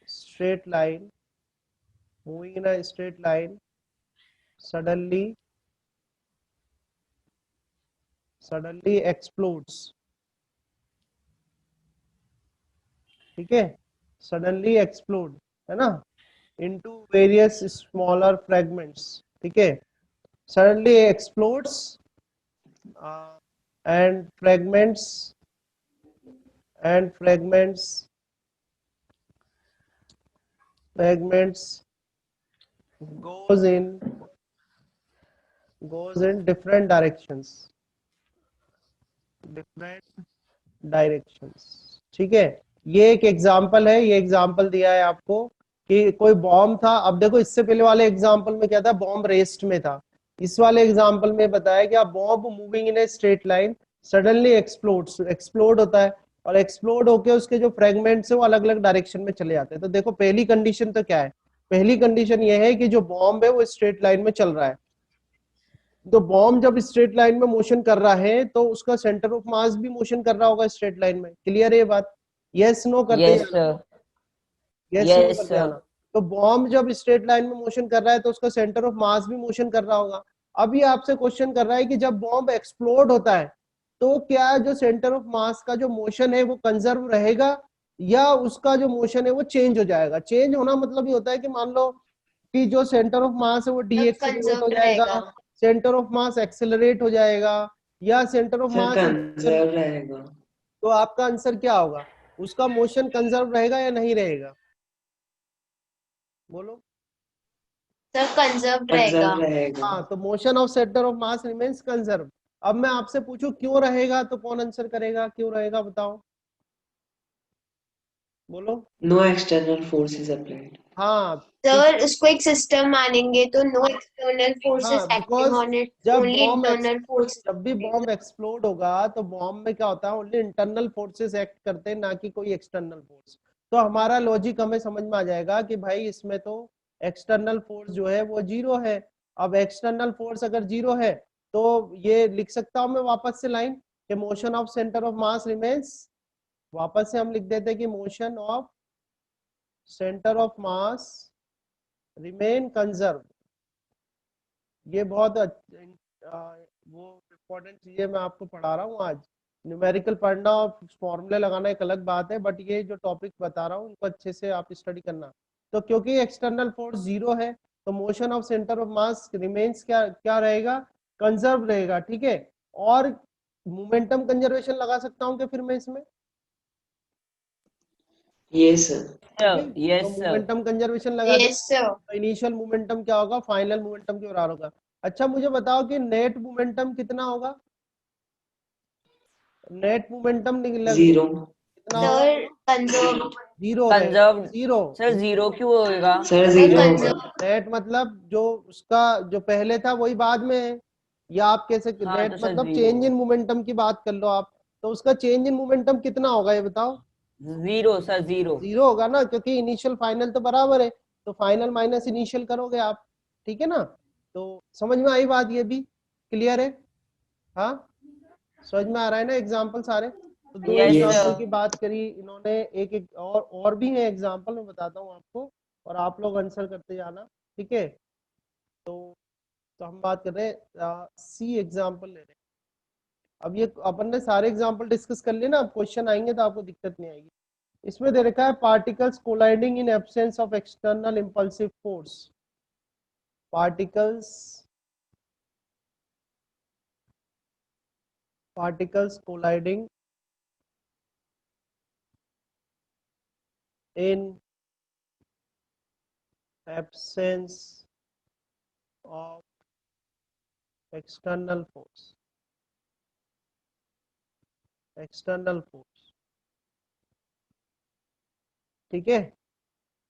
straight line, moving in a straight line, suddenly explodes, ठीक है, suddenly explode, है ना, into various smaller fragments, ठीक है, suddenly explodes, uh, and fragments goes in different directions, ठीक है। ये एक एग्जाम्पल है, ये एग्जाम्पल दिया है आपको कि कोई बॉम्ब था। अब देखो इससे पहले वाले एग्जाम्पल में क्या था, बॉम्ब रेस्ट में था। इस वाले एग्जाम्पल में बताया कि bomb moving in a straight line suddenly explode होता है, और एक्सप्लोड होके उसके जो फ्रेगमेंट्स है वो अलग अलग डायरेक्शन में चले जाते हैं। तो देखो पहली कंडीशन तो क्या है, पहली कंडीशन ये है कि जो बॉम्ब है वो स्ट्रेट लाइन में चल रहा है। तो बॉम्ब जब स्ट्रेट लाइन में मोशन कर रहा है तो उसका सेंटर ऑफ मास भी मोशन कर रहा होगा स्ट्रेट लाइन में। क्लियर है ये बात? यस नो करते यस जाना, सर, यस नो यस करते सर। जाना। तो बॉम्ब जब स्ट्रेट लाइन में मोशन कर रहा है तो उसका सेंटर ऑफ मास भी मोशन कर रहा होगा। अभी आपसे क्वेश्चन कर रहा है कि जब बॉम्ब एक्सप्लोड होता है तो क्या जो सेंटर ऑफ मास का जो मोशन है वो कंजर्व रहेगा, या उसका जो मोशन है वो चेंज हो जाएगा। चेंज होना मतलब ये होता है कि मान लो कि जो सेंटर ऑफ मास है वो डीएक्सेलरेट हो कंजर्व जाएगा, रहेगा। सेंटर ऑफ मास एक्सेलरेट हो जाएगा, या centre of sir mass, conserve रहेगा। तो आपका आंसर क्या होगा, उसका मोशन कंजर्व रहेगा या नहीं रहेगा, बोलो। सर कंजर्व रहेगा। कंजर्व रहेगा। हाँ तो motion of centre of mass remains conserve. अब मैं आपसे पूछूं क्यों रहेगा, तो कौन आंसर करेगा, क्यों रहेगा बताओ, बोलो। No external force is applied. हाँ सर उसको एक सिस्टम मानेंगे तो नो एक्सटर्नल फोर्सेस हाँ एक्टिंग बिकॉज ऑन इट, जब ओनली बॉम्ब इंटरनल फोर्सेस। जब भी बॉम्ब एक्सप्लोड होगा तो बॉम्ब में क्या होता है, ओनली इंटरनल फोर्सेस एक्ट करते हैं, ना कि कोई एक्सटर्नल फोर्स। तो हमारा लॉजिक हमें समझ में आ जाएगा कि भाई इसमें तो एक्सटर्नल फोर्स जो है वो जीरो है। अब एक्सटर्नल फोर्स अगर जीरो है तो ये लिख सकता हूं मैं वापस से लाइन कि motion of centre of mass remains, वापस से हम लिख देते हैं कि motion of centre of mass remain conserve. ये बहुत वो इम्पोर्टेंट चीजें मैं आपको पढ़ा रहा हूँ आज। न्यूमेरिकल पढ़ना और फॉर्मूले लगाना एक अलग बात है, बट ये जो टॉपिक बता रहा हूँ उनको अच्छे से आप स्टडी करना। तो क्योंकि एक्सटर्नल फोर्स जीरो है तो motion of centre of mass remains क्या क्या रहेगा, कंजर्व रहेगा, ठीक है। और मोमेंटम कंजर्वेशन लगा सकता हूँ कि फिर मैं इसमें, यस सर। ठीक है। तो यस सर। मोमेंटम कंजर्वेशन लगा दे, यस सर। तो इनिशियल मोमेंटम क्या होगा, फाइनल मोमेंटम के बराबर होगा। अच्छा मुझे बताओ कि नेट मोमेंटम कितना होगा, नेट मोमेंटम जीरो। कितना होगा, सर कंजर्व। जीरो रहेगा, कंजर्व। जीरो। सर जीरो क्यों होएगा? सर सर जीरो होगा। कंजर्व। नेट मतलब जो उसका जो पहले था वही बाद में है, या आप कैसे, हाँ नेट तो सर मतलब जीरो। चेंज इन मोमेंटम की बात कर लो आप, तो उसका चेंज इन मोमेंटम कितना होगा ये बताओ। Zero sir, zero. जीरो होगा ना, क्योंकि इनिशियल फाइनल तो बराबर है, तो फाइनल माइनस इनिशियल करोगे आप, ठीक है ना। तो समझ में आई बात, ये भी क्लियर है, हाँ समझ में आ रहा है ना एग्जाम्पल सारे। तो दो यस Yes. Example sir. की बात करी इन्होंने, एक और भी है एग्जाम्पल, मैं बताता हूँ आपको और आप लोग आंसर करते जाना, ठीक है। तो हम बात कर रहे हैं सी एग्जाम्पल ले रहे हैं। अब ये अपन ने सारे एग्जाम्पल डिस्कस कर लिए ना, अब क्वेश्चन आएंगे तो आपको दिक्कत नहीं आएगी। इसमें दे रखा है particles colliding in absence of external impulsive force. particles colliding in absence of external force। ठीक है,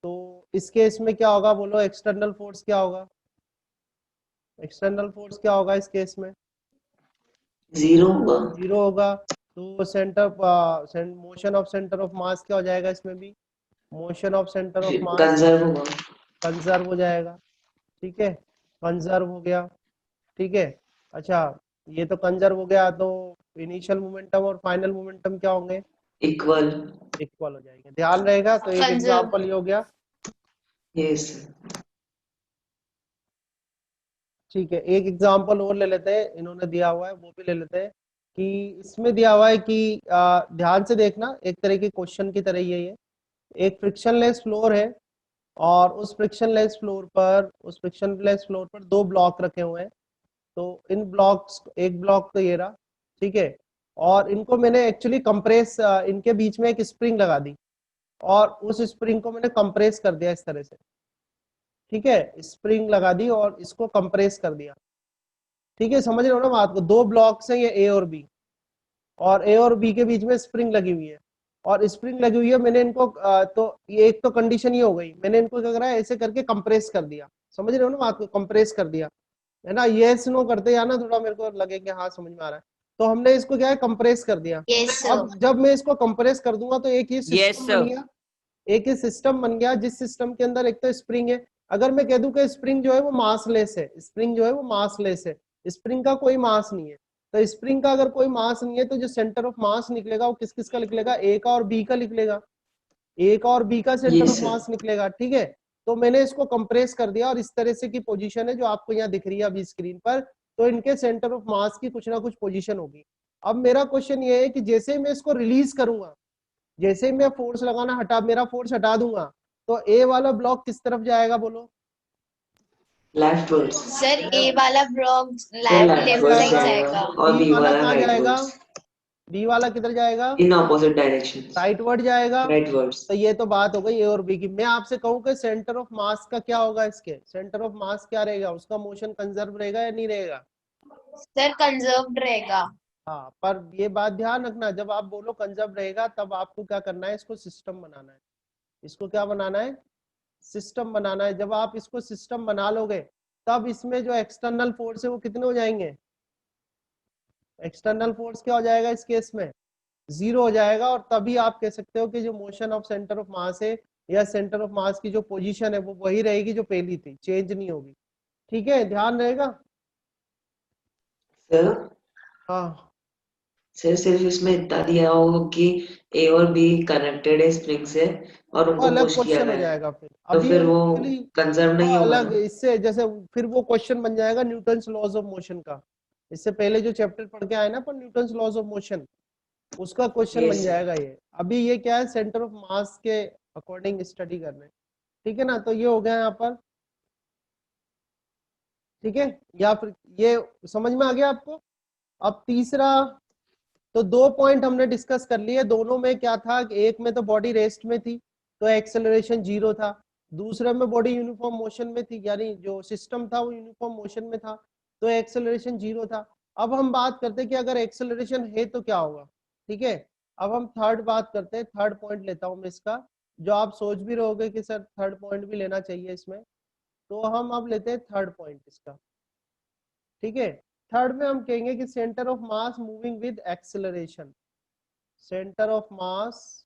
तो इस केस में क्या होगा बोलो, एक्सटर्नल फोर्स क्या होगा? एक्सटर्नल फोर्स क्या होगा इस केस में? 0 होगा। 0 होगा। तो मोशन ऑफ सेंटर ऑफ मास क्या हो जाएगा इसमें भी? Motion of centre of mass conserve होगा। कंजर्व हो जाएगा। ठीक है, कंजर्व हो गया। ठीक है, अच्छा ये तो कंजर्व हो गया, तो इनिशियल मोमेंटम और फाइनल मोमेंटम क्या होंगे? इक्वल। इक्वल हो जाएंगे। ध्यान रहेगा। तो एक Conserve। एग्जांपल ये हो गया। यस। ठीक है, एक एग्जांपल और ले लेते हैं, इन्होंने दिया हुआ है वो भी ले लेते हैं। कि इसमें दिया हुआ है कि ध्यान से देखना, एक तरह के क्वेश्चन की तरह ही है ये। एक फ्रिक्शनलेस फ्लोर है और उस फ्रिक्शनलेस फ्लोर पर 2 ब्लॉक रखे हुए हैं। तो इन ब्लॉक्स, एक ब्लॉक तो ये रहा, ठीक है, और इनको मैंने एक्चुअली कंप्रेस, इनके बीच में एक स्प्रिंग लगा दी और उस स्प्रिंग को मैंने कंप्रेस कर दिया इस तरह से। ठीक है, स्प्रिंग लगा दी और इसको कंप्रेस कर दिया। ठीक है, समझ रहे हो ना बात को? 2 ब्लॉक्स हैं ये ए और बी, और ए और बी के बीच में स्प्रिंग लगी हुई है, और स्प्रिंग लगी हुई है। मैंने इनको तो ये एक तो कंडीशन ये हो गई, मैंने इनको क्या करा, ऐसे करके कंप्रेस कर दिया। समझ रहे हो ना बात को? कंप्रेस कर दिया है ना। यस नो करते या ना, थोड़ा मेरे को लगे कि हाँ समझ में आ रहा है। तो हमने इसको क्या है, कंप्रेस कर दिया। Yes, sir. अब जब मैं इसको कंप्रेस कर दूंगा तो एक ही सिस्टम sir. बन गया। एक ही सिस्टम बन गया जिस सिस्टम के अंदर एक तो स्प्रिंग है। अगर मैं कह दूं कि स्प्रिंग जो है वो मासलेस है, स्प्रिंग जो है वो मासलेस है, स्प्रिंग का कोई मास नहीं है, तो स्प्रिंग का अगर कोई मास नहीं है तो जो सेंटर ऑफ मास निकलेगा वो किस किस का निकलेगा? ए का और बी का निकलेगा। ए का और बी का सेंटर Yes, ऑफ sir. मास निकलेगा। ठीक है, तो मैंने इसको कंप्रेस कर दिया और इस तरह से की पोजीशन है जो आपको यहाँ दिख रही है अभी स्क्रीन पर। तो इनके सेंटर ऑफ मास की कुछ ना कुछ पोजीशन होगी। अब मेरा क्वेश्चन ये है कि जैसे मैं इसको रिलीज करूंगा, जैसे ही मैं फोर्स लगाना मेरा फोर्स हटा दूंगा, तो ए वाला ब्लॉक किस तरफ जाएगा बोलो? लेफ्टवर्ड्स। Sir, A वाला ब्लॉक सर लेफ्ट लेफ्टवर्ड्स जाएगा। जाएगा और बी बी वाला वाला कहाँ जाएगा? राइटवर्ड्स। बी वाला किधर जाएगा? In opposite direction. राइटवर्ड जाएगा। राइटवर्ड्स। तो ये तो बात हो गई ए और बी की। मैं आपसे कहूँ कि सेंटर ऑफ मास का क्या होगा? इसके सेंटर ऑफ मास क्या रहेगा? उसका मोशन कंजर्व रहेगा या नहीं रहेगा? सर कंजर्व्ड रहेगा। हाँ, पर ये बात ध्यान रखना, जब आप बोलो कंजर्व रहेगा तब आपको क्या करना है? इसको सिस्टम बनाना है। इसको क्या बनाना है? सिस्टम बनाना है। जब आप इसको सिस्टम बना लोगे तब इसमें जो एक्सटर्नल फोर्स है वो कितने हो जाएंगे? एक्सटर्नल फोर्स क्या हो जाएगा इस केस में? 0 हो जाएगा। और तभी आप कह सकते हो कि जो मोशन ऑफ सेंटर ऑफ मास है या सेंटर ऑफ मास की जो पोजीशन है वो वही रहेगी जो पहली थी, चेंज नहीं होगी। ठीक है, ध्यान रहेगा। सर हाँ, सर सिर्फ इसमें इतना दिया होगा कि ए और बी कनेक्टेड है स्प्रिंग से और वो उनको अलग पुश किया क्वेश्चन हो गया है, जाएगा फिर। तो अभी फिर हम वो एक्चुअली कंजर्व वो नहीं होगा अलग, ना। इससे जैसे फिर वो क्वेश्चन बन जाएगा न्यूटन्स लॉज ऑफ मोशन का। इससे पहले जो चैप्टर पढ़ के आए ना पर न्यूटन्स लॉज ऑफ मोशन, उसका क्वेश्चन बन यस जाएगा ये। अभी ये क्या है, सेंटर ऑफ मास के अकॉर्डिंग स्टडी कर रहे हैं। ठीक है ना, तो ये हो गया यहाँ पर। ठीक है, या फिर ये समझ में आ गया आपको? अब तीसरा, तो 2 पॉइंट हमने डिस्कस कर लिए। दोनों में क्या था कि एक में तो बॉडी रेस्ट में थी तो एक्सेलरेशन 0 था, दूसरे में बॉडी यूनिफॉर्म मोशन में थी, यानी जो सिस्टम था वो यूनिफॉर्म मोशन में था तो एक्सेलरेशन 0 था। अब हम बात करते हैं कि अगर एक्सेलरेशन है तो क्या होगा। ठीक है, अब हम थर्ड बात करते हैं। थर्ड पॉइंट लेता हूं मैं इसका, जो आप सोच भी रहोगे कि सर थर्ड पॉइंट भी लेना चाहिए इसमें, तो हम अब लेते हैं थर्ड पॉइंट इसका। ठीक है, थर्ड में हम कहेंगे कि centre of mass moving with acceleration. Centre of mass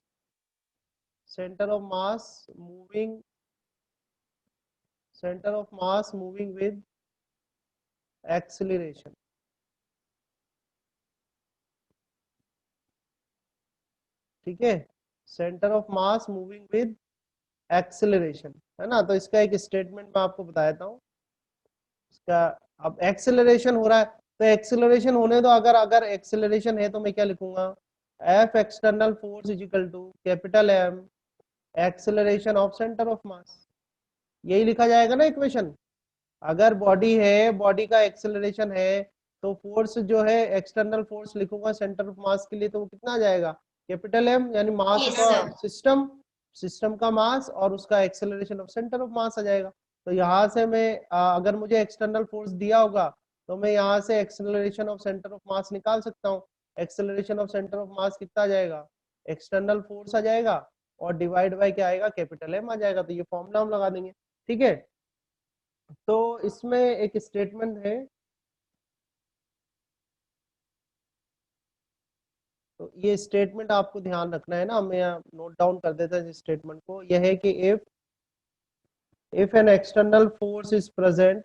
moving with acceleration. ठीक है, centre of mass moving with acceleration, है ना। तो इसका एक स्टेटमेंट मैं आपको बता देता हूँ इसका। अब एक्सेलरेशन हो रहा है तो एक्सेलरेशन होने दो। अगर एक्सेलरेशन है तो मैं क्या लिखूंगा? F external force is equal to capital M acceleration of centre of मास। यही लिखा जाएगा ना इक्वेशन। अगर बॉडी है, बॉडी का एक्सेलरेशन है, तो फोर्स जो है एक्सटर्नल फोर्स लिखूंगा सेंटर ऑफ मास के लिए, तो वो कितना आ जाएगा, कैपिटल एम, यानी मास Yes, का sir. सिस्टम का मास और उसका acceleration of centre of mass आ जाएगा। तो यहाँ से मैं अगर मुझे एक्सटर्नल फोर्स दिया होगा तो मैं यहाँ से एक्सेलरेशन ऑफ सेंटर ऑफ मास निकाल सकता हूँ। Acceleration of centre of mass कितना आ जाएगा, एक्सटर्नल फोर्स आ जाएगा और डिवाइड बाय क्या आएगा, कैपिटल एम आ जाएगा। तो ये फॉर्मूला हम लगा देंगे, ठीक है। तो इसमें एक स्टेटमेंट है, तो ये स्टेटमेंट आपको ध्यान रखना है ना, मैं नोट डाउन कर देता हूँ इस स्टेटमेंट को। यह है कि if an external force is present,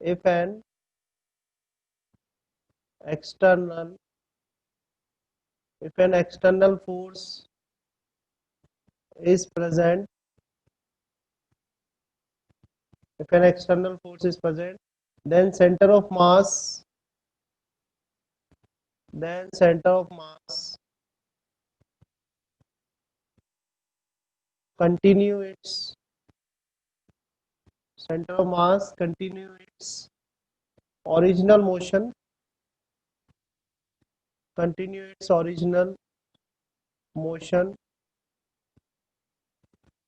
if an external if an external force is present, if an external force is present, then center of mass continue its original motion,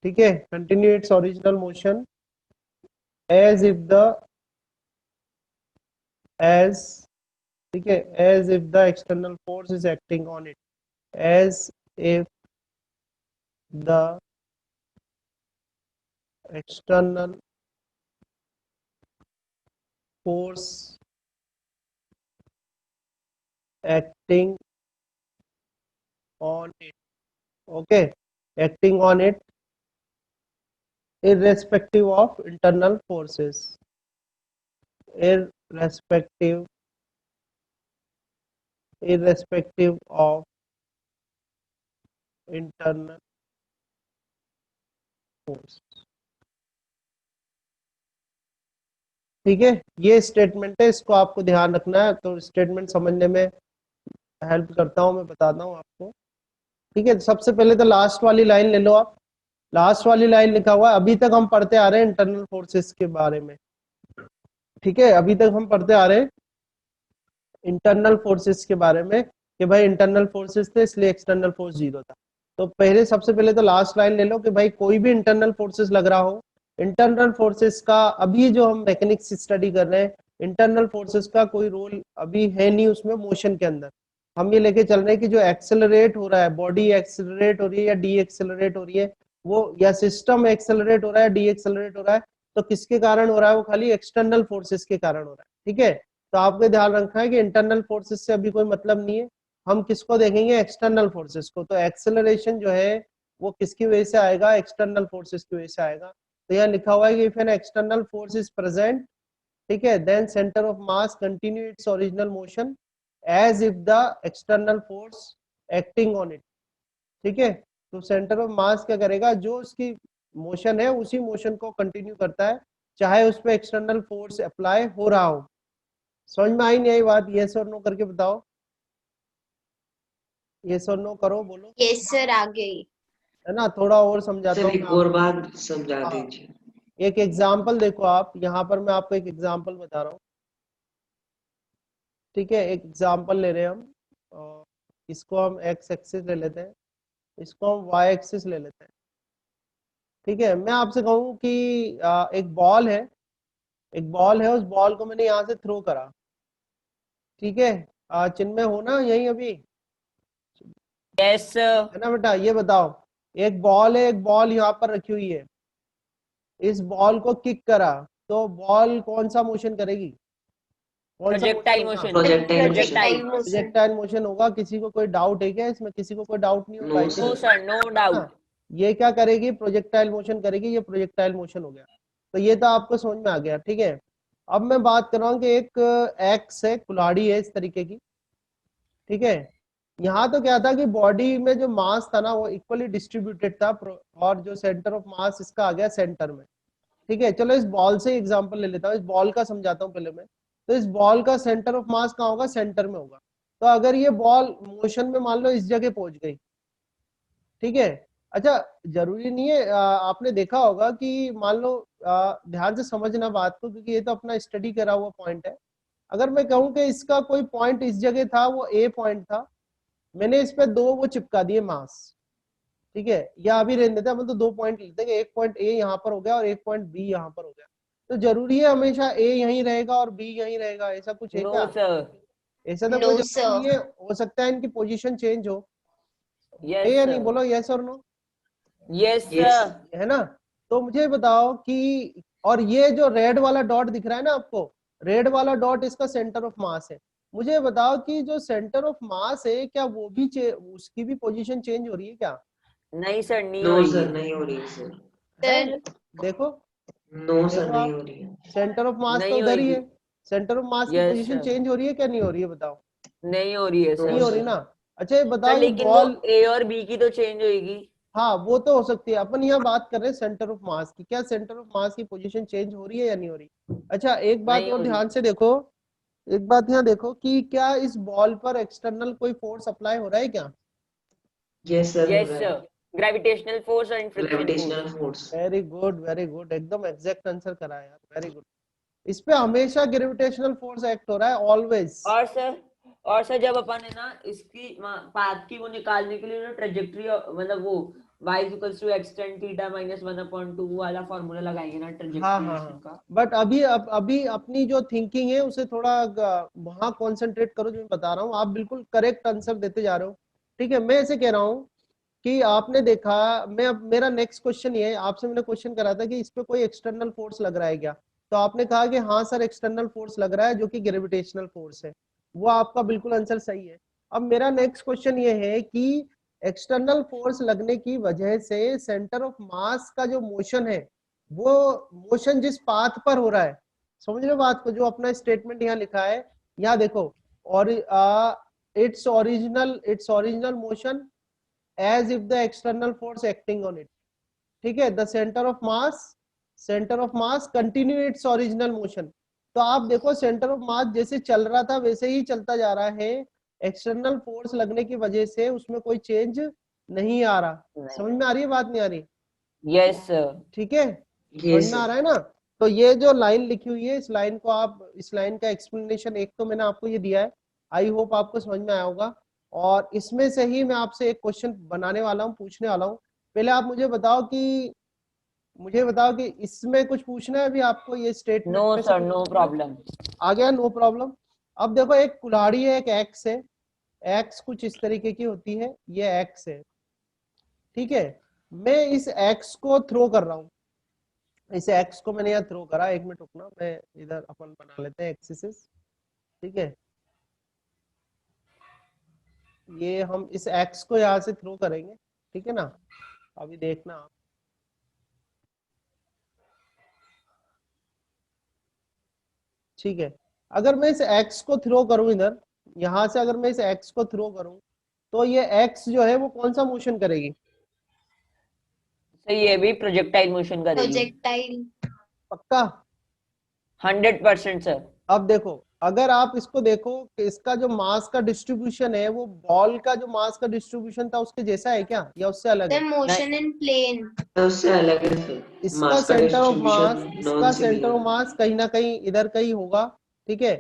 ठीक है, continue its original motion as if the external force is acting on it, as if the external force acting on it, okay, acting on it irrespective of internal forces, irrespective of internal force, ठीक है। ये statement है, इसको आपको ध्यान रखना है। तो स्टेटमेंट समझने में हेल्प करता हूं, मैं बताता हूं आपको, ठीक है। सबसे पहले तो लास्ट वाली लाइन ले लो आप। लास्ट वाली लाइन लिखा हुआ है, अभी तक हम पढ़ते आ रहे हैं इंटरनल फोर्सेस के बारे में, ठीक है। अभी तक हम पढ़ते आ रहे हैं इंटरनल फोर्सेस के बारे में कि भाई इंटरनल फोर्सेस थे इसलिए एक्सटर्नल फोर्स 0 था। तो पहले सबसे पहले तो लास्ट लाइन ले लो कि भाई कोई भी इंटरनल फोर्सेस लग रहा हो, इंटरनल फोर्सेस का अभी जो हम मैकेनिक्स स्टडी कर रहे हैं, इंटरनल फोर्सेस का कोई रोल अभी है नहीं उसमें मोशन के अंदर। हम ये लेके चल रहे हैं कि जो एक्सेलरेट हो रहा है, बॉडी एक्सेलरेट हो रही है या डी एक्सेलरेट हो रही है, वो या सिस्टम एक्सेलरेट हो रहा है, डी एक्सेलरेट हो रहा है, तो किसके कारण हो रहा है, वो खाली एक्सटर्नल फोर्सेस के कारण हो रहा है, ठीक है। तो आपको ध्यान रखना है कि इंटरनल फोर्सेस से अभी कोई मतलब नहीं है, हम किसको देखेंगे, एक्सटर्नल फोर्सेस को। तो एक्सेलरेशन जो है वो किसकी वजह से आएगा, एक्सटर्नल फोर्सेस की वजह से आएगा। तो यहाँ लिखा हुआ है कि if an external force is present, ठीक है, then centre of mass continue its original motion as if the external force acting on it, ठीक है। तो सेंटर ऑफ मास क्या करेगा, जो उसकी मोशन है उसी मोशन को कंटिन्यू करता है, चाहे उस पर एक्सटर्नल फोर्स अप्लाई हो रहा हो। समझ में आई नहीं आई बात, यस और नो करके बताओ, यस और नो करो, बोलो। यस सर, आ गई। है ना, थोड़ा और समझाता सर हूँ एक और बात समझा हाँ। दीजिए। एक एग्जाम्पल देखो आप, यहाँ पर मैं आपको एक एग्जाम्पल बता रहा हूँ, ठीक है। एक एग्जाम्पल ले रहे हैं हम, और इसको हम एक्स एक्सिस ले लेते हैं, इसको हम वाई एक्सिस ले लेते हैं, ठीक है। मैं आपसे कहूँ कि एक बॉल है, उस बॉल को मैंने यहाँ से थ्रो करा, ठीक है। चिन्मय हो ना यही अभी, यस है ना बेटा। ये बताओ, एक बॉल है, एक बॉल यहाँ पर रखी हुई है, इस बॉल को किक करा तो बॉल कौन सा मोशन करेगी, कौन सा projectile motion motion, projectile projectile projectile motion होगा। किसी को कोई डाउट है क्या इसमें, किसी को कोई डाउट नहीं होगा, no I think, no sir, no doubt. हाँ, ये क्या करेगी, प्रोजेक्टाइल मोशन करेगी, ये प्रोजेक्टाइल मोशन हो गया। तो ये तो आपको समझ में आ गया, ठीक है। अब मैं बात कर रहा हूँ कि एक एक्स है, कुल्हाड़ी है इस तरीके की, ठीक है। यहाँ तो क्या था कि बॉडी में जो मास था ना वो इक्वली डिस्ट्रीब्यूटेड था, और जो सेंटर ऑफ मास इसका आ गया सेंटर में, ठीक है। चलो इस बॉल से एग्जांपल ले लेता हूँ, इस बॉल का समझाता हूँ पहले मैं। तो इस बॉल का सेंटर ऑफ मास कहाँ होगा, सेंटर में होगा। तो अगर ये बॉल मोशन में मान लो इस जगह पहुंच गई, ठीक है। अच्छा, जरूरी नहीं है, आपने देखा होगा कि मान लो, ध्यान से समझना बात को, क्योंकि ये तो अपना स्टडी करा हुआ पॉइंट है। अगर मैं कहूं कि इसका कोई पॉइंट इस जगह था, वो ए पॉइंट था, मैंने इस पे दो वो चिपका दिए मास, ठीक है, या अभी रहने देते हैं, हम तो 2 पॉइंट लेते हैं, एक पॉइंट ए यहाँ पर हो गया और एक पॉइंट बी यहाँ पर हो गया। तो जरूरी है हमेशा ए यहीं रहेगा और बी यहीं रहेगा, ऐसा कुछ है नो क्या? सर, ऐसा तो No, कोई जरूरी sir. नहीं है, हो सकता है इनकी पोजीशन चेंज हो। यस है या नहीं, सर, बोलो यस और नो, यस Yes. सर। है ना? तो मुझे बताओ कि, और ये जो रेड वाला डॉट दिख रहा है ना आपको, रेड वाला डॉट इसका सेंटर ऑफ मास है। मुझे बताओ कि जो सेंटर ऑफ मास है, क्या वो भी उसकी भी पोजीशन चेंज हो रही है क्या? नहीं सर, नहीं हो नो रही सर, है। नहीं हो रही है सर। है? Sir, देखो, नो सर, देखो नहीं आप, हो रही है। सेंटर ऑफ मास तो नहीं उधर ही होगी। है, सेंटर ऑफ मास की यस पोजीशन सर, चेंज हो रही है क्या, नहीं हो रही है, बताओ? नहीं हो रही है नो नहीं सर। हो रही सर। ना। अच्छा ये बताओ, सर ये लेकिन वो बॉल, ए और बी की तो चेंज होगी। हाँ वो तो हो सकती है, अपन यहाँ बात कर रहे हैं सेंटर ऑफ मास की, क्या सेंटर ऑफ मास की पोजीशन चेंज हो रही है या नहीं हो रही? अच्छा एक बात नहीं और हो रही। ध्यान से देखो, एक बात यहाँ देखो कि क्या इस बॉल पर एक्सटर्नल कोई फोर्स अप्लाई हो रहा है क्या? यस सर, हो यस रहा सर, है। Gravitational force and friction gravitational force. Force. Very good, very good, एकदम एग्जैक्ट आंसर करा है यार, वेरी गुड। इस पे हमेशा ग्रेविटेशनल फोर्स एक्ट हो रहा है, ऑलवेज। और सर जब अपन है ना इसकी पाथ की वो निकालने के लिए ना ट्रेजेक्टरी, मतलब वो y equals to x tan theta minus 1/2 वाला फॉर्मूला लगाएंगे ना हाँ ट्रेजेक्टरी हाँ मोशन हाँ, का। बट अभी अपनी जो थिंकिंग है उसे थोड़ा वहां कॉन्सेंट्रेट करो, जो मैं बता रहा हूँ, आप बिल्कुल करेक्ट आंसर देते जा रहे हो। ठीक है, मैं ऐसे कह रहा हूँ कि आपने देखा, मैं अब मेरा नेक्स्ट क्वेश्चन ये है, आपसे मैंने क्वेश्चन करा था कि इस पे कोई एक्सटर्नल फोर्स लग रहा है क्या, तो आपने कहा कि हाँ सर एक्सटर्नल फोर्स लग रहा है जो कि ग्रेविटेशनल फोर्स है, वो आपका बिल्कुल आंसर सही है। अब मेरा नेक्स्ट क्वेश्चन ये है कि एक्सटर्नल फोर्स लगने की वजह से सेंटर ऑफ मास का जो मोशन है, वो मोशन जिस पाथ पर हो रहा है, समझ रहे हो बात को, जो अपना स्टेटमेंट यहाँ लिखा है, यहाँ देखो, और it's original motion as if the external force acting on it, ठीक है, the center of mass continue its original motion। तो आप देखो सेंटर ऑफ मास जैसे चल रहा था वैसे ही चलता जा रहा है, एक्सटर्नल फोर्स लगने की वजह से उसमें कोई चेंज नहीं आ रहा। समझ में आ रही है बात, नहीं आ रही? Yes sir. ठीक है, समझ यस में आ सर। रहा है ना? तो ये जो लाइन लिखी हुई है, इस लाइन को आप, इस लाइन का एक्सप्लेनेशन एक तो मैंने आपको ये दिया है, आई होप आपको समझ में आया होगा। और इसमें से ही मैं आपसे एक क्वेश्चन बनाने वाला हूँ, पूछने वाला हूँ। पहले आप मुझे बताओ कि इसमें कुछ पूछना है अभी आपको, ये नो स्टेटमेंट में से सर, कुछ नो पूछना है? प्रॉब्लम। आ गया, नो प्रॉब्लम। अब देखो, एक कुल्हाड़ी है, एक एक्स है, एक्स कुछ इस तरीके की होती है, ये एक्स है, ठीक है। मैं इस एक्स को थ्रो कर रहा हूँ, इस एक्स को मैंने यहाँ थ्रो करा, एक मिनट रुकना, मैं इधर अपन बना लेते हैं एक्सिस, ठीक है। ये हम इस एक्स को यहाँ से थ्रो करेंगे, ठीक है ना, अभी देखना आप, ठीक है। अगर मैं इस एक्स को थ्रो करूं इधर, यहां से अगर मैं इस एक्स को थ्रो करूं, तो ये एक्स जो है वो कौन सा मोशन करेगी? सर ये भी प्रोजेक्टाइल मोशन करेगी। projectile. पक्का? 100% सर। अब देखो, अगर आप इसको देखो कि इसका जो मास का डिस्ट्रीब्यूशन है, वो बॉल का जो मास का डिस्ट्रीब्यूशन था उसके जैसा है क्या, या उससे अलग The है? motion in plane. उससे अलग है सर। इसका मास का सेंटर ऑफ मास, डिस्ट्रीब्यूशन इसका नॉन सेंटर सिमिलर ऑफ है। मास कहीं ना कहीं इधर कहीं होगा, ठीक है।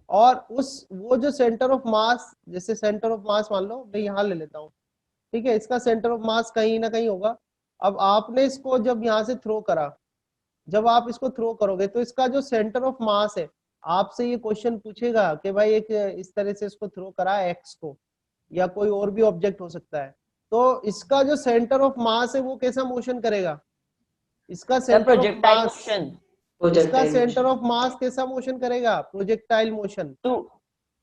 और वो जो सेंटर ऑफ मास, जैसे सेंटर ऑफ मास मान लो मैं यहाँ ले लेता हूँ, ठीक है, इसका सेंटर ऑफ मास कहीं ना कहीं होगा। अब आपने इसको जब यहाँ से थ्रो करा, जब आप इसको थ्रो करोगे तो इसका जो सेंटर ऑफ मास है, आपसे ये क्वेश्चन पूछेगा कि भाई एक इस तरह से इसको थ्रो करा एक्स को, या कोई और भी ऑब्जेक्ट हो सकता है, तो इसका जो सेंटर ऑफ मास है वो कैसा मोशन करेगा? इसका sir centre of projectile mass, motion. इसका projectile centre motion. Of mass कैसा मोशन करेगा? Projectile motion. टू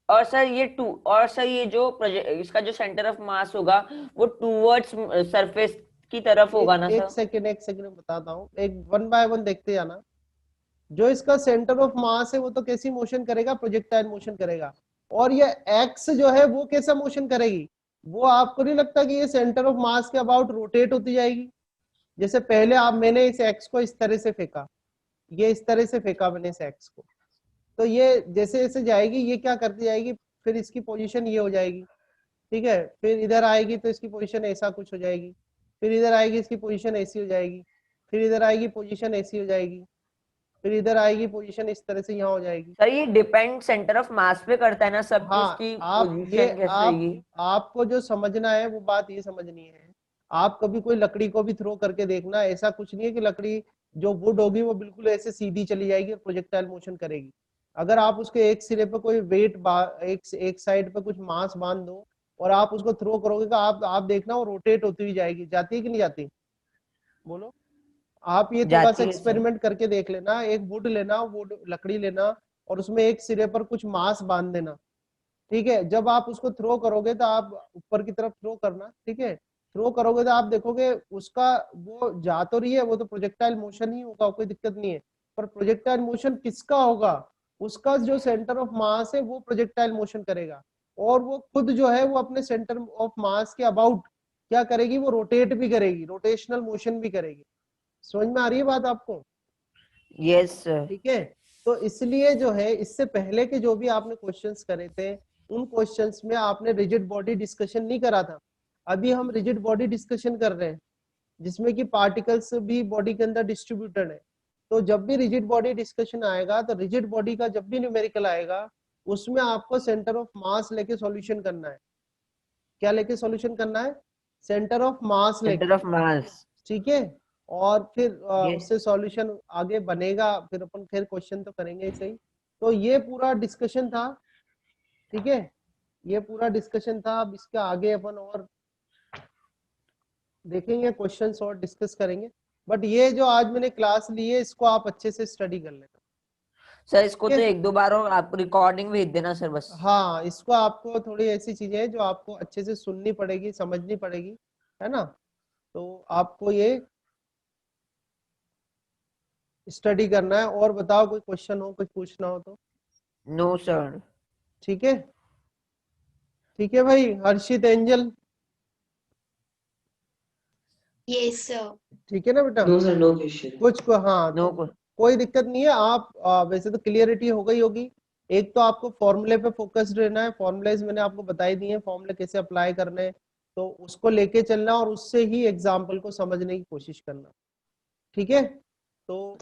और सर ये जो इसका जो सेंटर ऑफ मास होगा वो टूवर्ड्स सरफेस की तरफ होगा ना एक सर? सेकंड, एक सेकंड बताता हूँ, एक वन बाय वन देखते जाना। जो इसका सेंटर ऑफ मास है वो तो कैसी मोशन करेगा? प्रोजेक्टाइल मोशन करेगा। और ये एक्स जो है वो कैसा मोशन करेगी? वो आपको नहीं लगता कि ये सेंटर ऑफ मास के अबाउट रोटेट होती जाएगी? जैसे पहले मैंने इस एक्स को इस तरह से फेंका, ये इस तरह से फेंका मैंने इस एक्स को, तो ये जैसे जैसे जाएगी ये क्या करती जाएगी? फिर इसकी पोजीशन ये हो जाएगी, ठीक है। फिर इधर आएगी तो इसकी पोजीशन ऐसा कुछ हो जाएगी, फिर इधर आएगी इसकी पोजीशन ऐसी हो जाएगी, फिर इधर आएगी पोजीशन ऐसी हो जाएगी, फिर इधर आएगी पोजीशन इस तरह से यहाँ हो जाएगी। सर ये डिपेंड सेंटर ऑफ मास पे करता है ना सब, कि हाँ, उसकी आप पोजीशन ये कैसे रहेगी। आपको जो समझना है वो बात ये समझनी है, आप कभी कोई लकड़ी को भी थ्रो करके देखना, ऐसा कुछ नहीं है कि लकड़ी जो वुड होगी वो बिल्कुल ऐसे सीधी चली जाएगी और प्रोजेक्टाइल मोशन करेगी। अगर आप उसके एक सिरे पे कोई वेट एक साइड पे कुछ मास बांध दो और आप उसको थ्रो करोगे तो आप देखना वो रोटेट होती हुई जाएगी। जाती है कि नहीं जाती, बोलो। आप ये थोड़ा सा जाती है सर। एक्सपेरिमेंट करके देख लेना, एक वुड लेना, वुड लकड़ी लेना और उसमें एक सिरे पर कुछ मास बांध देना, ठीक है। जब आप उसको थ्रो करोगे तो आप ऊपर की तरफ थ्रो करना, ठीक है। थ्रो करोगे तो आप देखोगे उसका वो जा तो रही है, वो तो प्रोजेक्टाइल मोशन ही होगा, कोई दिक्कत नहीं है। पर प्रोजेक्टाइल मोशन किसका होगा, उसका जो सेंटर ऑफ मास है वो प्रोजेक्टाइल मोशन करेगा, और वो खुद जो है वो अपने सेंटर ऑफ मास के अबाउट क्या करेगी, वो रोटेट भी करेगी, रोटेशनल मोशन भी करेगी। समझ में आ रही है बात आपको? Yes sir. ठीक है। तो इसलिए जो है इससे पहले के जो भी आपने क्वेश्चंस करे थे उन क्वेश्चंस में आपने रिजिड बॉडी डिस्कशन नहीं करा था। अभी हम रिजिड बॉडी डिस्कशन कर रहे हैं जिसमें कि पार्टिकल्स भी बॉडी के अंदर डिस्ट्रीब्यूटेड है। तो जब भी रिजिड बॉडी डिस्कशन आएगा तो रिजिड बॉडी का जब भी न्यूमेरिकल आएगा उसमें आपको सेंटर ऑफ मास लेके सॉल्यूशन करना है। क्या लेके सॉल्यूशन करना है? सेंटर ऑफ मास सेंटर लेके, ऑफ मास। ठीक है। और फिर Yes. उससे सॉल्यूशन आगे बनेगा, फिर अपन फिर क्वेश्चन तो करेंगे ही सही। तो ये पूरा डिस्कशन था, ठीक है, ये पूरा डिस्कशन था। अब इसके आगे अपन और देखेंगे, क्वेश्चंस और डिस्कस करेंगे। बट ये जो आज मैंने क्लास ली है इसको आप अच्छे से स्टडी कर लेना सर इसको तो ठीक है? एक दो बार और आप रिकॉर्डिंग भेज देना सर बस। हाँ, इसको आपको थोड़ी ऐसी चीजें हैं जो आपको अच्छे से सुननी पड़ेगी, समझनी पड़ेगी, है ना। तो आपको ये स्टडी करना है। और बताओ कोई क्वेश्चन हो, कुछ पूछना हो तो। No sir. ठीक है, ठीक है भाई। Harshit, Angel, yes sir. ठीक है ना बेटा? No, sir, no question. कुछ को हाँ नो तो कोई दिक्कत नहीं है। आप वैसे तो क्लियरिटी हो गई होगी। एक तो आपको फॉर्मूले पे फोकस्ड रहना है, फॉर्मूलेज मैंने आपको बताई दिए हैं, फॉर्मूले कैसे अप्लाई करने हैं, तो उसको लेके चलना और उससे ही एग्जाम्पल को समझने की कोशिश करना, ठीक है। तो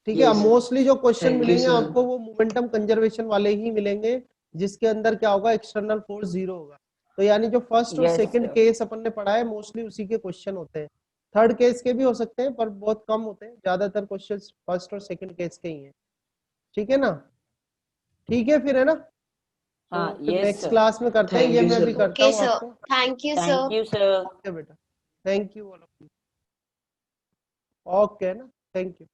ठीक है, Yes, sir. मोस्टली जो क्वेश्चन Thank you, मिलेंगे sir. आपको वो मोमेंटम कंजर्वेशन वाले ही मिलेंगे जिसके अंदर क्या होगा, एक्सटर्नल फोर्स जीरो होगा। तो यानी जो फर्स्ट और Yes, सेकंड sir. केस अपन ने पढ़ा है मोस्टली उसी के क्वेश्चन होते हैं। थर्ड केस के भी हो सकते हैं पर बहुत कम होते हैं, ज्यादातर क्वेश्चन फर्स्ट और सेकंड केस के ही हैं, ठीक है ना। ठीक है फिर, है ना। हाँ तो फिर यस नेक्स्ट सर। क्लास में करते हैं, Thank ये you, मैं sir. भी करता ओके हूँ सर, आपको। Thank you sir. Thank you sir. Okay बेटा, thank you all of you. Okay ना, थैंक यू।